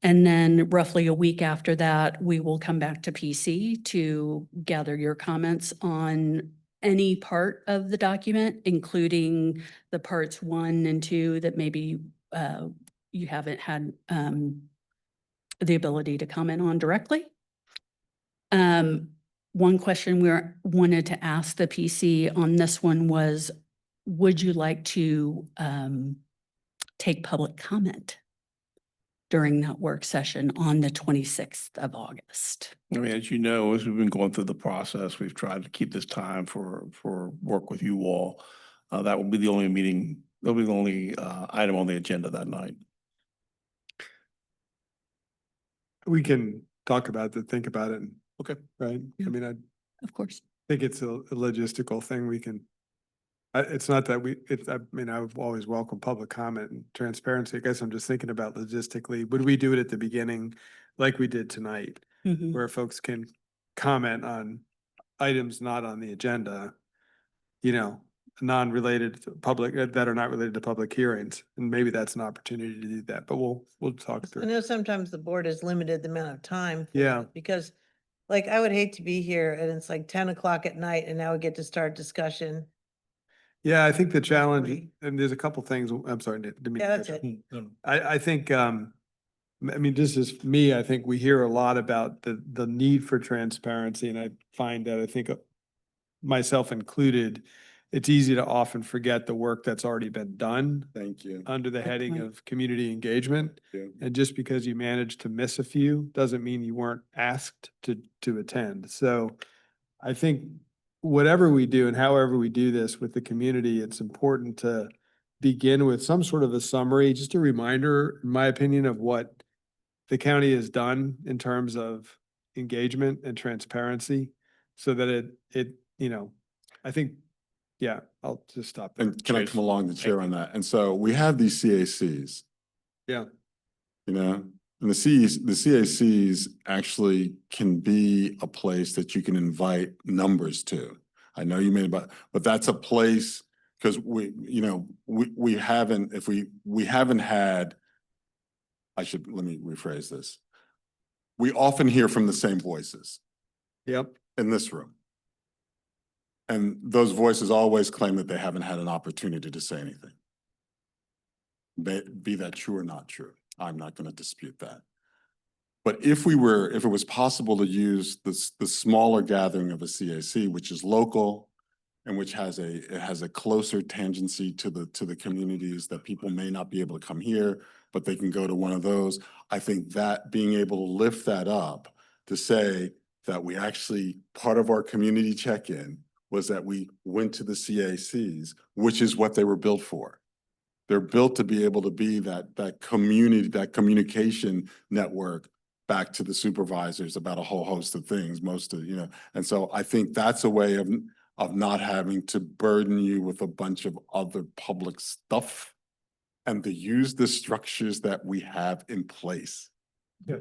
And then roughly a week after that, we will come back to PC to gather your comments on any part of the document, including the parts 1 and 2 that maybe you haven't had the ability to comment on directly. One question we wanted to ask the PC on this one was, would you like to take public comment during that work session on the 26th of August? I mean, as you know, as we've been going through the process, we've tried to keep this time for work with you all. That will be the only meeting, that'll be the only item on the agenda that night. We can talk about it, think about it. Okay. Right? Yeah. I mean, I Of course. think it's a logistical thing. We can, it's not that I mean, I've always welcomed public comment and transparency. I guess I'm just thinking about logistically, would we do it at the beginning like we did tonight, Mhm. where folks can comment on items not on the agenda, you know, non-related to public, that are not related to public hearings. And maybe that's an opportunity to do that, but we'll talk I through. know sometimes the board has limited the amount of time. for Yeah. it, Because like I would hate to be here and it's like 10 o'clock at night and now we get to start discussion. Yeah, I think the challenge, Agree. and there's a couple things, I'm sorry, didn't mean to Yeah, that's cut you it. off. I think, I mean, this is me, I think we hear a lot about the need for transparency, and I find that I think myself included, it's easy to often forget the work that's already been done Thank you. under the Good heading point. of community engagement. Yeah. And just because you managed to miss a few doesn't mean you weren't asked to attend. So I think whatever we do and however we do this with the community, it's important to begin with some sort of a summary, just a reminder, in my opinion, of what the county has done in terms of engagement and transparency, so that it, you know, I think, yeah, I'll just stop there. And can I come along the chair on that? And so we have these CACs. Yeah. You know, and the CACs actually can be a place that you can invite numbers to. I know you made but that's a place, because we haven't, we haven't had, let me rephrase this. We often hear from the same voices Yep. in this room. And those voices always claim that they haven't had an opportunity to say anything. Be that true or not true. I'm not going to dispute that. But if it was possible to use the smaller gathering of a CAC, which is local and which has a closer tangency to the communities, that people may not be able to come here, but they can go to one of those. I think that being able to lift that up to say that we actually, part of our community check-in was that we went to the CACs, which is what they were built for. They're built to be able to be that community, that communication network back to the supervisors about a whole host of things, and so I think that's a way of not having to burden you with a bunch of other public stuff, and to use the structures that we have in place. Yeah,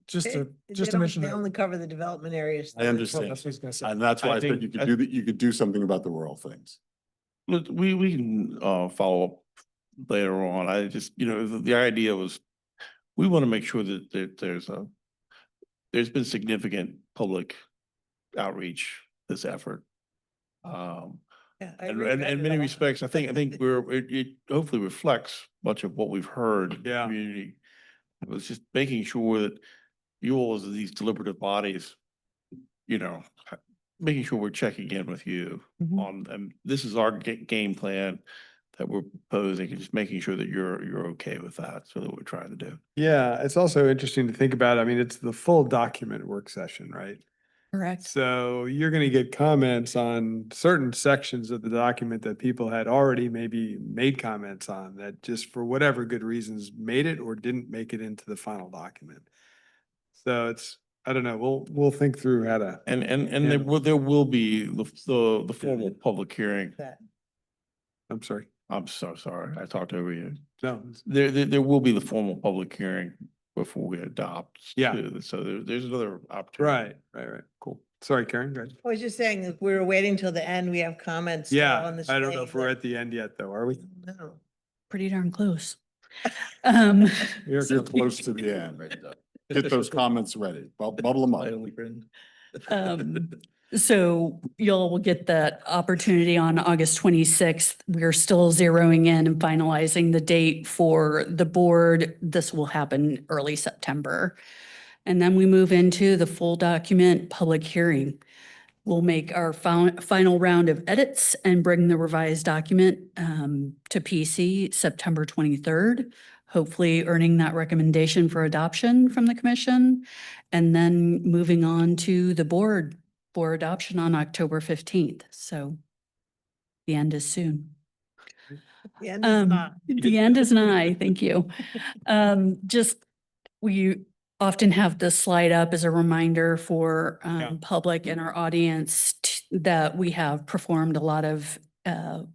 just They to don't- mention They that. only cover the development areas. I understand. That's what I was gonna say. And that's why I think you could do something about the rural things. Look, we can follow up later on. I just, the idea was, we want to make sure that there's been significant public outreach, this effort. Yeah, I And regret in it many all. respects, I think it hopefully reflects much of what we've heard. in the Yeah. Community. It was just making sure that you all, as these deliberative bodies, making sure we're checking in with you Mhm. on, and this is our game plan that we're proposing, and just making sure that you're okay with that. So that we're trying to do. Yeah, it's also interesting to think about. I mean, it's the full document work session, right? Correct. So you're going to get comments on certain sections of the document that people had already maybe made comments on, that just for whatever good reasons made it or didn't make it into the final document. So it's, I don't know, we'll think through how to. And Yeah. there will be the formal public hearing. That. I'm sorry. I'm so sorry. I talked over you. No. There will be the formal public hearing before we adopt. Yeah. too. So there's another opportunity. Right. Cool. Sorry, Karen, go ahead. I was just saying, if we were waiting till the end, we have comments. still Yeah, on the I don't know if string we're that- at the end yet, though, are we? No. Pretty darn close. Um, You're close to the end. Get those comments ready. Bubble them up. So you'll will get that opportunity on August 26th. We're still zeroing in and finalizing the date for the board. This will happen early September. And then we move into the full document public hearing. We'll make our final round of edits and bring the revised document to PC September 23rd, hopefully earning that recommendation for adoption from the commission, and then moving on to the board for adoption on October 15th. So the end is soon. The end is not. The end is nigh, thank you. We often have this slide up as a reminder for public and our audience that we have performed a lot of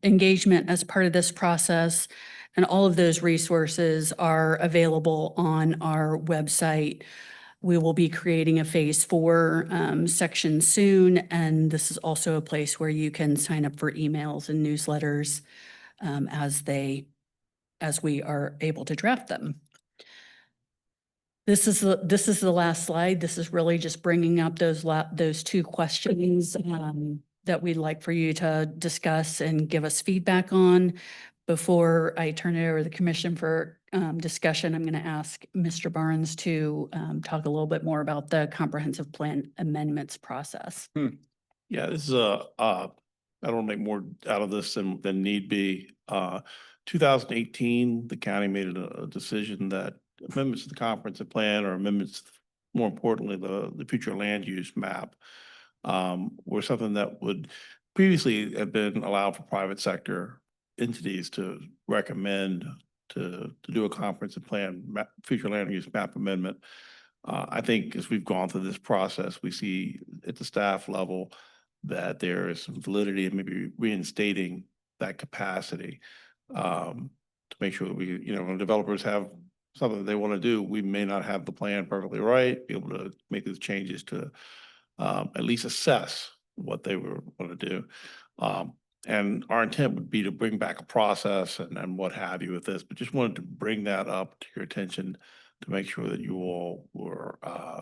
engagement as part of this process. And all of those resources are available on our website. We will be creating a phase 4 section soon, and this is also a place where you can sign up for emails and newsletters as we are able to draft them. This is the last slide. This is really just bringing up those 2 questions that we'd like for you to discuss and give us feedback on. Before I turn it over to the commission for discussion, I'm going to ask Mr. Barnes to talk a little bit more about the comprehensive plan amendments process. Yeah, this is I don't want to make more out of this than need be. 2018, the county made a decision that amendments to the comprehensive plan, or amendments, more importantly, the future land use map, were something that would previously have been allowed for private sector entities to recommend to do a comprehensive plan, future land use map amendment. I think as we've gone through this process, we see at the staff level that there is some validity in maybe reinstating that capacity, to make sure that we, when developers have something that they want to do, we may not have the plan perfectly right, be able to make those changes to at least assess what they were going to do. And our intent would be to bring back a process and what have you with this, but just wanted to bring that up to your attention to make sure that you all were I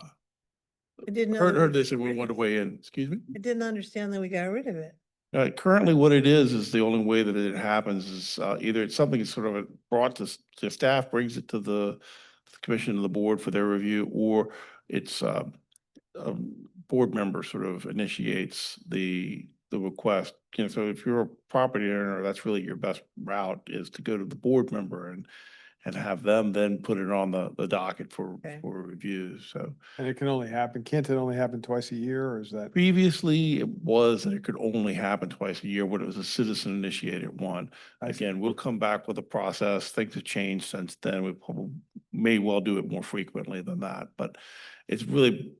didn't know. heard this and we wanted to weigh in. Excuse me? I didn't understand that we got rid of it. Currently, what it is the only way that it happens is either it's something that's sort of brought to staff, brings it to the commission and the board for their review, or it's a board member sort of initiates the request. So if you're a property owner, that's really your best route, is to go to the board member and have them then put it on the docket for review. So. And it can only happen, can't it only happen twice a year, or is that? Previously, it was that it could only happen twice a year when it was a citizen initiated one. I see. Again, we'll come back with a process. Things have changed since then. We probably may well do it more frequently than that, but it's really,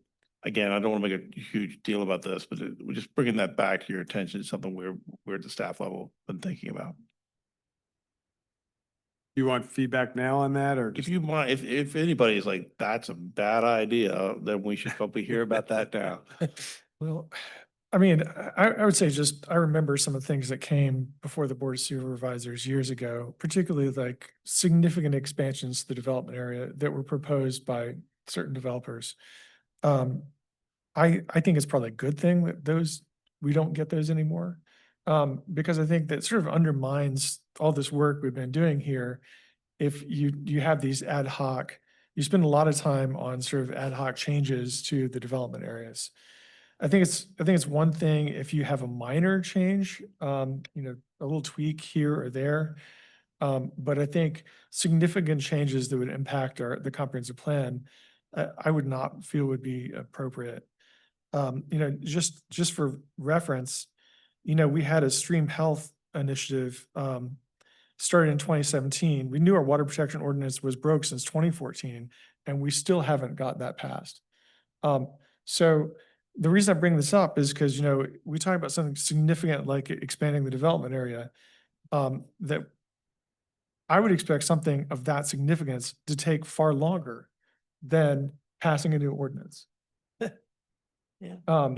again, I don't want to make a huge deal about this, but we're just bringing that back to your attention. It's something we're at the staff level been thinking about. You want feedback now on that, or If just? you mind, if anybody's like, that's a bad idea, then we should probably hear about that now. Well, I mean, I would say I remember some of the things that came before the Board of Supervisors years ago, particularly like significant expansions to the development area that were proposed by certain developers. I think it's probably a good thing that we don't get those anymore. Because I think that sort of undermines all this work we've been doing here. If you have these ad hoc, you spend a lot of time on sort of ad hoc changes to the development areas. I think it's one thing if you have a minor change, a little tweak here or there. But I think significant changes that would impact the comprehensive plan, I would not feel would be appropriate. Just for reference, we had a stream health initiative started in 2017. We knew our water protection ordinance was broke since 2014, and we still haven't got that passed. So the reason I bring this up is because, we talk about something significant like expanding the development area, that I would expect something of that significance to take far longer than passing a new ordinance. Yeah. I'm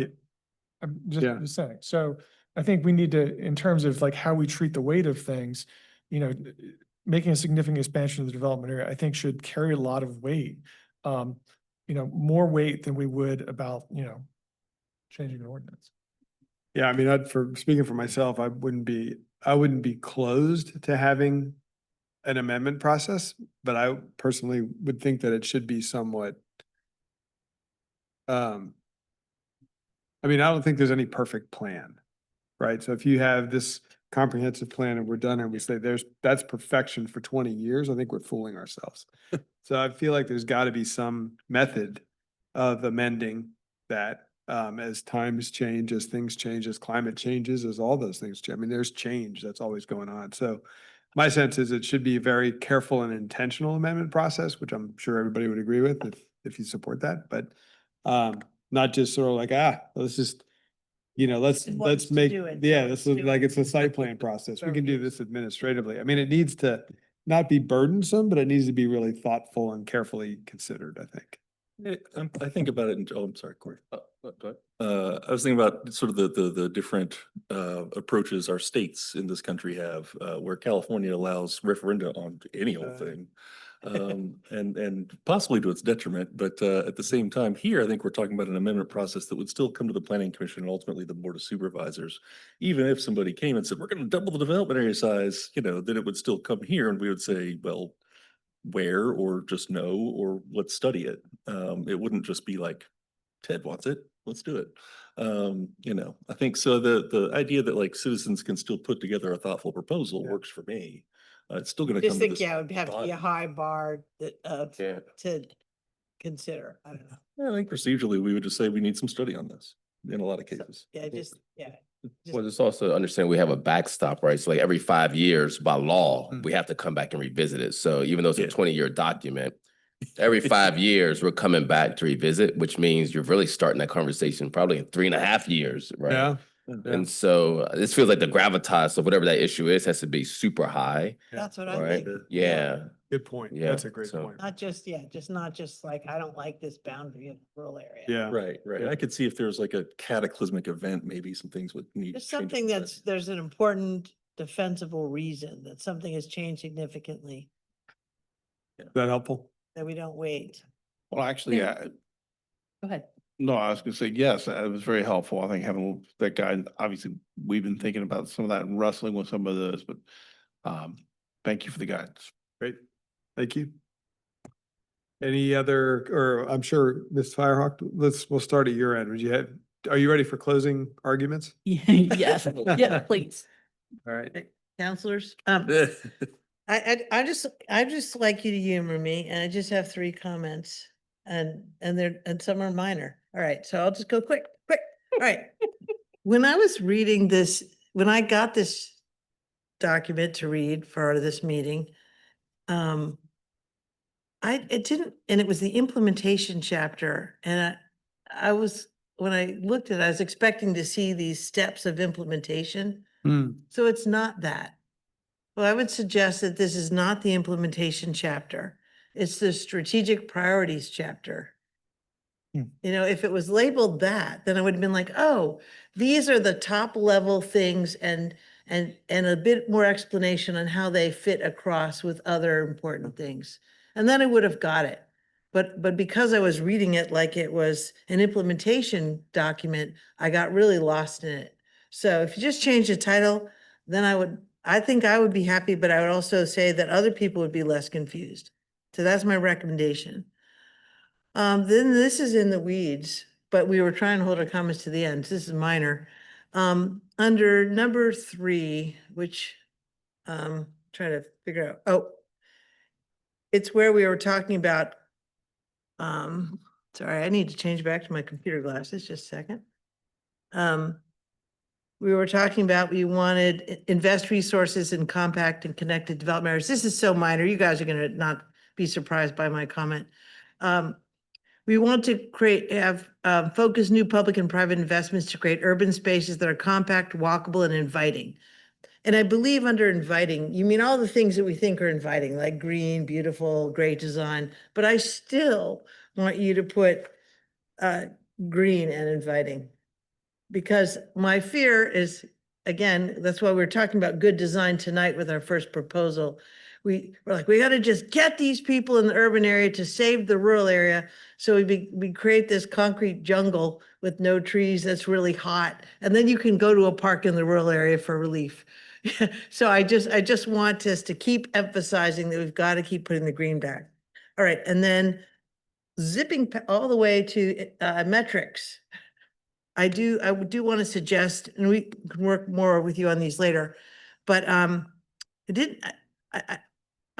just saying. So I think we need to, in terms of like how we treat the weight of things, making a significant expansion of the development area, I think should carry a lot of weight. More weight than we would about, changing an ordinance. Yeah, I mean, speaking for myself, I wouldn't be closed to having an amendment process, but I personally would think that it should be somewhat. I mean, I don't think there's any perfect plan, right? So if you have this comprehensive plan and we're done and we say that's perfection for 20 years, I think we're fooling ourselves. So I feel like there's got to be some method of amending that as times change, as things change, as climate changes, as all those things change. I mean, there's change that's always going on. So my sense is it should be a very careful and intentional amendment process, which I'm sure everybody would agree with if you support that, but not just sort of like, let's just, let's make, this is like, it's a site plan process. We can do this administratively. I mean, it needs to not be burdensome, but it needs to be really thoughtful and carefully considered, I think. I think about it in, oh, I'm sorry, Corey. I was thinking about sort of the different approaches our states in this country have, where California allows referenda on any old thing. And possibly to its detriment, but at the same time, here, I think we're talking about an amendment process that would still come to the planning commission and ultimately the board of supervisors. Even if somebody came and said, we're gonna double the development area size, then it would still come here and we would say, well, where, or just no, or let's study it. It wouldn't just be like, Ted wants it, let's do it. I think so the idea that like citizens can still put together a thoughtful proposal works for me. It's still gonna come Just to think, this. yeah, it would have to be a body. high bar that, Yeah. to consider. I don't know. I think procedurally, we would just say we need some study on this in a lot of cases. Yeah, just, yeah. Well, just also understand we have a backstop, right? So like every 5 years by law, we have to come back and revisit it. So even though it's a 20-year document, every 5 years, we're coming back to revisit, which means you're really starting that conversation probably in 3.5 years, right? Yeah. And so this feels like the gravitas of whatever that issue is has to be super high, That's what I right? think. Yeah. Good point. Yeah, That's a great so- point. Not just, not just like, I don't like this boundary of the rural area. Yeah. Right. Yeah. I could see if there's like a cataclysmic event, maybe some things would need. Just change something up. there's an important defensible reason that something has changed significantly, Is that helpful? that we don't wait. Well, actually, Go ahead. no, I was gonna say, yes, it was very helpful. I think having that guy, obviously, we've been thinking about some of that and wrestling with some of those, but thank you for the guidance. Great. Thank you. Any other, or I'm sure Ms. Firehawk, we'll start at your end. Are you ready for closing arguments? Yes, yeah, please. All right. Counselors, I just like you to humor me, and I just have 3 comments, and some are minor. All right, so I'll just go quick. All right. When I was reading this, when I got this document to read for this meeting, it didn't, and it was the implementation chapter, and when I looked at it, I was expecting to see these steps of implementation. So it's not that. Well, I would suggest that this is not the implementation chapter. It's the strategic priorities chapter. If it was labeled that, then I would have been like, oh, these are the top level things and a bit more explanation on how they fit across with other important things. And then I would have got it. But because I was reading it like it was an implementation document, I got really lost in it. So if you just change the title, then I think I would be happy, but I would also say that other people would be less confused. So that's my recommendation. Then this is in the weeds, but we were trying to hold our comments to the end. This is minor. Under number 3, which trying to figure out, oh, it's where we were talking about, sorry, I need to change back to my computer glasses, just a second. We were talking about, we wanted invest resources in compact and connected development areas. This is so minor. You guys are gonna not be surprised by my comment. We want to have focus new public and private investments to create urban spaces that are compact, walkable, and inviting. And I believe under inviting, you mean all the things that we think are inviting, like green, beautiful, great design, but I still want you to put green and inviting. Because my fear is, again, that's why we're talking about good design tonight with our first proposal. We're like, we got to just get these people in the urban area to save the rural area. So we create this concrete jungle with no trees that's really hot. And then you can go to a park in the rural area for relief. So I just want us to keep emphasizing that we've got to keep putting the green back. All right. And then zipping all the way to metrics. I do want to suggest, and we can work more with you on these later, but I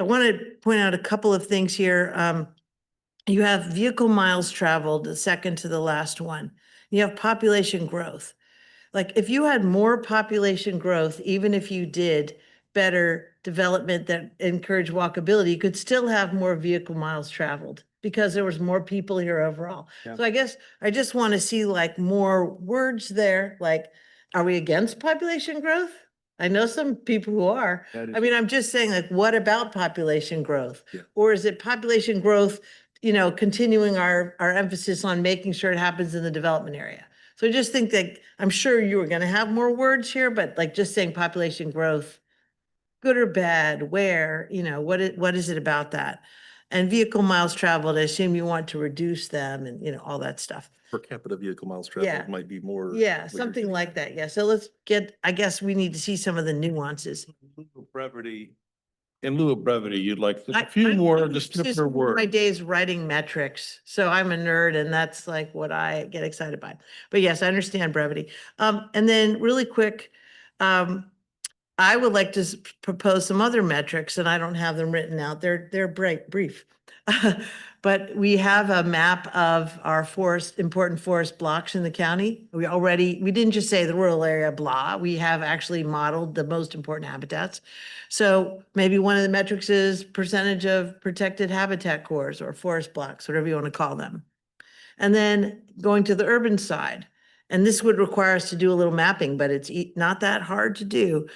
want to point out a couple of things here. You have vehicle miles traveled, the second to the last one. You have population growth. Like if you had more population growth, even if you did better development that encouraged walkability, you could still have more vehicle miles traveled because there was more people here overall. Yeah. So I guess I just want to see like more words there, like, are we against population growth? I know some people who are. That is- I mean, I'm just saying, like, what about population growth? Yeah. Or is it population growth you know, continuing our emphasis on making sure it happens in the development area. So I just think that, I'm sure you were gonna have more words here, but like just saying population growth, good or bad, where, you know, what is it about that? And vehicle miles traveled, I assume you want to reduce them and, you know, all that stuff. Per capita vehicle miles Yeah. traveled might be more. Yeah, what you're something getting like at. that. Yeah. So let's get, I guess we need to see some of the nuances. Brevity. In lieu of brevity, you'd like just I- a few I'm more, just just per my word. days writing metrics, so I'm a nerd and that's like what I get excited by. But yes, I understand brevity. And then really quick, I would like to propose some other metrics and I don't have them written out. They're brief. But we have a map of our important forest blocks in the county. We didn't just say the rural area blah, we have actually modeled the most important habitats. So maybe one of the metrics is percentage of protected habitat cores or forest blocks, whatever you want to call them. And then going to the urban side, and this would require us to do a little mapping, but it's not that hard to do.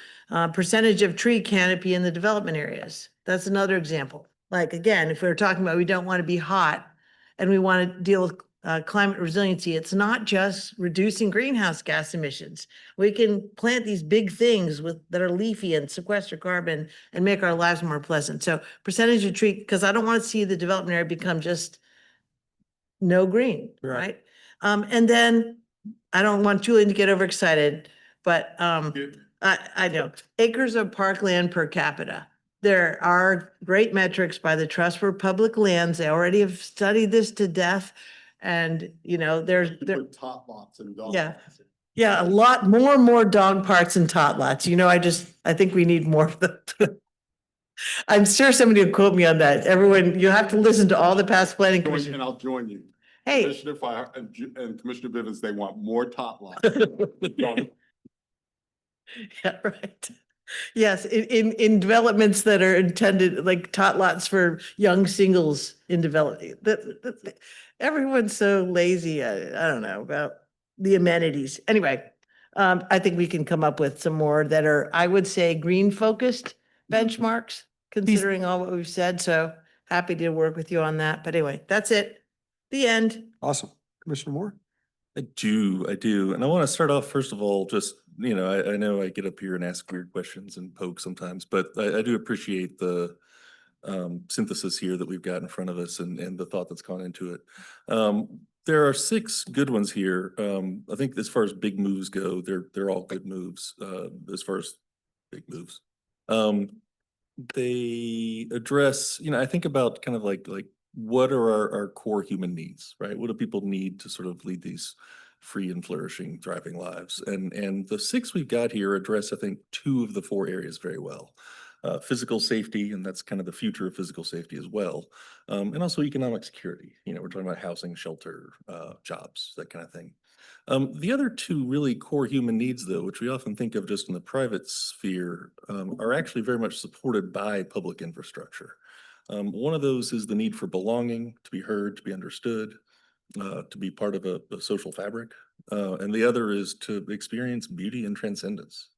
Percentage of tree canopy in the development areas. That's another example. Like, again, if we're talking about we don't want to be hot and we want to deal with climate resiliency, it's not just reducing greenhouse gas emissions. We can plant these big things that are leafy and sequester carbon and make our lives more pleasant. So percentage of tree, because I don't want to see the development area become just no green, right? And then I don't want Julian to get overexcited, but I know acres of parkland per capita. There are great metrics by the Trust for Public Lands. They already have studied this to death. And, you know, there, Top lots and dog yeah. lots. Yeah, a lot more dog parks and tot lots. You know, I think we need more of them. I'm sure somebody will quote me on that. Everyone, you have to listen to all the past planning commissions. And I'll join you. Hey, Commissioner Fire and Commissioner Bivens, they want more top lots. yeah, right. Yes, in developments that are intended, like tot lots for young singles in development. Everyone's so lazy. I don't know about the amenities. Anyway, I think we can come up with some more that are, I would say, green focused benchmarks, considering all what we've said. So happy to work with you on that. But anyway, that's it. The end. Awesome. Commissioner Moore? I do. And I want to start off, first of all, just, you know, I know I get up here and ask weird questions and poke sometimes, but I do appreciate the synthesis here that we've got in front of us and the thought that's gone into it. There are 6 good ones here. I think as far as big moves go, they're all good moves, as far as big moves. They address, you know, I think about kind of like what are our core human needs, right? What do people need to sort of lead these free and flourishing, thriving lives? And the 6 we've got here address, I think, 2 of the 4 areas very well. Physical safety, and that's kind of the future of physical safety as well. And also economic security. You know, we're talking about housing, shelter, jobs, that kind of thing. The other 2 really core human needs, though, which we often think of just in the private sphere, are actually very much supported by public infrastructure. One of those is the need for belonging, to be heard, to be understood, to be part of a social fabric. And the other is to experience beauty and transcendence,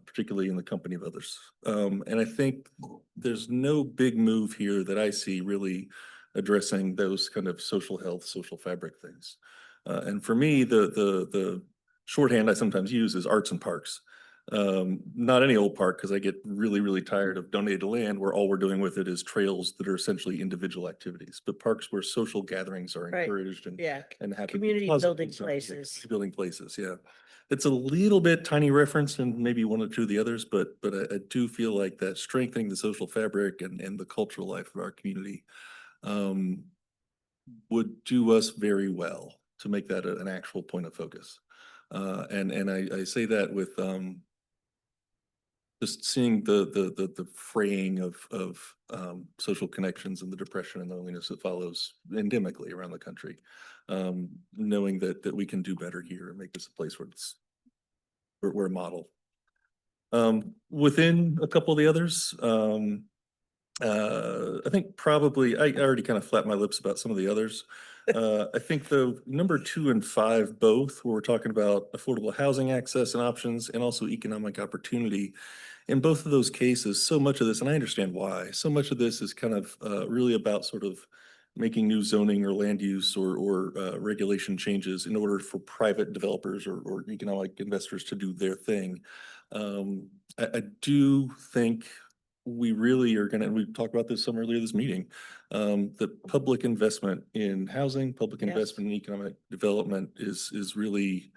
particularly in the company of others. And I think there's no big move here that I see really addressing those kind of social health, social fabric things. And for me, the shorthand I sometimes use is arts and parks. Not any old park, because I get really tired of donated land where all we're doing with it is trails that are essentially individual activities, but parks where social gatherings are Right. encouraged and Yeah. happen. Community Positive building stuff, yeah, places. community building places, yeah. It's a little bit tiny reference and maybe 1 or 2 of the others, but I do feel like that strengthening the social fabric and the cultural life of our community would do us very well to make that an actual point of focus. And I say that with just seeing the fraying of social connections and the depression and loneliness that follows endemically around the country. Knowing that we can do better here and make this a place where we're a model. Within a couple of the others, I think probably, I already kind of flapped my lips about some of the others. I think the number 2 and 5, both, where we're talking about affordable housing access and options and also economic opportunity. In both of those cases, so much of this, and I understand why, so much of this is kind of really about sort of making new zoning or land use or regulation changes in order for private developers or economic investors to do their thing. I do think we really are gonna, and we talked about this some earlier this meeting, that public investment in housing, public Yes. investment in economic development is really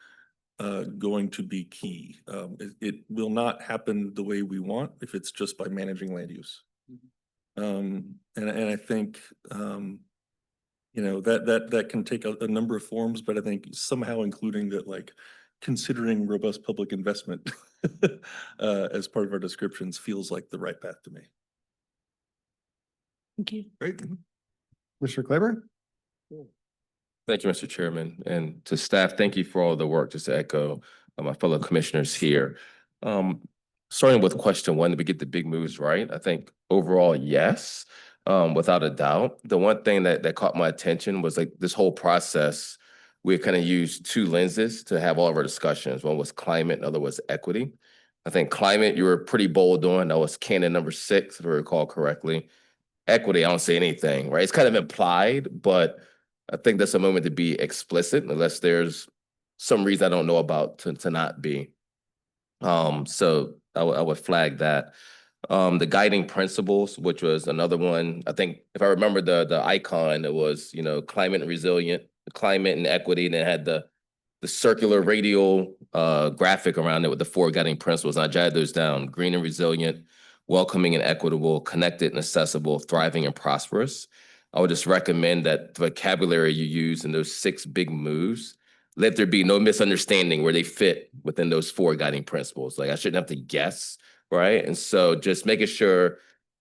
going to be key. It will not happen the way we want if it's just by managing land use. And I think, that can take a number of forms, but I think somehow including that, like, considering robust public investment as part of our descriptions feels like the right path to me. Thank you. Great. Mr. Claiborne? Thank you, Mr. Chairman, and to staff, thank you for all the work, just to echo my fellow commissioners here. Starting with question one, did we get the big moves right? I think overall, yes, without a doubt. The one thing that caught my attention was like this whole process, we kind of used two lenses to have all of our discussions. One was climate, and the other was equity. I think climate, you were pretty bold on, that was canon number 6, if I recall correctly. Equity, I don't say anything, right? It's kind of implied, but I think that's a moment to be explicit unless there's some reason I don't know about to not be. So I would flag that. The guiding principles, which was another one, I think if I remember the icon, it was, climate resilient, climate and equity, and it had the circular radial graphic around it with the 4 guiding principles. And I jotted those down: green and resilient, welcoming and equitable, connected and accessible, thriving and prosperous. I would just recommend that the vocabulary you use in those 6 big moves, let there be no misunderstanding where they fit within those 4 guiding principles. Like, I shouldn't have to guess, right? And so just making sure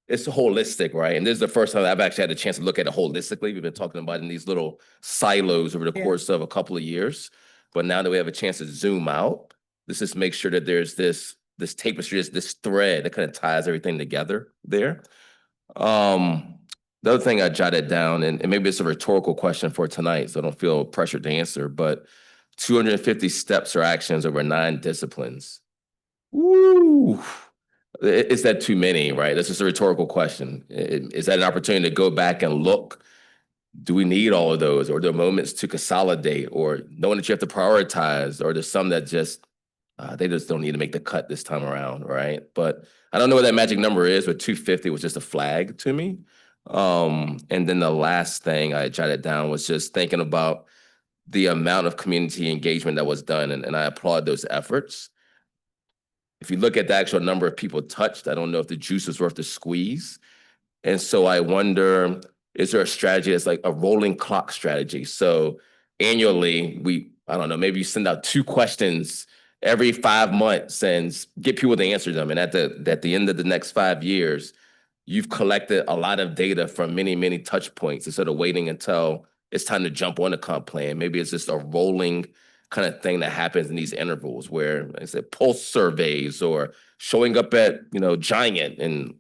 it's holistic, right? And this is the first time I've actually had a chance to look at it holistically. We've been talking about it in these little silos over the Yeah. course of a couple of years. But now that we have a chance to zoom out, let's just make sure that there's this tapestry, this thread that kind of ties everything together there. The other thing I jotted down, and maybe it's a rhetorical question for tonight, so I don't feel pressured to answer, but 250 steps or actions over 9 disciplines. Woo! Is that too many, right? This is a rhetorical question. Is that an opportunity to go back and look? Do we need all of those? Or are there moments to consolidate, or knowing that you have to prioritize, or there's some that just, they just don't need to make the cut this time around, right? But I don't know what that magic number is, but 250 was just a flag to me. And then the last thing I jotted down was just thinking about the amount of community engagement that was done, and I applaud those efforts. If you look at the actual number of people touched, I don't know if the juice is worth the squeeze. And so I wonder, is there a strategy that's like a rolling clock strategy? So annually, I don't know, maybe you send out 2 questions every 5 months and get people to answer them. And at the end of the next 5 years, you've collected a lot of data from many, many touch points instead of waiting until it's time to jump on a comp plan. Maybe it's just a rolling kind of thing that happens in these intervals where, like I said, pulse surveys or showing up at, Giant and,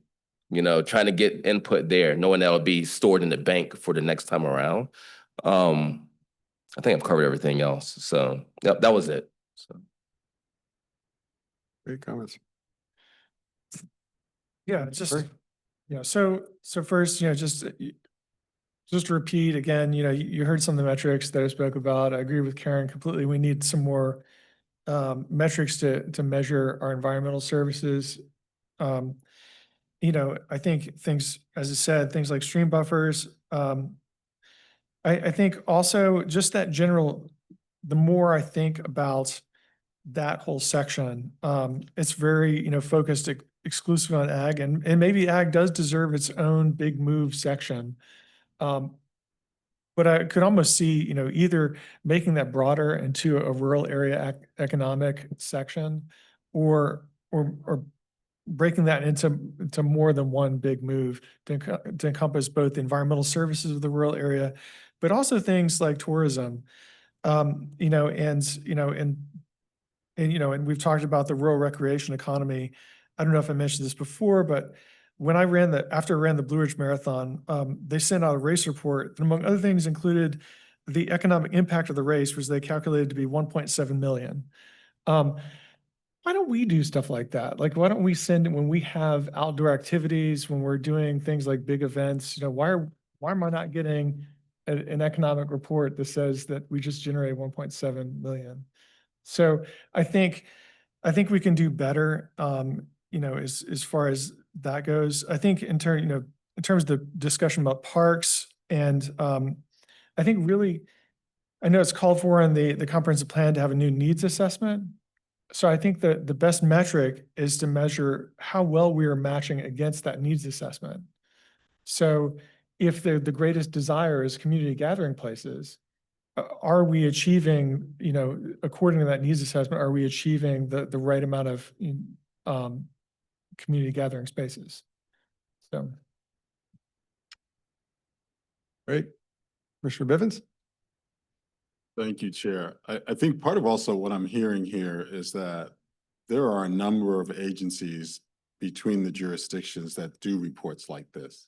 trying to get input there, knowing that'll be stored in the bank for the next time around. I think I've covered everything else. So yep, that was it. So. Great comments. Yeah, just, Sorry? so first, just to repeat again, you heard some of the metrics that I spoke about. I agree with Karen completely. We need some more metrics to measure our environmental services. I think things, as I said, things like stream buffers. I think also just that general, the more I think about that whole section, it's very, focused exclusively on ag, and maybe ag does deserve its own big move section. But I could almost see, either making that broader into a rural area economic section, or breaking that into more than one big move to encompass both the environmental services of the rural area, but also things like tourism. And we've talked about the rural recreation economy. I don't know if I mentioned this before, but when after I ran the Blue Ridge Marathon, they sent out a race report that, among other things, included the economic impact of the race, which they calculated to be 1.7 million. Why don't we do stuff like that? Like, why don't we send, when we have outdoor activities, when we're doing things like big events, why why am I not getting an economic report that says that we just generated 1.7 million? So I think we can do better, as far as that goes. I think in terms of the discussion about parks and, I think really, I know it's called for in the comprehensive plan to have a new needs assessment. So I think that the best metric is to measure how well we are matching against that needs assessment. So if the greatest desire is community gathering places, are we achieving, according to that needs assessment, are we achieving the right amount of community gathering spaces? So. Great. Commissioner Bivens? Thank you, Chair. I think part of also what I'm hearing here is that there are a number of agencies between the jurisdictions that do reports like this.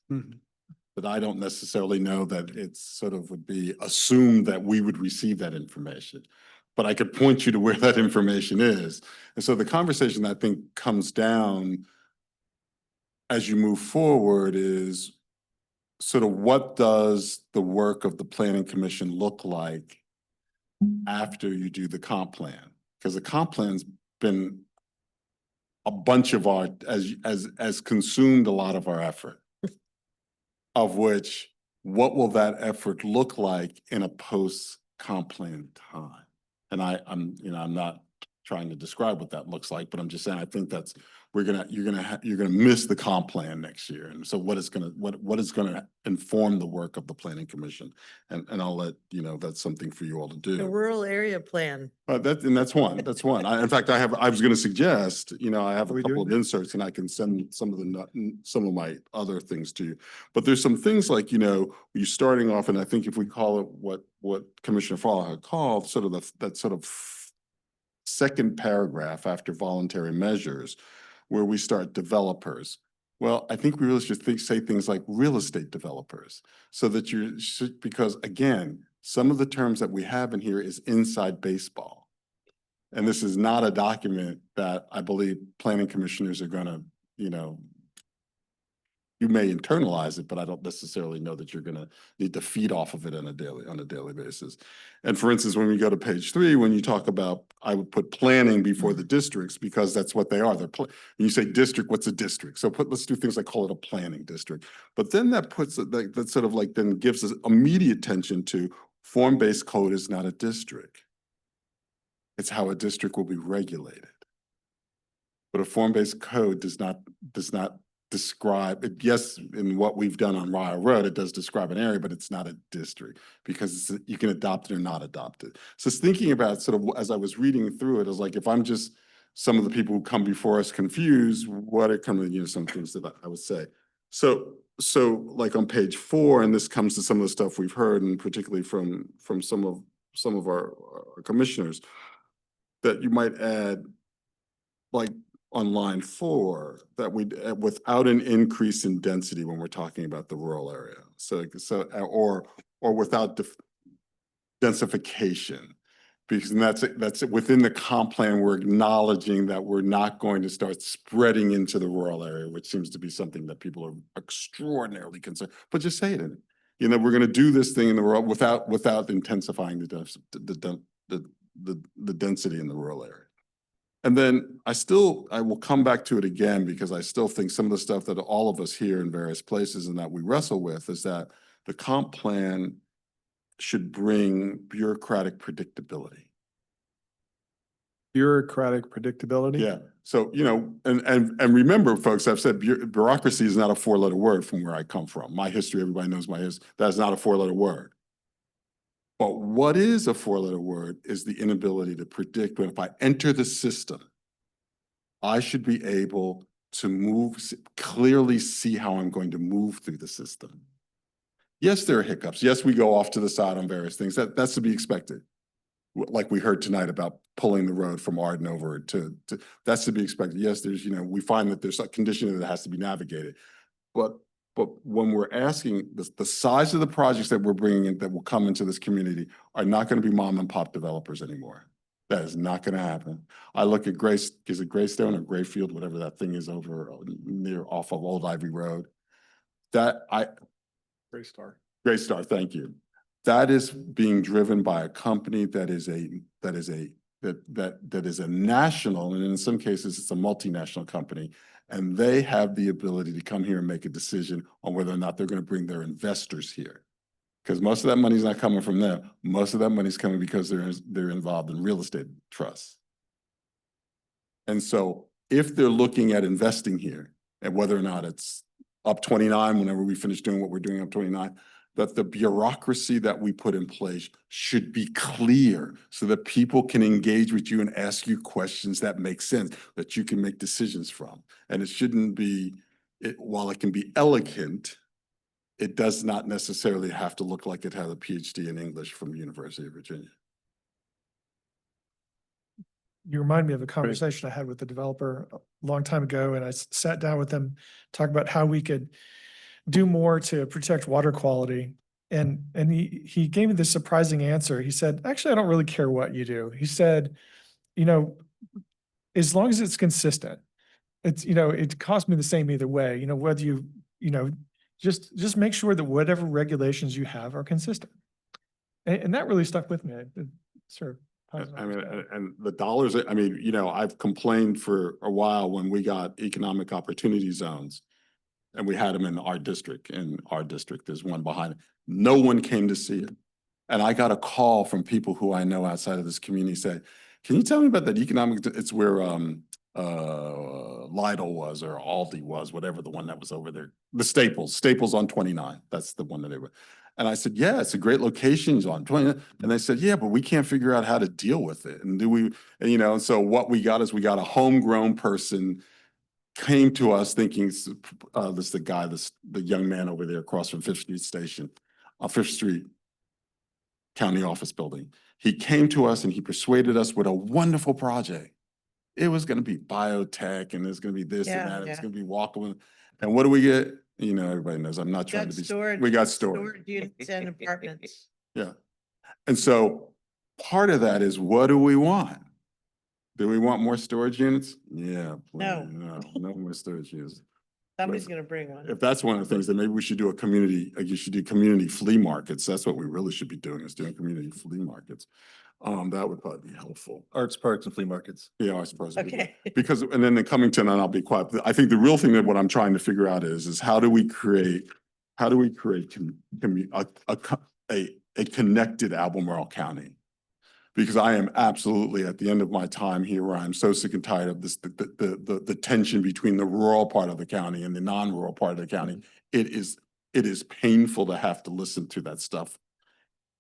But I don't necessarily know that it's sort of would be assumed that we would receive that information. But I could point you to where that information is. And so the conversation I think comes down as you move forward is sort of what does the work of the Planning Commission look like after you do the comp plan? Because the comp plan's been a bunch of our, as consumed a lot of our effort. Of which, what will that effort look like in a post-comp plan time? And I'm not trying to describe what that looks like, but I'm just saying, I think that's, you're gonna miss the comp plan next year. And so what is gonna inform the work of the Planning Commission? And I'll let, that's something for you all to do. The rural area plan. That's one. In fact, I was gonna suggest, I have a couple of inserts and I can send some of my other things to you. But there's some things like, you're starting off, and I think if we call it what Commissioner Fowler had called sort of that sort of second paragraph after voluntary measures, where we start developers. Well, I think we really should say things like real estate developers, so that because again, some of the terms that we have in here is inside baseball. And this is not a document that I believe planning commissioners are gonna, you may internalize it, but I don't necessarily know that you're gonna need to feed off of it on a daily basis. And for instance, when we go to page 3, when you talk about, I would put planning before the districts because that's what they are. When you say district, what's a district? So let's do things like call it a planning district. But then that puts it that sort of like then gives us immediate attention to form-based code is not a district. It's how a district will be regulated. But a form-based code does not describe it. Yes, in what we've done on Ryle Road, it does describe an area, but it's not a district because you can adopt it or not adopt it. So it's thinking about sort of, as I was reading through it, I was like, if I'm just some of the people who come before us confused, what are some things that I would say. So like on page 4, and this comes to some of the stuff we've heard, and particularly from some of our commissioners, that you might add, like on line 4, that we without an increase in density when we're talking about the rural area. Or without densification, because that's within the comp plan. We're acknowledging that we're not going to start spreading into the rural area, which seems to be something that people are extraordinarily concerned. But just say it in it. We're going to do this thing in the rural without intensifying the density in the rural area. And then I will come back to it again, because I still think some of the stuff that all of us hear in various places and that we wrestle with is that the comp plan should bring bureaucratic predictability. Bureaucratic predictability? Yeah. So, and remember, folks, I've said bureaucracy is not a 4-letter word from where I come from. My history, everybody knows my history. That's not a 4-letter word. But what is a 4-letter word is the inability to predict when, if I enter the system, I should be able to clearly see how I'm going to move through the system. Yes, there are hiccups. Yes, we go off to the side on various things. That's to be expected. Like we heard tonight about pulling the road from Arden over to that's to be expected. Yes, there's, we find that there's a condition that has to be navigated. But when we're asking, the size of the projects that we're bringing in that will come into this community are not going to be mom and pop developers anymore. That is not going to happen. I look at is it Greystone or Grayfield, whatever that thing is over off of Old Ivy Road. Graystar. Great start, thank you. That is being driven by a company that is a national, and in some cases, it's a multinational company. And they have the ability to come here and make a decision on whether or not they're going to bring their investors here. Because most of that money is not coming from them. Most of that money is coming because they're involved in real estate trusts. And so if they're looking at investing here, and whether or not it's up 29, whenever we finish doing what we're doing up 29, that the bureaucracy that we put in place should be clear so that people can engage with you and ask you questions that make sense, that you can make decisions from. And it shouldn't be, while it can be elegant, it does not necessarily have to look like it has a PhD in English from the University of Virginia. You remind me of a conversation I had with the developer a long time ago, and I sat down with them, talked about how we could do more to protect water quality. And he gave me this surprising answer. He said, actually, I don't really care what you do. He said, as long as it's consistent, it costs me the same either way, whether just make sure that whatever regulations you have are consistent. And that really stuck with me. Sure. I mean, and the dollars, I've complained for a while when we got economic opportunity zones and we had them in our district. In our district, there's one behind it. No one came to see it. And I got a call from people who I know outside of this community said, can you tell me about that economic, it's where Lidl was or Aldi was, whatever the one that was over there. The Staples on 29. That's the one that they were. And I said, yeah, it's a great location. It's on 20. And they said, yeah, but we can't figure out how to deal with it. And so what we got is we got a homegrown person came to us thinking, the young man over there across from Fifth Street Station, on Fifth Street County Office Building. He came to us and he persuaded us with a wonderful project. It was going to be biotech and there's going to be this and that. It's going to be walkable. And what do we get? Everybody knows I'm not trying to be. We got storage units and apartments. Yeah. And so part of that is, what do we want? Do we want more storage units? Yeah. No. No more storage units. Somebody's going to bring one. If that's one of the things, then maybe we should do you should do community flea markets. That's what we really should be doing, is doing community flea markets. That would probably be helpful. Arts, parks, and flea markets. Yeah, I suppose. Okay. Because, and then in Cummington, and I'll be quiet. I think the real thing that what I'm trying to figure out is how do we create a connected Albemarle County? Because I am absolutely at the end of my time here where I'm so sick and tired of this, the tension between the rural part of the county and the non-rural part of the county. It is painful to have to listen to that stuff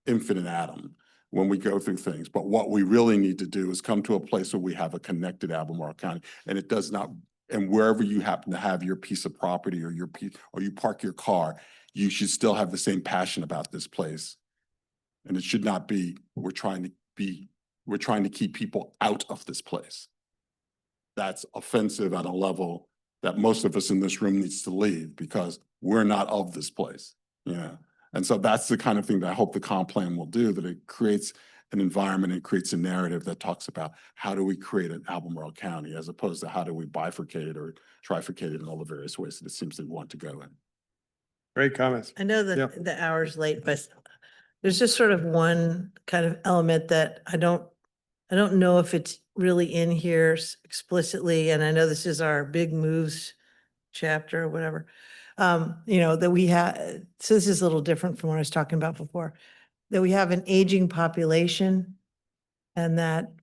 infinitum when we go through things. But what we really need to do is come to a place where we have a connected Albemarle County, and it does not, and wherever you happen to have your piece of property or you park your car, you should still have the same passion about this place. And it should not be, we're trying to keep people out of this place. That's offensive at a level that most of us in this room needs to leave, because we're not of this place. And so that's the kind of thing that I hope the comp plan will do, that it creates an environment and creates a narrative that talks about how do we create an Albemarle County, as opposed to how do we bifurcate it or trifurcate it in all the various ways that it seems they want to go in. Great comments. I know that the hour's late, but there's just sort of one kind of element that I don't know if it's really in here explicitly. And I know this is our big moves chapter or whatever. That we have, so this is a little different from what I was talking about before, that we have an aging population, and that,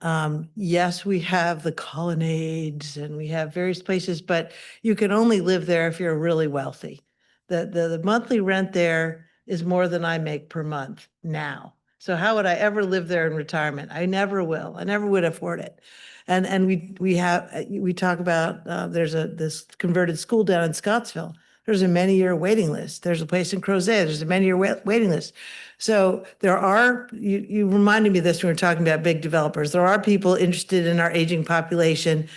yes, we have the colonnades and we have various places, but you can only live there if you're really wealthy. The monthly rent there is more than I make per month now. So how would I ever live there in retirement? I never will. I never would afford it. And we talk about, there's this converted school down in Scottsville. There's a many-year waiting list. There's a place in Crozet. There's a many-year waiting list. So there are, you reminded me of this when we were talking about big developers. There are people interested in our aging population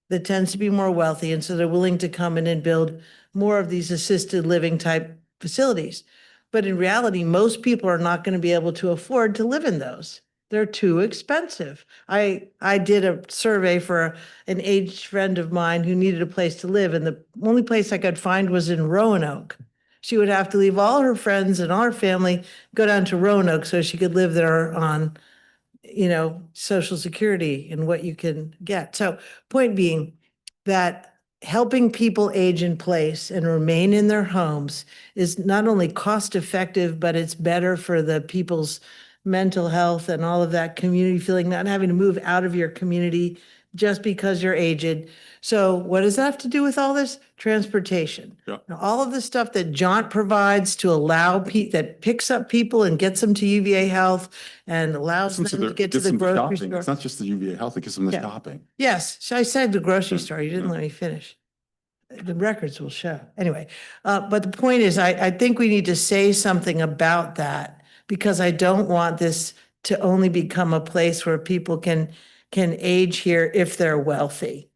that tends to be more wealthy. And so they're willing to come in and build more of these assisted living type facilities. But in reality, most people are not going to be able to afford to live in those. They're too expensive. I did a survey for an aged friend of mine who needed a place to live, and the only place I could find was in Roanoke. she would have to leave all her friends and all her family, go down to Roanoke so she could live there on, Social Security and what you can get. So point being that helping people age in place and remain in their homes is not only cost effective, but it's better for the people's mental health and all of that community feeling, not having to move out of your community just because you're aged. So what does that have to do with all this? Transportation. Yeah. Now, all of the stuff that Jaunt provides to allow that picks up people and gets them to UVA Health and allows them to get to the grocery shopping. store. It's not just the UVA Health, it gets them the Yeah. shopping. Yes, so I said the grocery Yeah, store. You didn't yeah. let me finish. The records will show. Anyway, but the point is, I think we need to say something about that because I don't want this to only become a place where people can age here if they're wealthy.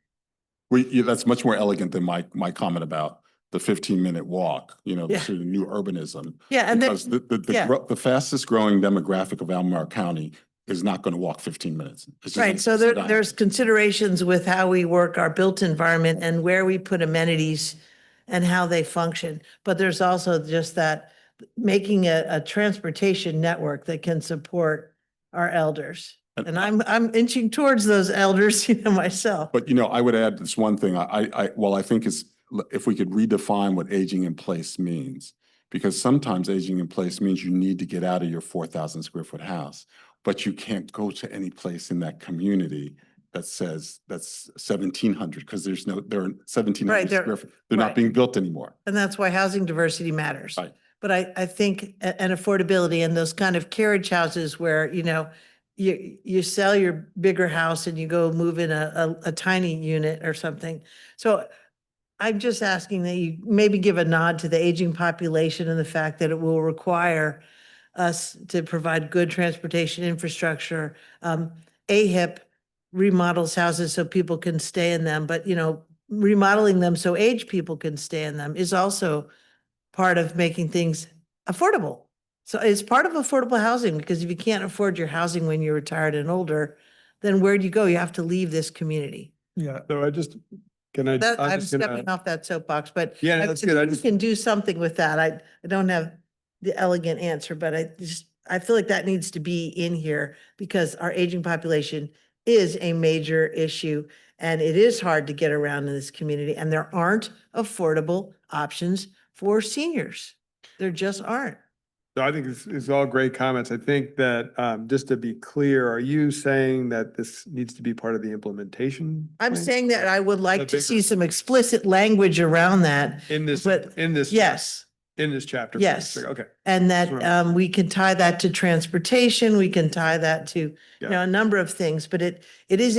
That's much more elegant than my comment about the 15-minute walk, Yeah. sort of new urbanism. Yeah, and Because yeah. the fastest growing demographic of Albemarle County is not going to walk 15 minutes. It's just Right, gonna so sit down. there's considerations with how we work our built environment and where we put amenities and how they function. But there's also just that making a transportation network that can support our elders. And I'm inching towards those elders, myself. But, I would add this one thing. I think if we could redefine what aging in place means, because sometimes aging in place means you need to get out of your 4,000 square foot house, but you can't go to any place in that community that says that's 1,700 because there are 1,700 Right, square foot. They're right. not being built anymore. And that's why housing diversity matters. Right. But I think and affordability and those kind of carriage houses where, you sell your bigger house and you go move in a tiny unit or something. So I'm just asking that you maybe give a nod to the aging population and the fact that it will require us to provide good transportation infrastructure. AHIP remodels houses so people can stay in them, but remodeling them so aged people can stay in them is also part of making things affordable. So it's part of affordable housing because if you can't afford your housing when you're retired and older, then where do you go? You have to leave this community. Yeah. So I'm just I'm just gonna- stepping off that soapbox, but Yeah, that's good. I think we just, can do something with that. I don't have the elegant answer, but I feel like that needs to be in here because our aging population is a major issue and it is hard to get around in this community and there aren't affordable options for seniors. There just aren't. so I think it's all great comments. I think that, just to be clear, are you saying that this needs to be part of the implementation? I'm plan? saying that I would The like to bigger- see some explicit language around that. In this, But yes. in this chapter. Yes. Okay. And That's what I'm- that we can tie that to transportation, we can tie that to, Yeah. a number of things, but it is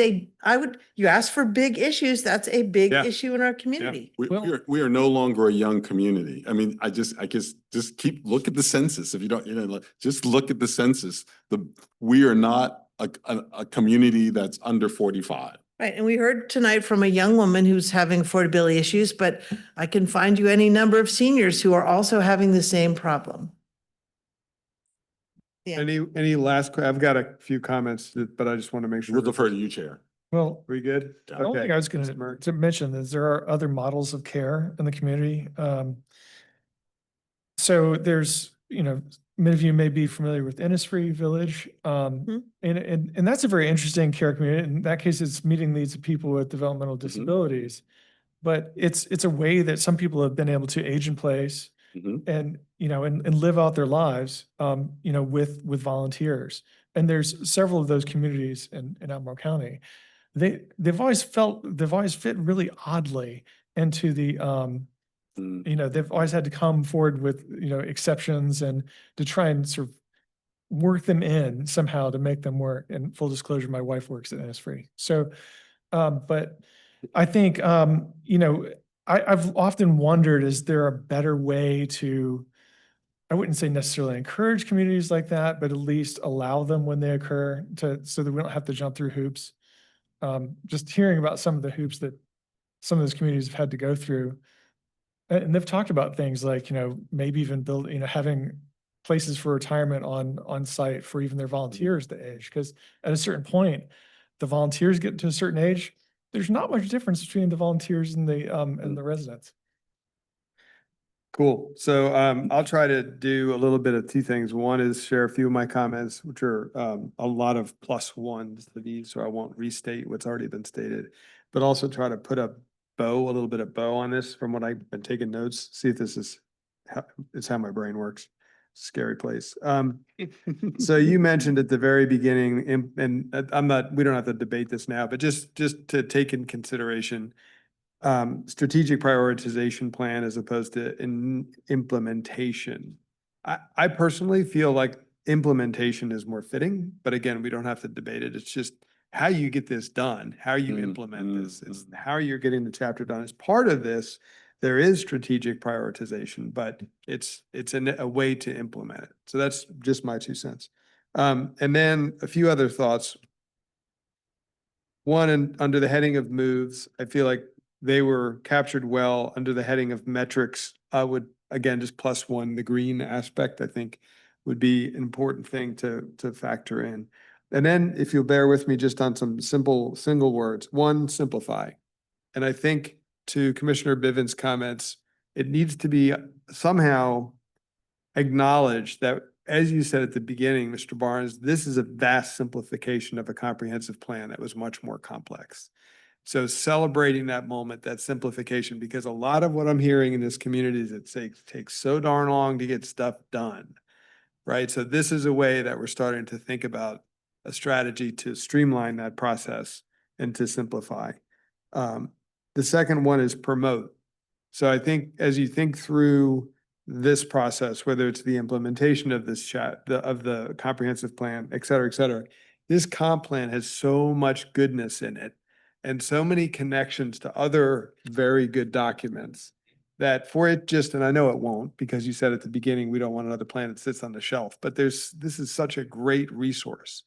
you asked for big issues, that's a big Yeah. issue in our community. We are no longer a young community. I mean, I guess, just look at the census. If you don't, just look at the census. We are not a community that's under 45. Right, and we heard tonight from a young woman who's having affordability issues, but I can find you any number of seniors who are also having the same problem. Yeah. Any I've got a few comments, but I just want to make sure. We'll defer to you, Chair. Well, We good? the only thing I was going Mr. Murray. to mention is there are other models of care in the community. So there's, many of you may be familiar with Innisfree Village. And that's a very interesting care community. In that case, it's meeting needs of people with developmental disabilities. But it's a way that some people have been able to age in place and, and live out their lives, with volunteers. And there's several of those communities in Albemarle County. They've always fit really oddly into the, they've always had to come forward with, exceptions and to try and sort of work them in somehow to make them work. And full disclosure, my wife works at Innisfree. So, but I think, I've often wondered, is there a better way to, I wouldn't say necessarily encourage communities like that, but at least allow them when they occur so that we don't have to jump through hoops. Just hearing about some of the hoops that some of those communities have had to go through. And they've talked about things like, maybe even having places for retirement on site for even their volunteers to age. Because at a certain point, the volunteers get to a certain age, there's not much difference between the volunteers and the residents. Cool. So I'll try to do a little bit of two things. One is share a few of my comments, which are a lot of plus ones to these, so I won't restate what's already been stated. But also try to put a little bit of bow on this from what I've been taking notes, see if this is it's how my brain works. Scary place. So you mentioned at the very beginning, and we don't have to debate this now, but just to take in consideration strategic prioritization plan as opposed to implementation. I personally feel like implementation is more fitting, but again, we don't have to debate it. It's just how you get this done, how you implement this, it's how you're getting the chapter done. As part of this, there is strategic prioritization, but it's a way to implement it. So that's just my 2 cents. And then a few other thoughts. One, under the heading of moves, I feel like they were captured well under the heading of metrics. I would, again, just +1, the green aspect, I think would be an important thing to factor in. And then if you'll bear with me just on some simple single words, one, simplify. And I think to Commissioner Bivens' comments, it needs to be somehow acknowledged that, as you said at the beginning, Mr. Barnes, this is a vast simplification of a comprehensive plan that was much more complex. So celebrating that moment, that simplification, because a lot of what I'm hearing in this community is it takes so darn long to get stuff done, right? So this is a way that we're starting to think about a strategy to streamline that process and to simplify. The second one is promote. So I think as you think through this process, whether it's the implementation of this of the comprehensive plan, et cetera, this comp plan has so much goodness in it and so many connections to other very good documents that for it just, and I know it won't, because you said at the beginning, we don't want another plan that sits on the shelf, but this is such a great resource.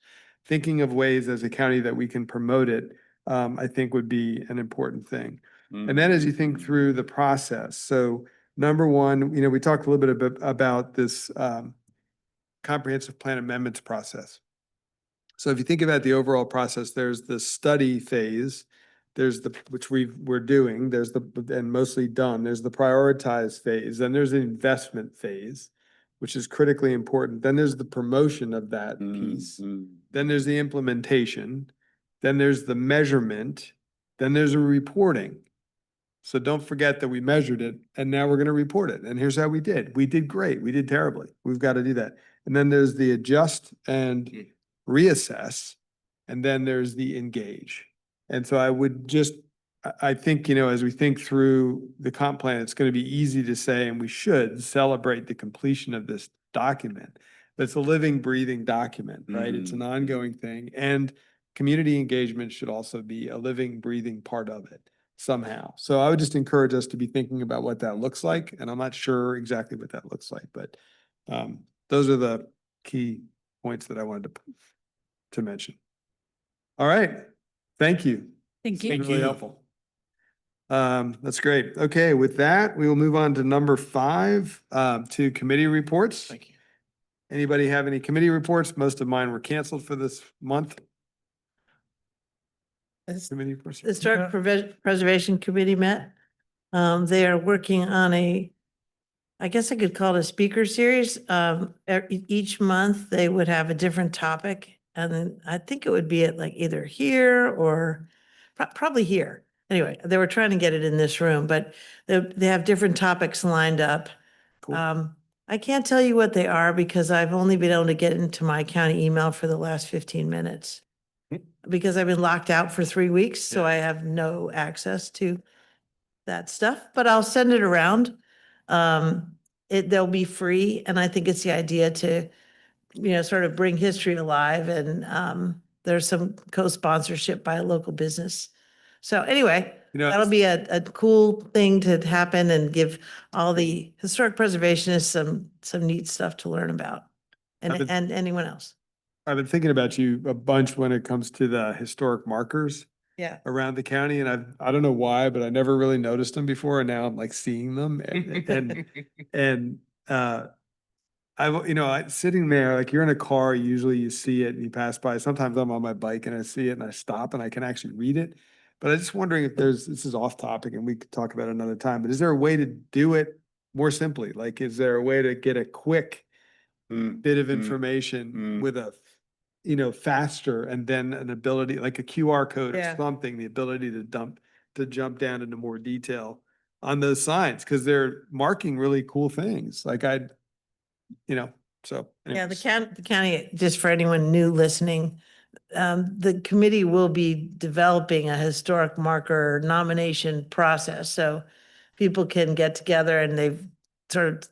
Thinking of ways as a county that we can promote it, I think would be an important thing. And then as you think through the process, so number one, we talked a little bit about this comprehensive plan amendments process. So if you think about the overall process, there's the study phase, there's which we're doing, there's and mostly done, there's the prioritize phase, then there's the investment phase, which is critically important. Then there's the promotion of that piece. Then there's the implementation. Then there's the measurement. Then there's a reporting. So don't forget that we measured it and now we're going to report it. And here's how we did. We did great. We did terribly. We've got to do that. And then there's the adjust and reassess. And then there's the engage. And so I would just, I think, as we think through the comp plan, it's going to be easy to say, and we should celebrate the completion of this document. But it's a living, breathing document, right? It's an ongoing thing. And community engagement should also be a living, breathing part of it somehow. So I would just encourage us to be thinking about what that looks like. And I'm not sure exactly what that looks like, but those are the key points that I wanted to mention. All right. Thank you. Thank you. It's really helpful. That's great. Okay, with that, we will move on to number 5, to committee reports. Thank you. Anybody have any committee reports? Most of mine were canceled for this month. Committee reports? The Historic Preservation Committee met. They are working on I guess I could call it a speaker series. Each month they would have a different topic. And then I think it would be at either here or probably here. Anyway, they were trying to get it in this room, but they have different topics lined up. Cool. I can't tell you what they are because I've only been able to get into my county email for the last 15 minutes. Because I've been locked out for 3 weeks, so I have no access to that stuff, but I'll send it around. They'll be free, and I think it's the idea to, sort of bring history alive, and there's some co-sponsorship by a local business. So anyway, that'll be a cool thing to happen and give all the historic preservationists some neat stuff to learn about, and anyone else. I've been thinking about you a bunch when it comes to the historic markers around the county. And I don't know why, but I never really noticed them before. And now I'm seeing them and sitting there, you're in a car, usually you see it and you pass by. Sometimes I'm on my bike and I see it and I stop and I can actually read it. But I'm just wondering if this is off topic and we could talk about it another time, but is there a way to do it more simply, like, is there a way to get a quick bit of mm, information with a, you know, faster, and then an ability, like a QR code or Yeah. something, the ability to jump down into more detail on those signs, because they're marking really cool things. Like you know, so. Yeah, the anyways. county, just for anyone new listening, the committee will be developing a historic marker nomination process. So people can get together and they've sort of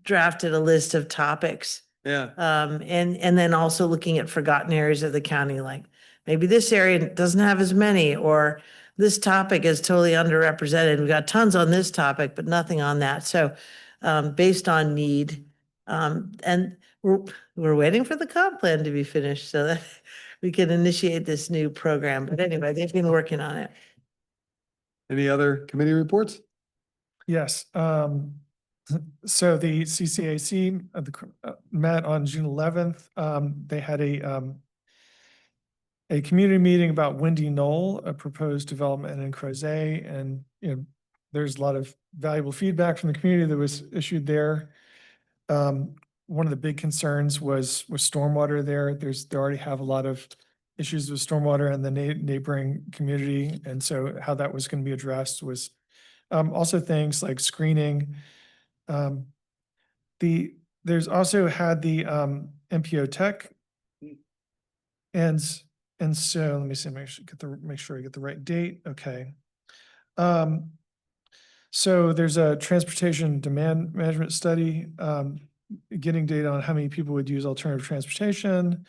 drafted a list of topics. Yeah, And then also looking at forgotten areas of the county, like maybe this area doesn't have as many, or this topic is totally underrepresented. We got tons on this topic, but nothing on that. So, based on need, and we're waiting for the comp plan to be finished so that we can initiate this new program. But anyway, they've been working on it. any other committee reports? Yes, so the CCAC met on June 11th. They had a community meeting about Windy Knoll, a proposed development in Crozet, and, you know, there's a lot of valuable feedback from the community that was issued there. One of the big concerns was stormwater there. They already have a lot of issues with stormwater in the neighboring community, and so how that was going to be addressed was also things like screening. There's also had the MPO Tech, and so let me see, make sure I get the right date. Okay. So there's a transportation demand management study, getting data on how many people would use alternative transportation.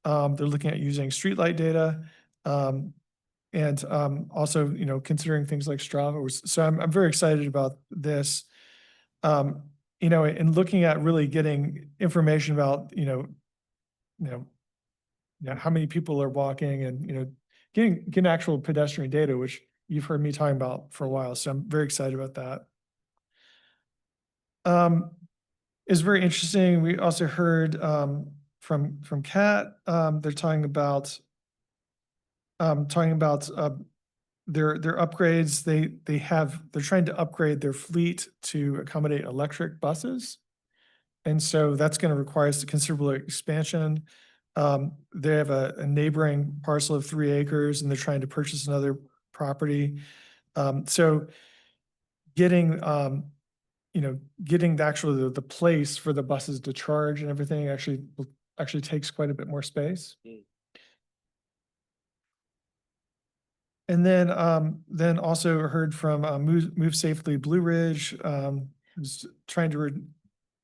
They're looking at using streetlight data, and also, you know, considering things like Strava. So I'm very excited about this. You know, and looking at really getting information about, you know, how many people are walking, and, you know, getting actual pedestrian data, which you've heard me talking about for a while. So I'm very excited about that. It's very interesting. We also heard from Cat. They're talking about their upgrades. They're trying to upgrade their fleet to accommodate electric buses. And so that's going to require considerable expansion. They have a neighboring parcel of 3 acres, and they're trying to purchase another property. So getting, you know, getting the place for the buses to charge and everything actually takes quite a bit more space. And then also heard from Move Safely Blue Ridge, who's trying to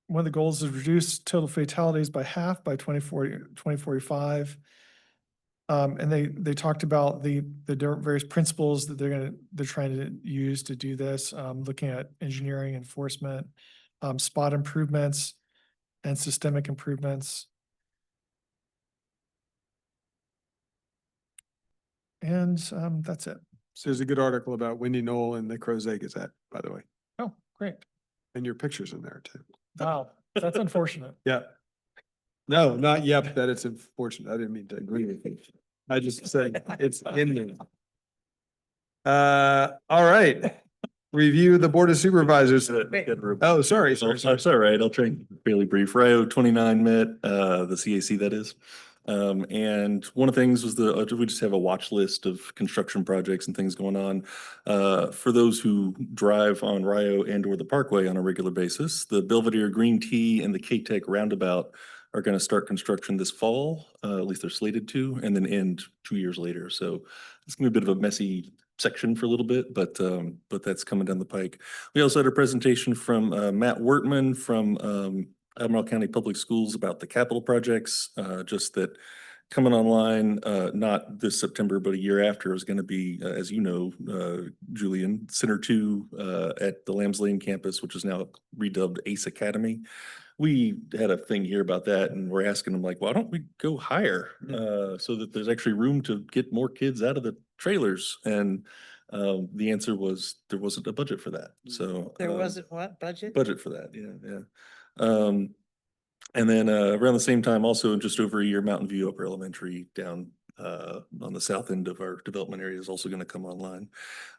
one of the goals is reduce total fatalities by half by 2045. And they talked about the various principles that they're trying to use to do this, looking at engineering, enforcement, spot improvements, and systemic improvements. And that's it. So there's a good article about Windy Knoll and the Crozet Gazette, by the way, Oh, great. and your picture's in there too. Wow, that's unfortunate. Yeah. No, not yet, that it's unfortunate. I didn't mean to agree with you. I just said it's in there. All right. Review the Board of Supervisors. Oh, sorry. That's all right. I'll try and be fairly brief. RIO 29 met, the CAC that is. And one of the things was we just have a watch list of construction projects and things going on. For those who drive on RIO and or the Parkway on a regular basis, the Belvedere Green Tea and the K-Tech roundabout are going to start construction this fall. At least they're slated to, and then end 2 years later. So it's going to be a bit of a messy section for a little bit, but that's coming down the pike. We also had a presentation from Matt Wertman from Albemarle County Public Schools about the capital projects, just that coming online, not this September, but a year after is going to be, as you know, Julian, Center 2 at the Lambs Lane campus, which is now redubbed ACE Academy. We had a thing here about that, and we're asking them like, why don't we go higher so that there's actually room to get more kids out of the trailers? And the answer was there wasn't a budget for that. So There wasn't what budget? Budget for that, yeah. And then around the same time, also in just over a year, Mountain View Upper Elementary down on the south end of our development area is also going to come online.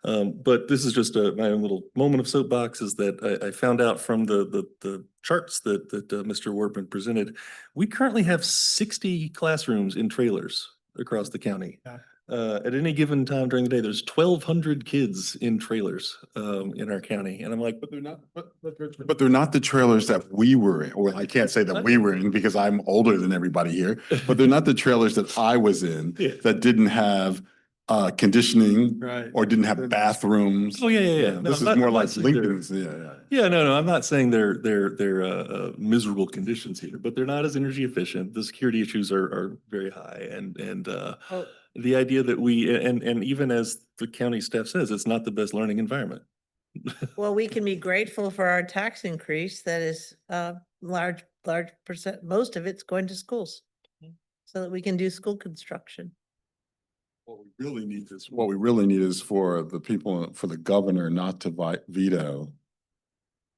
But this is just my own little moment of soapbox is that I found out from the charts that Mr. Workman presented, we currently have 60 classrooms in trailers across the county. At any given time during the day, there's 1,200 kids in trailers in our county. And I'm like, But they're not, but they're not the trailers that we were in, or I can't say that we were in because I'm older than everybody here, but they're not the trailers that I was in Yeah. that didn't have conditioning Right. or didn't have bathrooms. Oh, yeah. No, This I'm is not- more I'm not like saying they're- Lincoln's, yeah. Yeah, no, I'm not saying they're miserable conditions here, but they're not as energy efficient. The security issues are very high and Oh, the idea that and even as the county staff says, it's not the best learning environment. well, we can be grateful for our tax increase that is large percent, most of it's going to schools. So that we can do school construction. What we really need is for the people, for the governor not to veto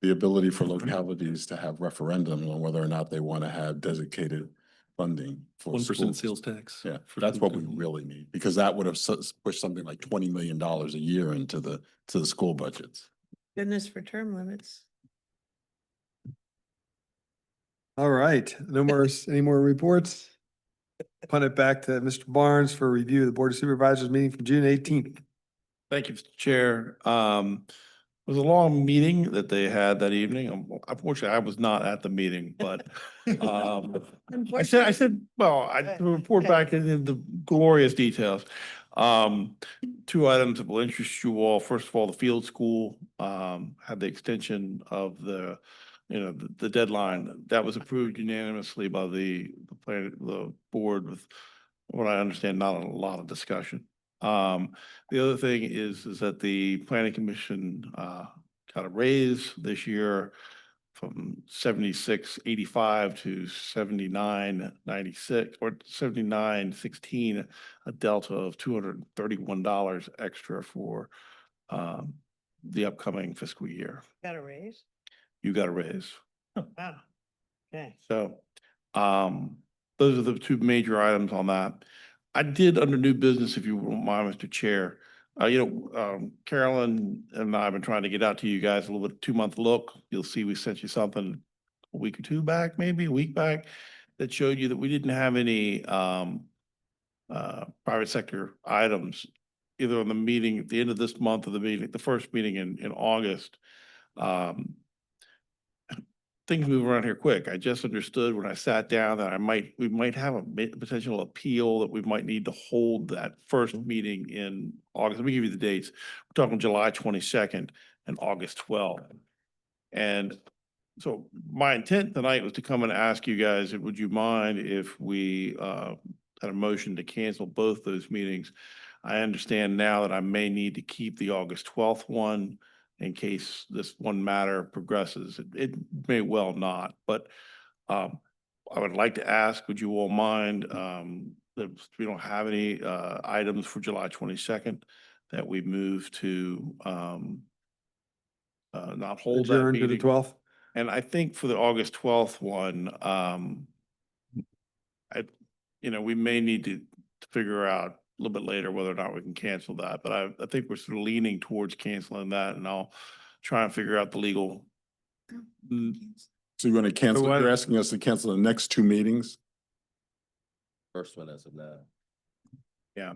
the ability for localities to have referendum on whether or not they want to have dedicated funding for 1% schools. sales tax. Yeah, for that's school what we funding. really need, because that would have pushed something like $20 million a year into the school budgets. Goodness for term limits. All right, any more reports? Punt it back to Mr. Barnes for review of the Board of Supervisors meeting from June 18th. Thank you, Mr. Chair. It was a long meeting that they had that evening. Unfortunately, I was not at the meeting, but I said, well, I report Okay. back in the glorious details. Two items that will interest you all. First of all, the field school had the extension of the deadline that was approved unanimously by the board with what I understand, not a lot of discussion. The other thing is that the planning commission got a raise this year from 76.85 to 79.96 or 79.16, a delta of $231 extra for the upcoming fiscal year. Got a raise? You got a raise. Wow. Okay. So, those are the two major items on that. I did under new business, if you won't mind, Mr. Chair. Carolyn and I have been trying to get out to you guys a little bit 2-month look. You'll see we sent you something a week or two back, maybe a week back, that showed you that we didn't have any private sector items either on the meeting at the end of this month or the first meeting in August. Things move around here quick. I just understood when I sat down that we might have a potential appeal that we might need to hold that first meeting in August. Let me give you the dates. We're talking July 22nd and August 12th. And so my intent tonight was to come and ask you guys, would you mind if we had a motion to cancel both those meetings? I understand now that I may need to keep the August 12th one in case this one matter progresses. It may well not, but I would like to ask, would you all mind, if we don't have any items for July 22nd, that we move to not hold that Adjourn to the meeting. 12th. And I think for the August 12th one, we may need to figure out a little bit later whether or not we can cancel that, but I think we're sort of leaning towards canceling that, and I'll try and figure out the legal. So you're going to cancel, you're asking us to cancel the next two meetings? First one as of now. Yeah.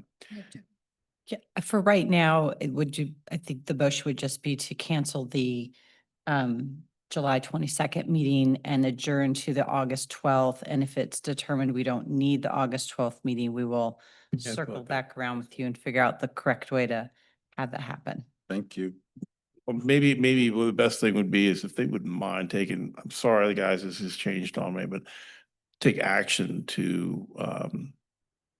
Yeah, for right now, I think the motion would just be to cancel the July 22nd meeting and adjourn to the August 12th. And if it's determined we don't need the August 12th meeting, we will circle back around with you and figure out the correct way to have that happen. Thank you. Well, maybe the best thing would be is if they wouldn't mind taking, I'm sorry, guys, this has changed on me, but take action to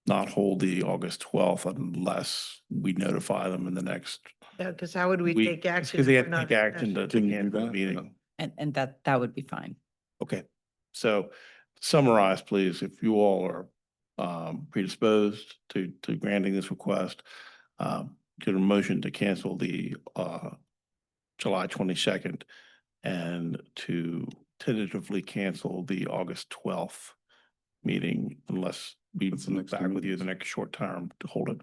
not hold the August 12th unless we notify them in the next Yeah, because how would we week. take action? Because they if have we're to not take action to Can you do cancel the that? meeting. And that would be fine. Okay, so summarize, please, if you all are predisposed to granting this request, get a motion to cancel the July 22nd and to tentatively cancel the August 12th meeting unless be What's the next back with you meeting? the next short term to hold it.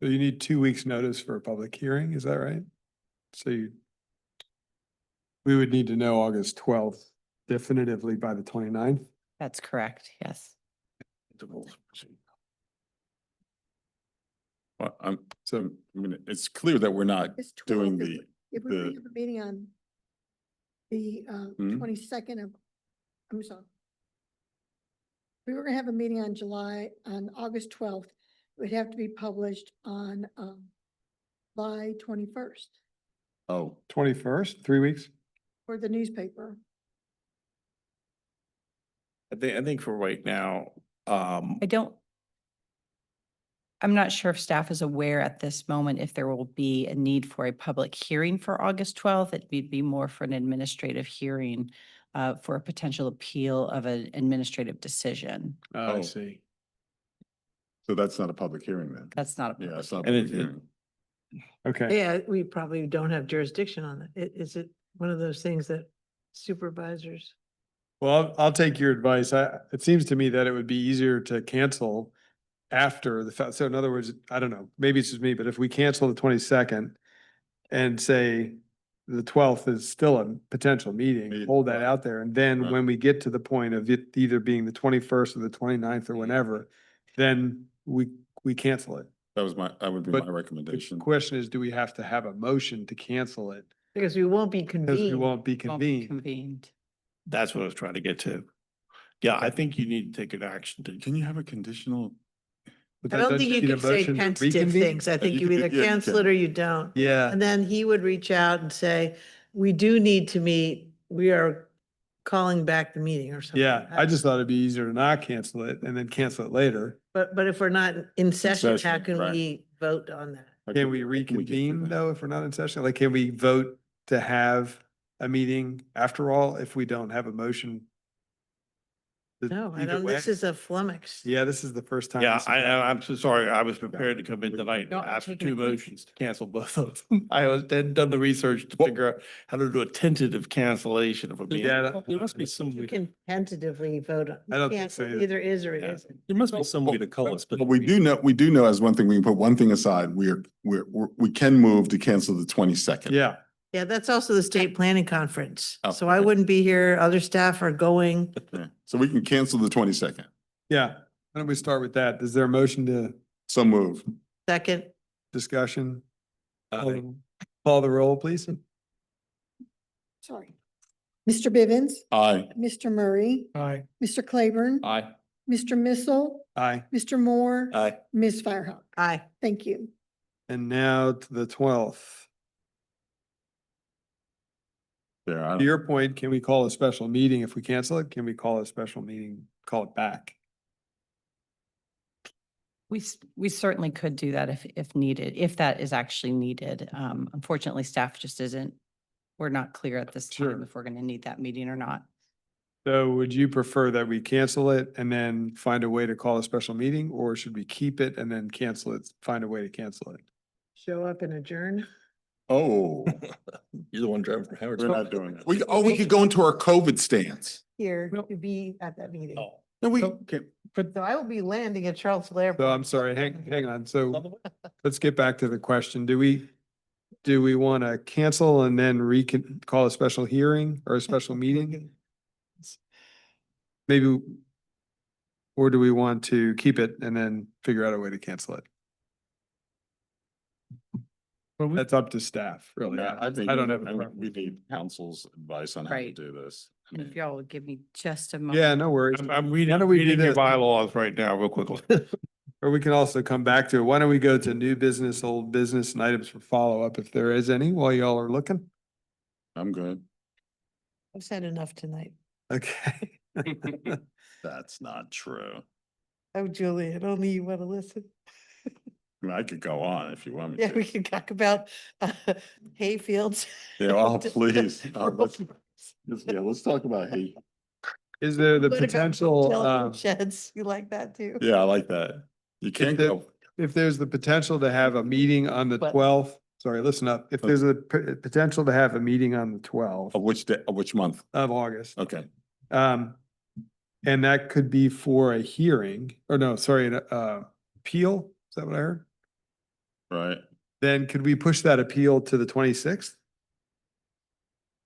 So you need 2 weeks' notice for a public hearing, is that right? So we would need to know August 12th definitively by the 29th. That's correct, yes. Well, I mean, it's clear that we're not It's 12 doing if we're gonna the, have a meeting on the Hmm? 22nd of, I'm sorry. We were gonna have a meeting on August 12th. It would have to be published on July 21st 21st, 3 weeks? for the newspaper. I think for right now, I'm not sure if staff is aware at this moment if there will be a need for a public hearing for August 12th. It'd be more for an administrative hearing for a potential appeal of an administrative decision. I Oh. see. so that's not a public hearing then? That's not a Yeah, public it's not a And public hearing. Okay, Yeah, we probably don't have jurisdiction on it. Is it one of those things that supervisors? well, I'll take your advice. It seems to me that it would be easier to cancel after the fact. So in other words, I don't know, maybe it's just me, but if we cancel the 22nd and say the 12th is still a potential meeting, Meeting, hold that right. out there. And then Right. when we get to the point of it either being the 21st or the 29th or whenever, then we cancel it. That would be But my recommendation. The question is, do we have to have a motion to cancel it? Because we won't be Because we convened. won't be Won't be convened. Convened. that's what I was trying to get to. Yeah, I think you need to take an action to. Can you have a conditional? But I that don't doesn't think you need a can say motion to tentative reconvene? things. I think you you can- either yeah, you cancel can. it or you don't. Yeah, And then he would reach out and say, we do need to meet. We are calling back the meeting or something. yeah. I just thought it'd be easier to not cancel it and then cancel it later. But if we're not in session, how session, can right. we vote on that? Can we get through reconvene that? though, if we're not in session? Like, can we vote to have a meeting after all if we don't have a motion? No, I Either don't, way. this is a flummox. Yeah, this is the first time. Yeah, this has happened. I'm so sorry. I was prepared to come in tonight and No, I'm ask for taking two a quick- motions to cancel both of them. I hadn't done the research to figure out how to do a tentative cancellation of a meeting. Yeah, that- There must be some You way, can tentatively vote on. I don't you think can't- so either. Either is or it Yeah. isn't. there must be some way to call it. But we do know as one thing, we can put one thing aside, we can move to cancel the 22nd. Yeah, Yeah, that's also the state planning conference. Oh, So I okay. wouldn't be here. Other staff are going. Yeah. So we can cancel the 22nd. yeah. Why don't we start with that? Is there a motion to So move. Second, discussion? Call the roll, please. Sorry. Mr. Bivens, Aye. Mr. Murray, Aye. Mr. Claiborne, Aye. Mr. Missile, Aye. Mr. Moore, Aye. Ms. Firehawk. aye. Thank you. And now to the 12th. There, I To don't, your point, can we call a special meeting if we cancel it? Can we call a special meeting, call it back? We certainly could do that if needed, if that is actually needed. Unfortunately, staff just we're not clear at this Sure. time if we're going to need that meeting or not. So would you prefer that we cancel it and then find a way to call a special meeting, or should we keep it and then cancel it, find a way to cancel it? Show up and adjourn. oh, You're the one driving for Howard. we're not doing that. We could go into our COVID stance. Here to be at that meeting. No, we, Okay, So I will be landing at Charlottesville Airport. so I'm sorry, hang on. So let's get back to the question. Do we want to cancel and then call a special hearing or a special meeting? Maybe, or do we want to keep it and then figure out a way to cancel it? Well, we- That's up to staff, really. I think, I don't have a we preference. need council's advice on how to Right. do this. I And mean, if y'all would give me just a moment. Yeah, no worries. I'm Why reading don't we do your this? bylaws right now, real quickly. Or we can also come back to it. Why don't we go to new business, old business and items for follow-up if there is any while y'all are looking? I'm good. I've said enough tonight. Okay. That's not true. Oh, Julian, only you want to listen. I mean, I could go on if you want me Yeah, to. we can talk about hay fields. Yeah, oh, please. Let's talk about hate. Is there the What about potential, telephone sheds? You like that too? Yeah, I like that. You can't there- go. if there's the potential to have a meeting on the What? 12th, sorry, listen up. If there's a potential to have a meeting on the 12th Of which day, of which month? of August, Okay. um, And that could be for a hearing, or no, sorry, an appeal, is that what I heard? Right. Then could we push that appeal to the 26th?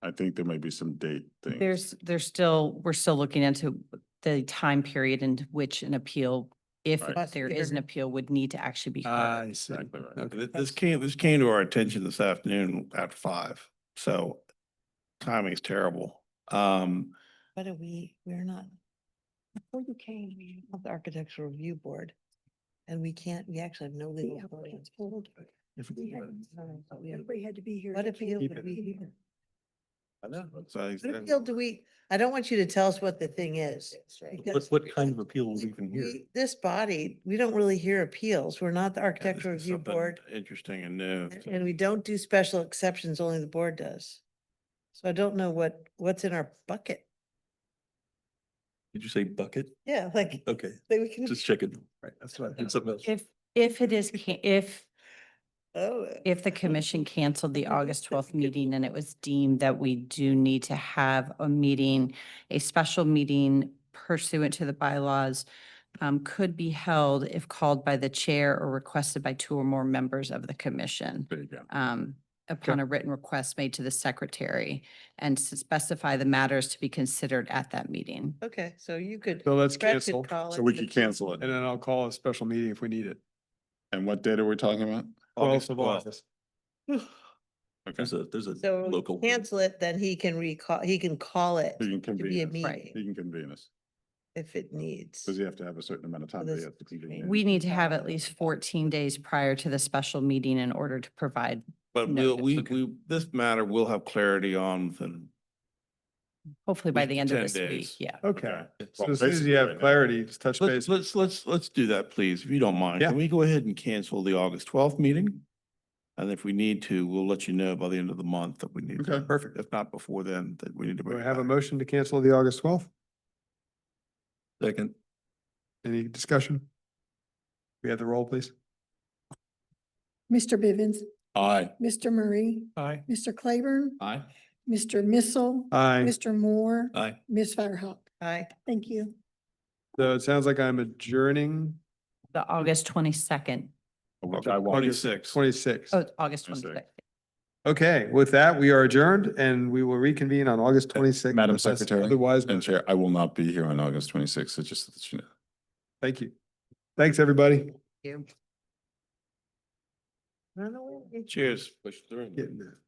I think there may be some date things. There's still, we're still looking into the time period in which an appeal, if Right. there is an appeal, would need to actually be heard. I see. Exactly right. Okay. This came to our attention this afternoon after 5, so timing's terrible. What do we're not, before you came, we have the architectural review board. And we actually have no legal authority. It's pulled. We had- Everybody had to be here. What to appeal pull would it. we hear? I know. So What appeal do we, I don't want you to tell us what the thing is. because What kind of appeal would we even hear? This body, we don't really hear appeals. We're not the yeah, this architectural is review something board. Interesting and new. And we don't do special exceptions, only the board does. So I don't know what's in our bucket. Did you say bucket? Yeah, like, Okay, we can. just checking. Right, that's what I did something else. If it is, Oh. if the commission canceled the August 12th meeting and it was deemed that we do need to have a meeting, a special meeting pursuant to the bylaws, could be held if called by the chair or requested by 2 or more members of the commission. There you go. Upon a written request made to the secretary and to specify the matters to be considered at that meeting. Okay, so you could. So let's Brett could cancel. call So it we the- could cancel it. And then I'll call a special meeting if we need it. And what date are we talking about? 12th of 12th. August. Okay. There's a So local. cancel it, then he can he can call it He can to be a convene us. meeting He can convene us. if it needs. Does he have to have a certain amount of time? that he this has to convene? We need to have at least 14 days prior to the special meeting in order to provide. But Notice. this matter will have clarity on within Hopefully by Week the to end of 10 this week, days. yeah. Okay. So Well, as soon as basically you right have now. clarity, just touch base. Let's do that, please, if you don't mind. Yeah. Can we go ahead and cancel the August 12th meeting? And if we need to, we'll let you know by the end of the month that we need to. Okay. Perfect. If not before then, that we need to Do bring I it have a back. motion to cancel the August 12th? Second. Any discussion? We have the roll, please. Mr. Bivens, Aye. Mr. Murray, Aye. Mr. Claiborne, Aye. Mr. Missile, Aye. Mr. Moore, Aye. Ms. Firehawk. Aye. Thank you. So it sounds like I'm adjourning The August 22nd, Which I want. 26. 26. oh, August 26th. 22nd. Okay, with that, we are adjourned and we will reconvene on August 26th. Madam unless Secretary Otherwise, and Chair, I will not be here on August 26th, so just that you know. thank you. Thanks, everybody. You. Run away. Cheers. Push through. Getting there.